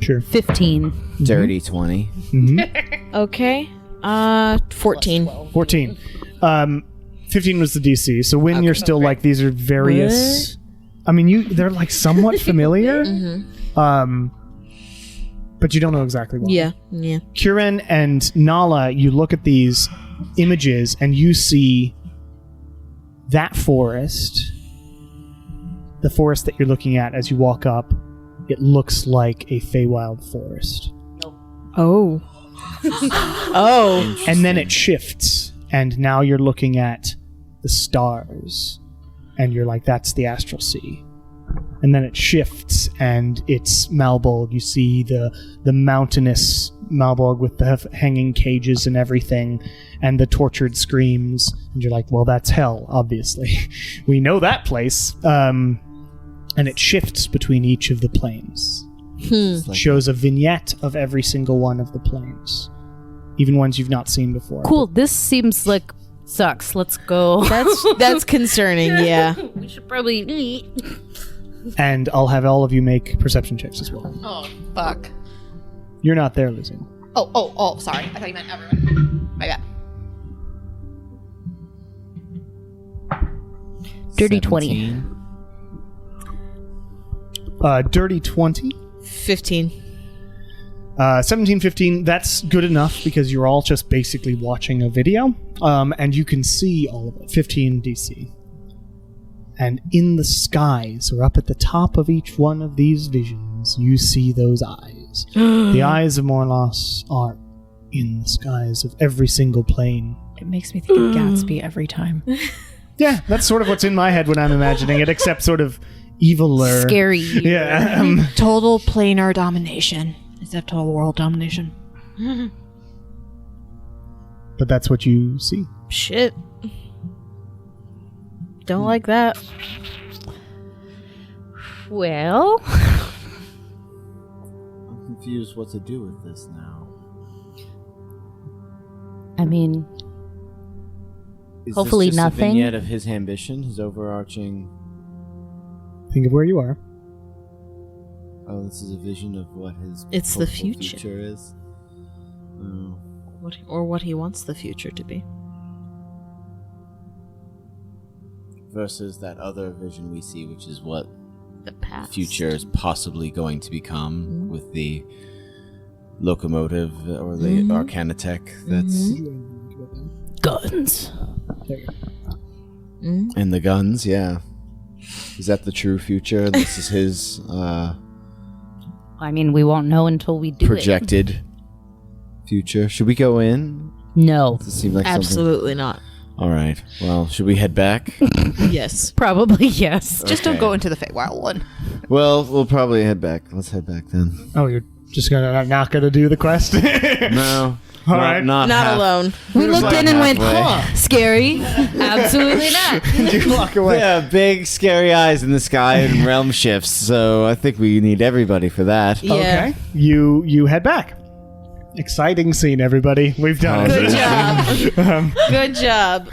Sure. 15. Dirty 20. Okay. 14. 14. 15 was the DC. So when you're still like, these are various... I mean, they're like somewhat familiar. But you don't know exactly why. Yeah. Kieran and Nala, you look at these images and you see that forest. The forest that you're looking at as you walk up, it looks like a Feywild forest. Oh. Oh. And then it shifts, and now you're looking at the stars, and you're like, that's the Astral Sea. And then it shifts, and it's Malbolg. You see the mountainous Malbolg with the hanging cages and everything, and the tortured screams. And you're like, well, that's hell, obviously. We know that place. And it shifts between each of the planes. It shows a vignette of every single one of the planes, even ones you've not seen before. Cool. This seems like sucks. Let's go. That's concerning, yeah. We should probably eat. And I'll have all of you make perception checks as well. Oh, fuck. You're not there, Lizzie. Oh, sorry. I thought you meant everyone. My bad. Dirty 20. 17. Dirty 20. 15. 17, 15, that's good enough because you're all just basically watching a video, and you can see all of it. 15 DC. And in the skies, or up at the top of each one of these visions, you see those eyes. The eyes of Morlos are in the skies of every single plane. It makes me think of Gatsby every time. Yeah, that's sort of what's in my head when I'm imagining it, except sort of evil or... Scary. Yeah. Total planar domination. Is that total world domination? But that's what you see. Shit. Don't like that. Well, I'm confused what to do with this now. I mean, Is Hopefully this just nothing. a vignette of his ambition, his overarching... Think of where you are. Oh, this is a vision of what his It's the hopeful future. is. Oh. What he wants the future to be. Versus that other vision we see, which is what The the past. future is possibly going to become with the locomotive or the Arcanatech that's... Guns. And the guns, yeah. Is that the true future? This is his I mean, we won't know until we do projected future. Should we go in? it. No. Does it seem like something? Absolutely not. All right. Well, should we head back? Yes. Probably yes. Just don't go into the Feywild one. Well, we'll probably head back. Let's head back then. Oh, you're just not gonna do the quest? No. All right. Not half. alone. We looked like in and went, halfway. huh, scary. Absolutely not. You walk away. Yeah, big scary eyes in the sky and realm shifts. So I think we need everybody for that. Yeah. Okay. You head back. Exciting scene, everybody. We've done Good it. job. Good job.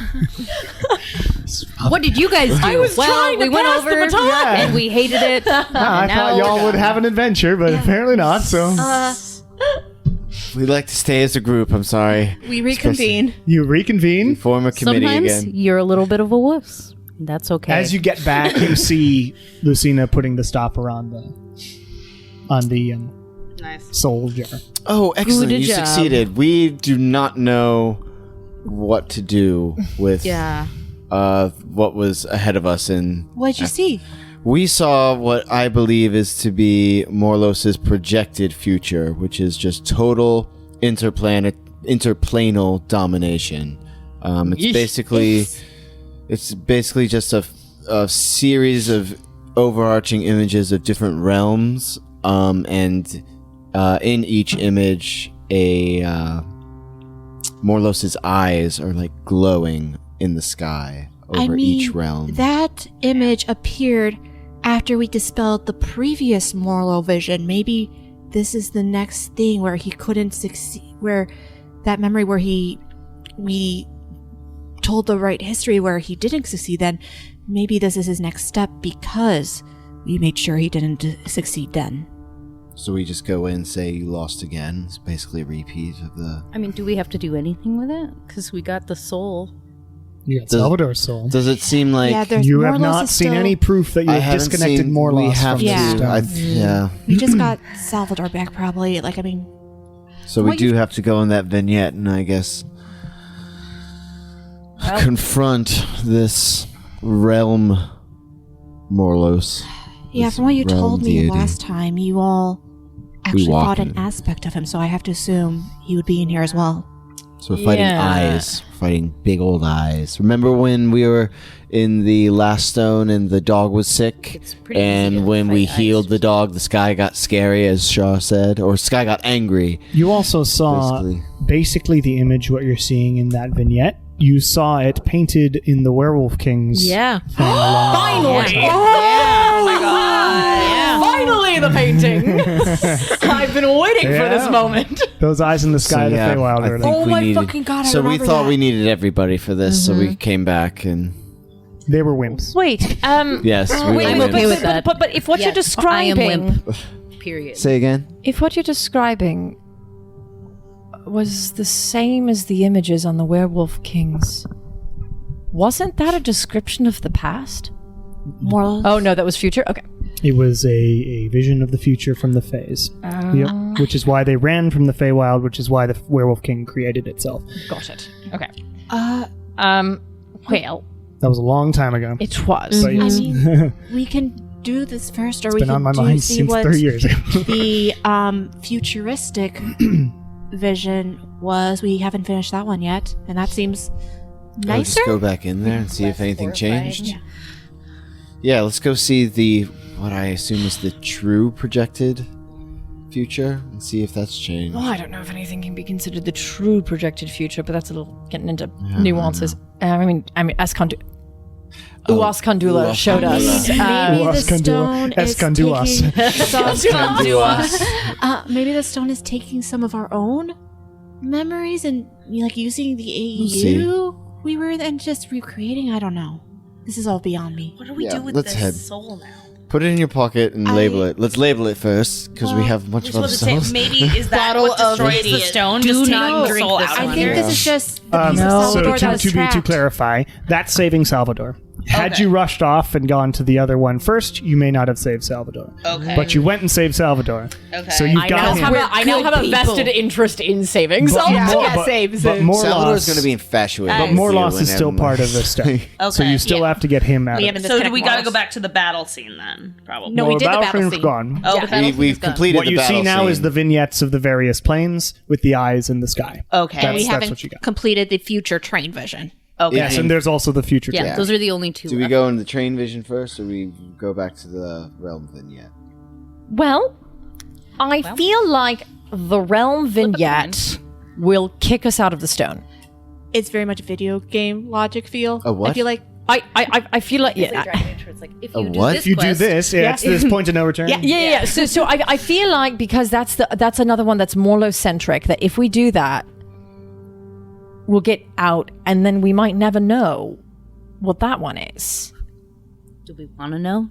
What did you guys do? I was trying to we went pass the over baton. and we hated it. I thought y'all would have an adventure, but apparently not. So We like to stay as a group. I'm sorry. We reconvene. you We reconvene. form a committee Sometimes again. you're a little bit of a wuss. That's okay. As you get back, you see Lucina putting the stopper on the Nice. soul jar. Oh, excellent. Good You job. succeeded. We do not know what to do with Yeah. what was ahead of us. And What'd you see? we saw what I believe is to be Morlos' projected future, which is just total interplanal domination. It's basically just a series of overarching images of different realms, and in each image, Morlos's eyes are like glowing in the sky over each realm. That image appeared after we dispelled the previous Morlo vision. Maybe this is the next thing where he couldn't succeed, where that memory where we told the right history where he didn't succeed, then maybe this is his next step because we made sure he didn't succeed then. So we just go in and say you lost again. It's basically a repeat of the... I mean, do we have to do anything with it? Because we got the soul. You got Does- Salvador's soul. Does it seem like... Yeah, there's You have Morlos not is seen still- any proof that you I have haven't disconnected seen- Morlos we have from to- the stone. yeah. We just got Salvador back, probably. Like, I mean, So we do have to go in that vignette and I guess confront this realm Morlos. yeah, This from what you realm told me deity. last time, you all actually walk fought an in. aspect of him, so I have to assume he would be in here as well. So we're fighting Yeah. eyes. Fighting big old eyes. Remember when we were in the last stone and the dog was sick? It's pretty easy And to when we fight eyes. healed the dog, the sky got scary, as Shaw said. Or sky got angry. You also saw basically the image what you're seeing in that vignette. You saw it painted in the Werewolf King's Yeah. thing a long Finally! time. Oh my god! Finally, the painting. I've been waiting for this Yeah. moment. Those eyes in the sky, the Feywild I are think there. Oh we my needed, fucking God, I So we remember thought that. we needed everybody for this, so we came back and They were wimps. Wait, yes, we I'm were okay in. with that. But if what Yes, you're describing, I am limp. Period. Say again. if what you're describing was the same as the images on the Werewolf Kings, wasn't that a description of the past? Morlos. Oh no, that was future. Okay. It was a vision of the future from the Fays. Yep. Which is why they ran from the Feywild, which is why the Werewolf King created itself. Got it. Okay. Uh, Well, That was a long time ago. it was. But yes. I mean, we can do this first, or It's we been can on my do mind see since what 3 years ago. the futuristic vision was. We haven't finished that one yet, and that seems I'll just nicer. go back in there and see if anything horrifying. changed. Yeah, let's go see what I assume is the true projected future and see if that's changed. Oh, I don't know if anything can be considered the true projected future, but that's a little getting into nuances. I mean, Uas Kandula showed us. Maybe the stone is Escondulas. maybe the stone is taking some of our own memories and like using the see. AU we were and just recreating. I don't know. This is all beyond me. What do we Yeah, do with let's this head. soul now? Put it in your pocket and label it. Let's label it first because we have a bunch of other stuff. Maybe is that what destroys the stone? Do Just not taking the drink soul this out I of one. think here? this is just the piece So of Salvador that was to trapped. clarify, that's saving Salvador. Had Okay. you rushed off and gone to the other one first, you may not have saved Salvador. Okay. But you went and saved Salvador. Okay. So you've got him. I now have a vested interest in saving. But Saves. but Salvador's Morlos, going to be infatuated. but with Morlos you is still and part of this stuff. So Okay. you still have to get him out. We of haven't it. So do we got to Morals. go back to the battle scene then? Probably. No, we did the battle Battlefield's scene. gone. Oh, the battle We've completed What the you battle see now scene. is the vignettes of the various planes with the eyes in the sky. Okay. And we That's haven't what you got. completed the future train vision. Okay. Yes, and there's also the future. Yeah, train. those are the only two. Do we left. go in the train vision first, or we go back to the realm vignette? Well, I feel like the realm vignette will kick us out of the stone. It's very much video game logic feel. A what? I feel like I feel like It's like Dragon Age, where it's like, if A you do what? this If you do quest- this, it's this point of no return. yeah. So I feel like because that's another one that's Morlos centric. That if we do that, we'll get out, and then we might never know what that one is. Do we want to know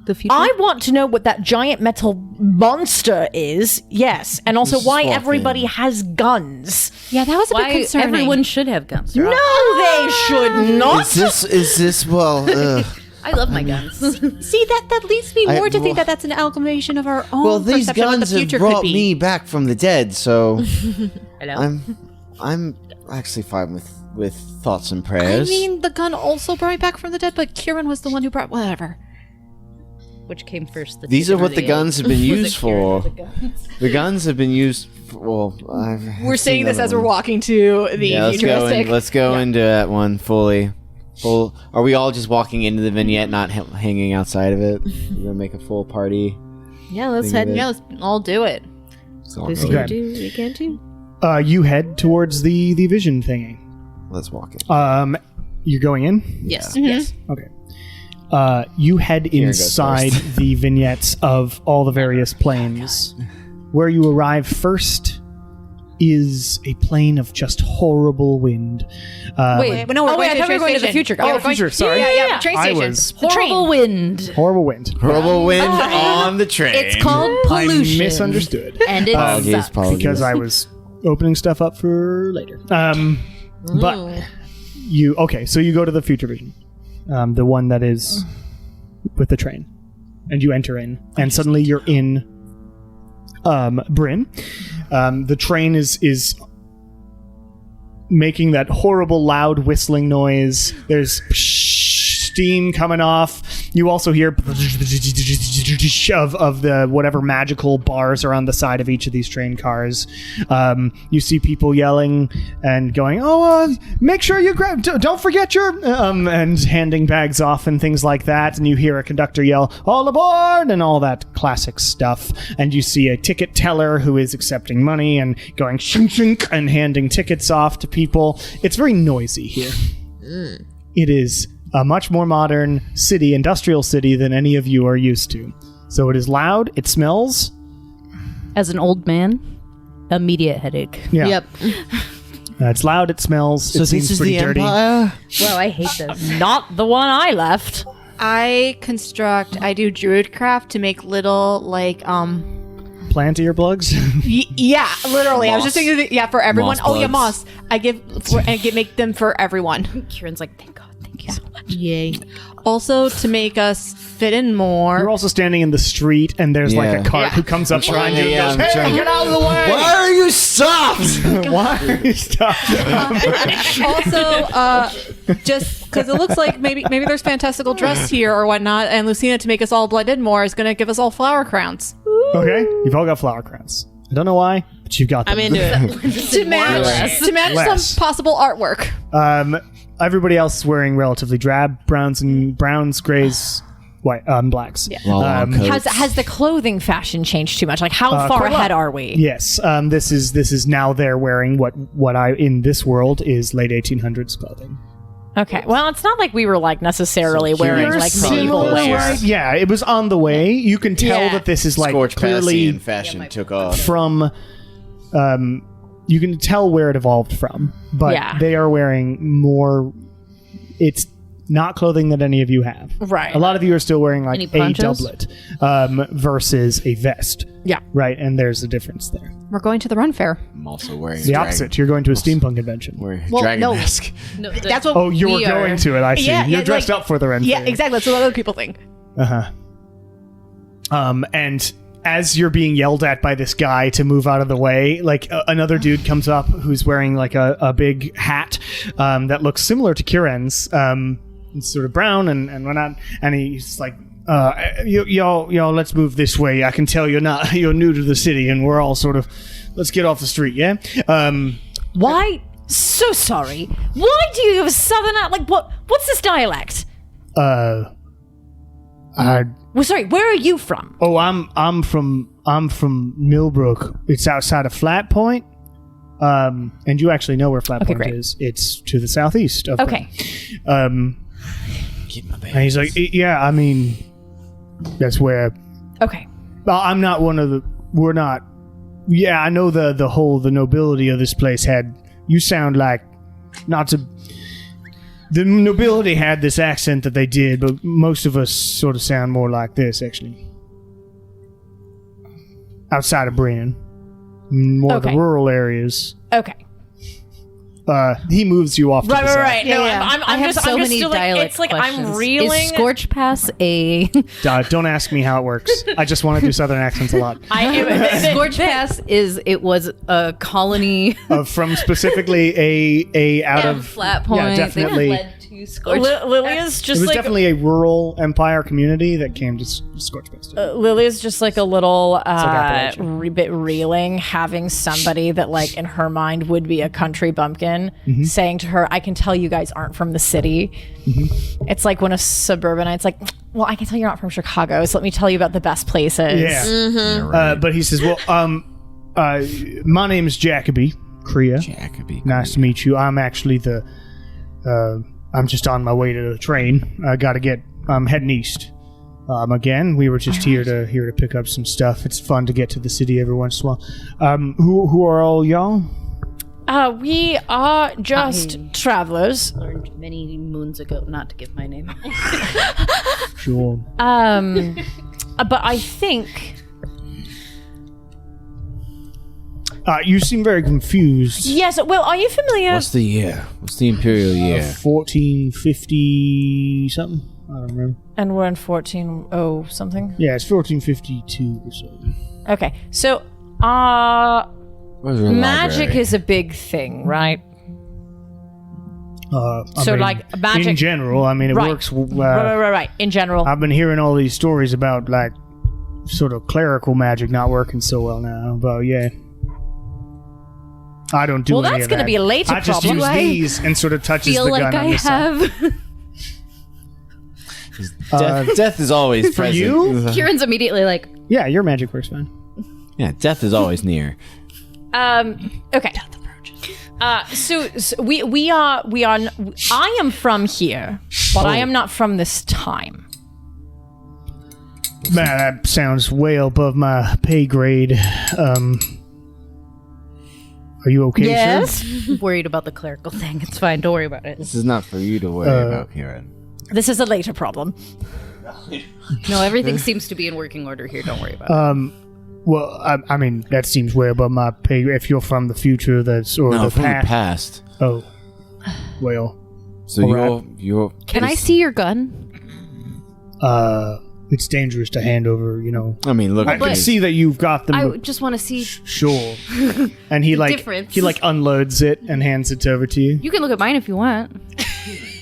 the future? I want to know what that giant metal monster is. Yes, and also Just why walk everybody in. has guns. yeah, that was a bit Why concerning. everyone should have guns. No, they should not. Is this well? I love my guns. See that leads me I- more to think well- that that's an amalgamation of our own Well, these perception of what guns the have future could brought be. me back from the dead, so Hello. I'm actually fine with thoughts and I prayers. mean, the gun also brought me back from the dead, but Kieran was the one who brought whatever. Which came first? The These chicken are or what the egg? guns have been Was it used Kieran or for. the guns? The guns have been used. We're saying this as we're walking to the Yeah, futuristic. let's go into that one fully. Full. Are we all just walking into the vignette, not hanging outside of it? We're gonna make a full party. Yeah, let's Think of head. it. Yeah, let's all do it. It's all This really- Okay. you do, you can do. You head towards the vision thingy. Let's walk in. You're going in? Yes. Yes. Okay. You head Kieran goes inside first. the vignettes of all the various planes. Where you arrive first is a plane of just horrible wind. Wait, no, we're oh going wait, I to thought we were going to the station. future. Yeah, guys. we're going- future, sorry. Yeah, train I station. was Horrible wind. horrible wind. Horrible wind on the train. It's called I pollution. misunderstood And it Apologies, sucks. because I was opening stuff up for later. But you so you go to the future vision, the one that is with the train, and you enter in, and suddenly you're in Bryn. The train is making that horrible loud whistling noise. There's steam coming off. You also hear of the whatever magical bars are on the side of each of these train cars. You see people yelling and going, make sure you grab, don't forget your, and handing bags off and things like that. And you hear a conductor yell, all aboard, and all that classic stuff. And you see a ticket teller who is accepting money and going shink shink and handing tickets off to people. It's very noisy here. It is a much more modern city, industrial city, than any of you are used to. So it is loud, it smells. As an old man, immediate headache. Yeah. Yep. It's loud, it smells, So it seems this is pretty the dirty. Empire. Wow, I hate this. Not the one I left. I do druidcraft to make little, Plant earplugs. yeah, literally. I was just Moss. thinking, for everyone. Moss Oh, yeah, plugs. moss. I make them for everyone. Kieran's like, thank God, thank you so much. Yay. Also, to make us fit in more. You're also standing in the street, and there's like Yeah. a cart who comes up behind you Yeah, and I'm goes, trying- hey, get out of the way! Why are you stopped? Why are you stopping? Also, just because it looks like maybe there's fantastical dress here or whatnot, and Lucina, to make us all blend in more, is going to give us all flower crowns. Okay, you've all got flower crowns. I don't know why, but you've got them. I'm into it. To match Less. some possible artwork. Everybody else is wearing relatively drab browns, grays, white blacks. Yeah. Has the clothing fashion changed too much? Like, how far ahead are we? Yes. This is now they're wearing what I in this world is late 1800s clothing. Okay. Well, it's not like we were like necessarily wearing like medieval wear. Right? Yeah, it was on the way. You can tell that this is like Scorch clearly and fashion took off from. You can tell where it evolved from, but they are wearing more. It's not clothing that any of you have. Right. A lot of you are still wearing like Any a doublet versus a vest. Yeah. Right, and there's a difference there. We're going to the run fair. I'm also wearing The opposite. You're going to a steampunk convention. Wearing Well, dragon no. mask. No, That's what Oh, you're we are. going to it. I see. Yeah, You're yeah, dressed like- up for the Ren Yeah, Fair. exactly. That's what other people think. And as you're being yelled at by this guy to move out of the way, like another dude comes up who's wearing like a big hat that looks similar to Kieran's. It's sort of brown and whatnot, and he's like, y'all, let's move this way. I can tell you're new to the city, and we're all sort of, let's get off the street, yeah? Why? So sorry. Why do you have a southern like what's this dialect? Well, sorry, where are you from? Oh, I'm from Millbrook. It's outside of Flat Point. And you actually know where Flat Point great. is. It's to the southeast of Okay. Keep my and he's like, yeah, I mean, that's where. Okay. I'm not one of the. We're not. Yeah, I know the nobility of this place had. You sound like not to. The nobility had this accent that they did, but most of us sort of sound more like this, actually. Outside of Brennan. More of the rural areas. Okay. He moves you off to the side. Right. No, Yeah. I'm have just so many still like, dialect it's like questions. I'm reeling. Is Scorch Pass a Don't ask me how it works. I just want to do southern accents a lot. Scorch Pass? It was a colony From specifically a out of Flat Point. Yeah, definitely. They fled to Scorch. Lilia's It just was like definitely a rural empire community that came to Scorchbest. Lily's just like a little Appalachia. bit reeling, having somebody that like in her mind would be a country bumpkin saying to her, I can tell you guys aren't from the city. It's like when a suburbanite's like, well, I can tell you're not from Chicago, so let me tell you about the best places. Yeah. But he says, well, my name is Jacoby Kriya. Jacoby. Nice to meet you. I'm actually I'm just on my way to the train. I'm heading east. Again, we were just here to pick up some stuff. It's fun to get to the city every once in a while. Who are all y'all? We are just travelers. Learned many moons ago not to give my name. Sure. But I think You seem very confused. yes. Well, are you familiar? What's the year? What's the imperial year? 1450 something. I don't remember. And we're in 1400 something. Yeah, it's 1452 or so. Okay, so Where's your magic library? is a big thing, right? I So, mean, like, magic- in general, I mean, it Right. works. Right. In general, I've been hearing all these stories about like sort of clerical magic not working so well now. But yeah, I don't do. Well, any that's of gonna that. be a later I just problem. use I these and sort of touches Feel the like gun on I the side. have. Death is always present. you? Kieran's immediately like, Yeah, your magic works fine. Yeah, death is always near. okay. So we are. I am from here, but I am not from this time. Man, that sounds way above my pay grade. Are you okay, sir? worried about the clerical thing. It's fine. Don't worry about it. This is not for you to worry about, Kieran. This is a later problem. No, everything seems to be in working order here. Don't worry about it. Well, I mean, that seems way above my pay. If you're from the future, that's or No, the from past. the past. Oh, well, So Alright. you're. Can I see your gun? it's dangerous to hand over. You know, I mean, look. I can see that you've got them. I just want to see. Sure. And he difference. he unloads it and hands it over to you. You can look at mine if you want.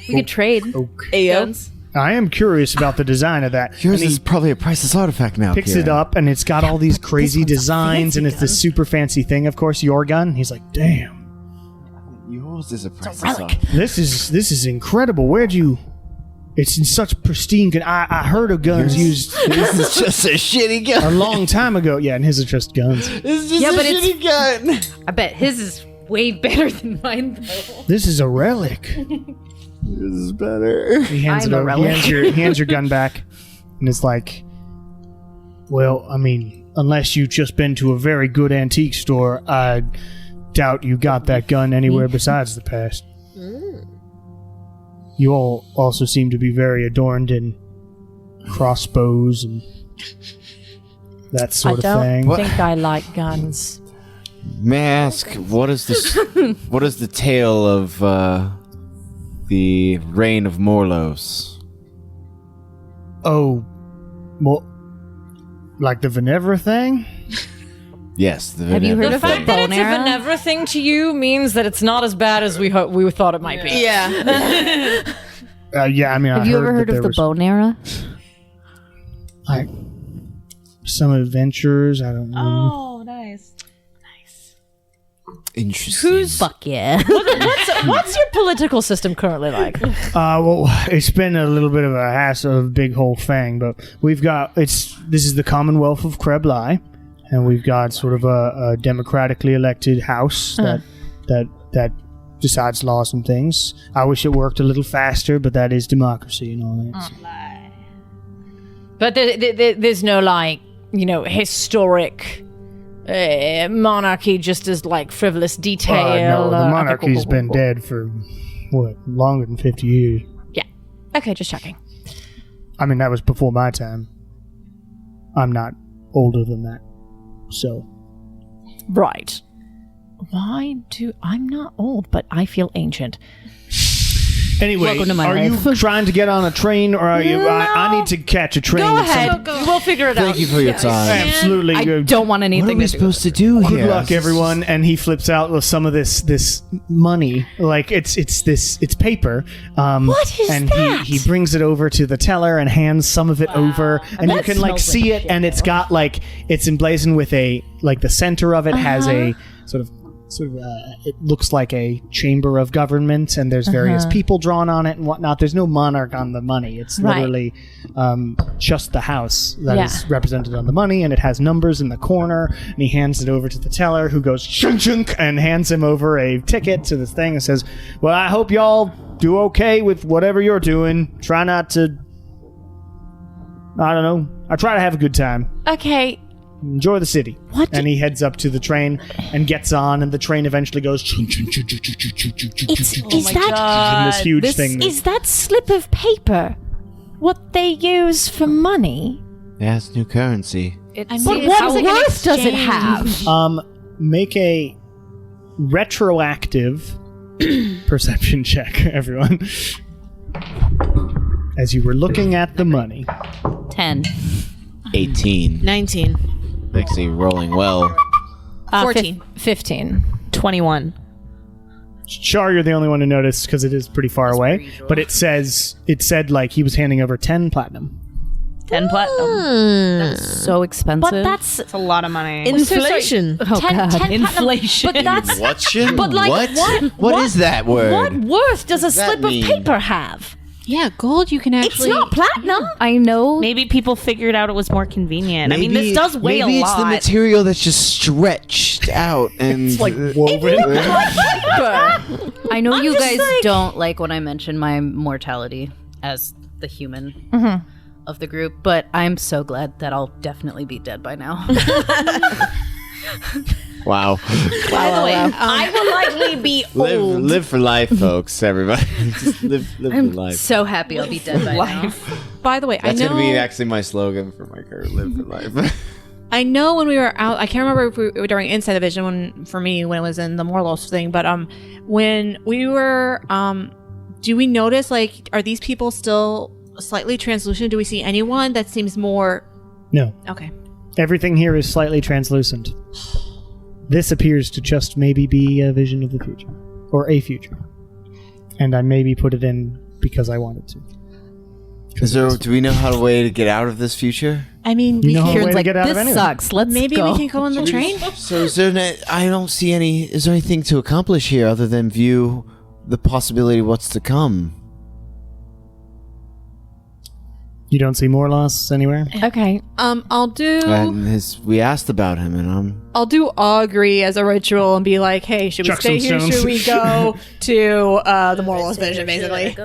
We could trade Okay. guns. I am curious about the design of that. Yours And he is probably a priceless artifact now. picks it Kieran. up and it's got all these crazy designs and it's this super fancy thing. Of course, your gun. He's like, damn, Yours is a priceless artifact. this is incredible. Where'd you It's in such pristine. I heard of guns used This is just a shitty gun. a long time ago. Yeah, and his are just guns. This is just a shitty gun. I bet his is way better than mine, though. This is a relic. This is better. He hands I'm it a over. He relic. hands your gun back, and it's like, well, I mean, unless you've just been to a very good antique store, I doubt you got that gun anywhere besides the past. You all also seem to be very adorned in crossbows and that sort of thing. I think I like guns. May I ask, what is this? What is the tale of the reign of Morlos? Oh, more like the Venevra thing? Yes, the Have you heard The of fact the that bone it's a arrow? Venevra thing to you means that it's not as bad as we thought it might be. Yeah. Yeah, I mean, Have you ever heard of the bone arrow? Like some adventures? I don't know. Oh, nice. Interesting. Fuck yeah. What's your political system currently like? Well, it's been a little bit of a hassle, a big whole thing, but we've got this is the Commonwealth of Kreblai, and we've got sort of a democratically elected house that decides laws and things. I wish it worked a little faster, but that is democracy and all that. But there's no historic monarchy, just as like frivolous detail. No, the Okay, monarchy's cool. been dead for longer than 50 years. Yeah. Okay, just checking. I mean, that was before my time. I'm not older than that, so. Right. I'm not old, but I feel ancient. Anyway, Welcome to my are life. you trying to get on a train, or are you? I need to catch a train. Go with some- ahead. We'll figure it out. Thank you for your time. Absolutely. I don't want What are anything we to do supposed to do Good here? luck, everyone. And he flips out with some of this money, like it's paper. What is and that? he brings it over to the teller and hands some of it over, and you That can like smells see like it, and it's got like it's emblazoned with a like the center of it has a sort of it looks like a chamber of government, and there's various people drawn on it and whatnot. There's no monarch on the money. It's Right. literally just the house that is Yeah. represented on the money, and it has numbers in the corner. And he hands it over to the teller, who goes shunk shunk and hands him over a ticket to this thing and says, "Well, I hope y'all do okay with whatever you're doing. Try not to. I don't know. I try to have a good time. Okay. Enjoy the city." What And he heads up to the train and gets on, and the train eventually goes. Is in that this huge thing. is that slip of paper what they use for money? Yeah, it's new currency. But what worth does it have? Make a retroactive perception check, everyone. As you were looking at the money. 10. 18. 19. Actually rolling well. 14. 15. 21. Char, you're the only one to notice because it is pretty far away. But it said like he was handing over 10 platinum. 10 platinum. So expensive. But that's That's a lot of money. Inflation. oh, God. Inflation. But that's What? But like What is that word? What worth does a that slip mean? of paper have? Yeah, gold you can It's actually. not platinum. I know. Maybe people figured out it was more convenient. I mean, this does weigh a maybe it's lot. the material that's just stretched out and it's like Woven. I know you just guys like- don't like when I mention my mortality as the human of the group, but I'm so glad that I'll definitely be dead by now. wow. By the way, I will likely be old. Live for life, folks. Everybody, just live for I'm life. so happy I'll be dead by now. By the way, That's I know. gonna be actually my slogan for my career. Live for life. I know when we were out, I can't remember if we were during Inside the Vision when it was in the Morlos thing, but when we were do we notice like are these people still slightly translucent? Do we see anyone that seems more No. okay? Everything here is slightly translucent. This appears to just maybe be a vision of the future. Or a future. And I maybe put it in because I wanted to. Do we know how to way to get out of this future? I mean, You know how Kieran's way to like, get out this of anything. sucks. Let's maybe go. we can go on the train. So is there I don't see any. Is there anything to accomplish here other than view the possibility of what's to come? You don't see Morlos anywhere? Okay. I'll do We asked about him, and I'll do augury as a ritual and be like, hey, should we Chuck stay some here? stones. Should we go to the Morlos vision, basically?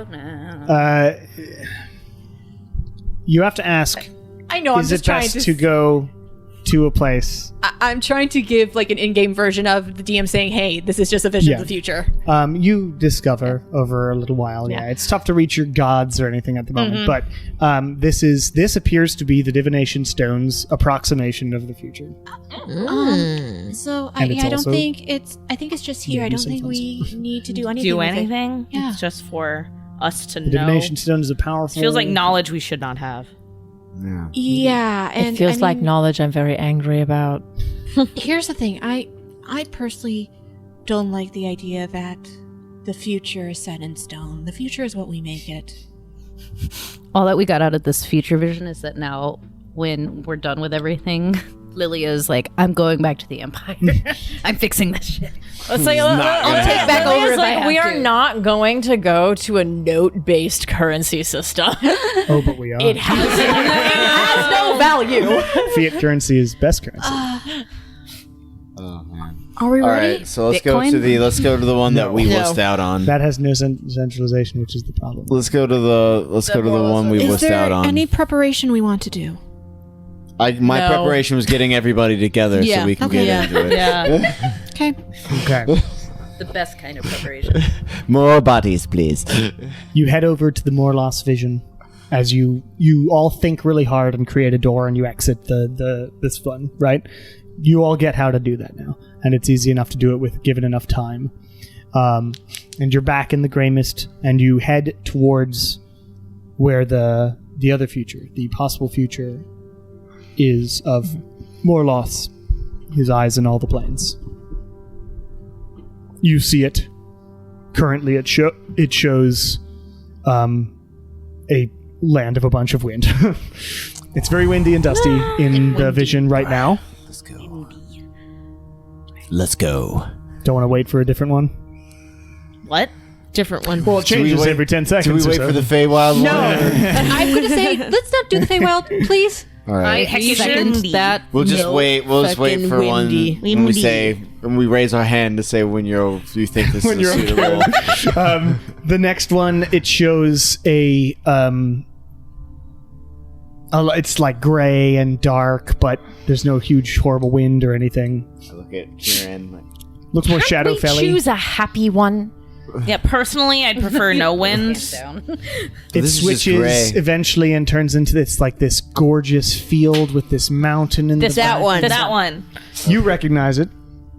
You have to ask, I know, I'm is just it trying best to... to go to a place? I'm trying to give like an in-game version of the DM saying, hey, this is just a vision of the future. You discover over a little while, it's tough to reach your gods or anything at the moment, but this appears to be the Divination Stone's approximation of the future. So And it's I don't also- think I think it's just here. I don't think we need to do anything. Do with it. anything? Yeah. It's just for us to The know. Divination Stone is a powerful... Feels like knowledge we should not have. Yeah, and It feels I like mean, knowledge I'm very angry about. Here's the thing. I personally don't like the idea that the future is set in stone. The future is what we make it. All that we got out of this future vision is that now, when we're done with everything, Lilia is like, I'm going back to the Empire. I'm fixing this shit. It's like, I'll take back over if I have we are not going to go to a note-based currency system. Oh, but we are. It has no value. Fiat currency is best currency. Oh man. Are we All ready? right, so let's Bitcoin? go to the one that we list out on. That has no centralization, which is the problem. Let's go to the one we Is list there out on. any preparation we want to do? My No. preparation was getting everybody together so we can get into it. Yeah. Okay. Okay. The best kind of preparation. More bodies, please. You head over to the Morlos vision as you all think really hard and create a door and you exit this one, right? You all get how to do that now, and it's easy enough to do it with given enough time. And you're back in the Grey Mist, and you head towards where the other future, the possible future, is of Morlos, his eyes in all the planes. You see it. Currently, it shows a land of a bunch of wind. It's very windy and dusty in the vision right now. Let's go. Don't want to wait for a different one. What? Different one. Well, it changes wait- every 10 Do seconds. we wait or so. for the Feywild No. one? I'm going to say, let's not do the Feywild, please. All right. You Second shouldn't. that. We'll just No wait. We'll just wait fucking for windy. when we say when we raise our hand to say when you think this When is you're suitable. The next one, it shows it's like gray and dark, but there's no huge horrible wind or anything. I look at Kieran. Like, Looks more We Shadowfelly. choose a happy one. Yeah, personally, I'd prefer no wind. It This is just switches gray. eventually and turns into this gorgeous field with this mountain in the That back. one. That one. You recognize it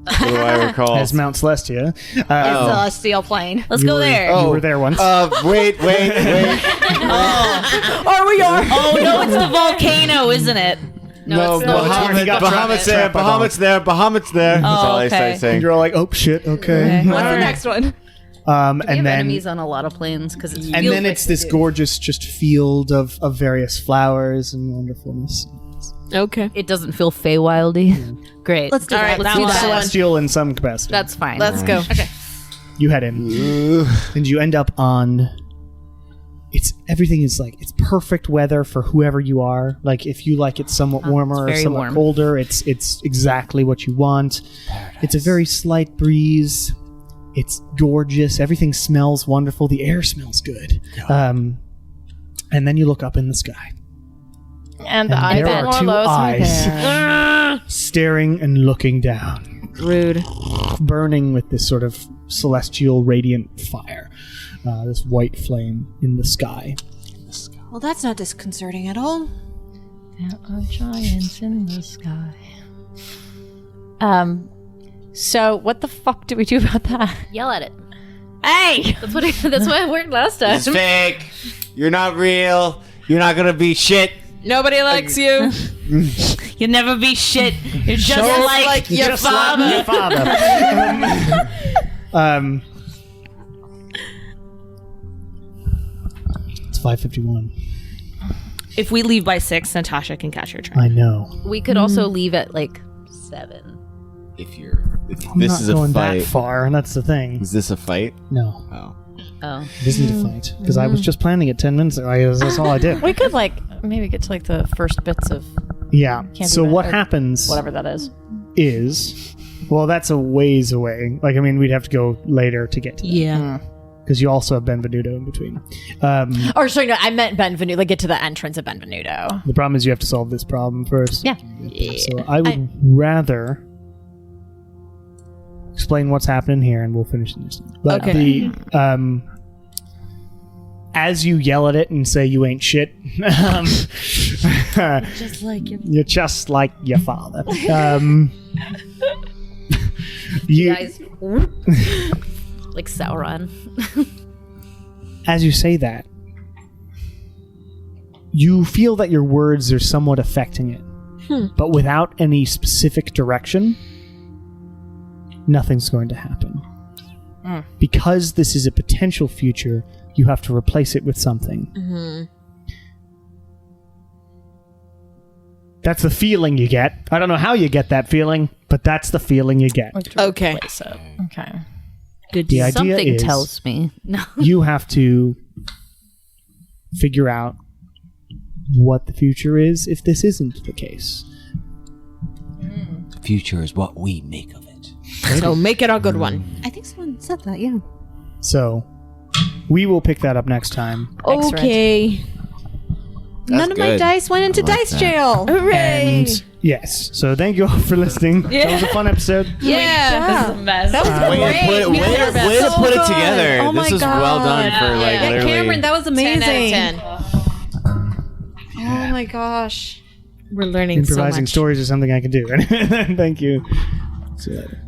what do I recall? as Mount Celestia. Celestial plane. Let's go there. You were there once. Wait. Or we are. Oh no, it's the volcano, isn't it? No, it's where he got Bahamut's there. trapped by Bahamut's there. Bahamut's there. That's all I okay. start saying. And you're all like, oh shit, okay. What's the next one? We And have then enemies on a lot of planes because it's and then it's this gorgeous just field of various flowers and wonderfulness. Okay. It doesn't feel Feywildy. Great. Let's do All that. right, Let's that do one. that. Celestial in some capacity. That's fine. Let's go. You head in, and you end up on. Everything is like it's perfect weather for whoever you are. Like if you like it somewhat warmer or very somewhat warm. colder, it's exactly what you want. It's a very slight breeze. It's gorgeous. Everything smells wonderful. The air smells good. And then you look up in the sky. And And I there bet are two Morlos are eyes. there. Staring and looking down, Rude. burning with this sort of celestial radiant fire. This white flame in the sky. Well, that's not disconcerting at all. There are giants in the sky. So what the fuck do we do about that? Yell at it. Hey! That's what it worked last time. It's fake. You're not real. You're not gonna be shit. Nobody likes you. You'll never be shit. You're just like your Just like father. your father. It's 5:51. If we leave by 6, Natasha can catch her train. I know. We could also leave at like 7. If I'm this not is a going fight, that far, and that's the thing. is this a fight? No, Oh, Oh. it isn't a fight because I was just planning it 10 minutes ago. That's all I did. We could like maybe get to like the first bits of Yeah. Can't So do that, what or happens whatever that is. is, well, that's a ways away. Like, I mean, we'd have to go later to get to that. Yeah. Because you also have Benvenuto in between. Or sorry, no, I meant Benvenuto. Like get to the entrance of Benvenuto. The problem is you have to solve this problem first. Yeah. So I would rather explain what's happening here, and we'll finish the next one. But Okay. as you yell at it and say you ain't shit, Just like you. you're just like your father. You, Guys, like Sauron. as you say that, you feel that your words are somewhat affecting it, but without any specific direction, nothing's going to happen. Because this is a potential future, you have to replace it with something. That's the feeling you get. I don't know how you get that feeling, but that's the feeling you get. Okay. Okay. Good. The idea Something is tells me. No. you have to figure out what the future is if this isn't the case. The future is what we make of it. So make it a good one. I think someone said that, yeah. So we will pick that up next time. Okay. None of my good. dice went into dice jail. Hooray! And yes, so thank you all for listening. That was a fun episode. Yeah. Mess. That was Way to put it together. Oh my This is well done God. for like Yeah. literally. Cameron, that was 10 amazing. out of 10. Oh my gosh. We're learning so Improvising much. stories is something I can do. Thank you. See you later.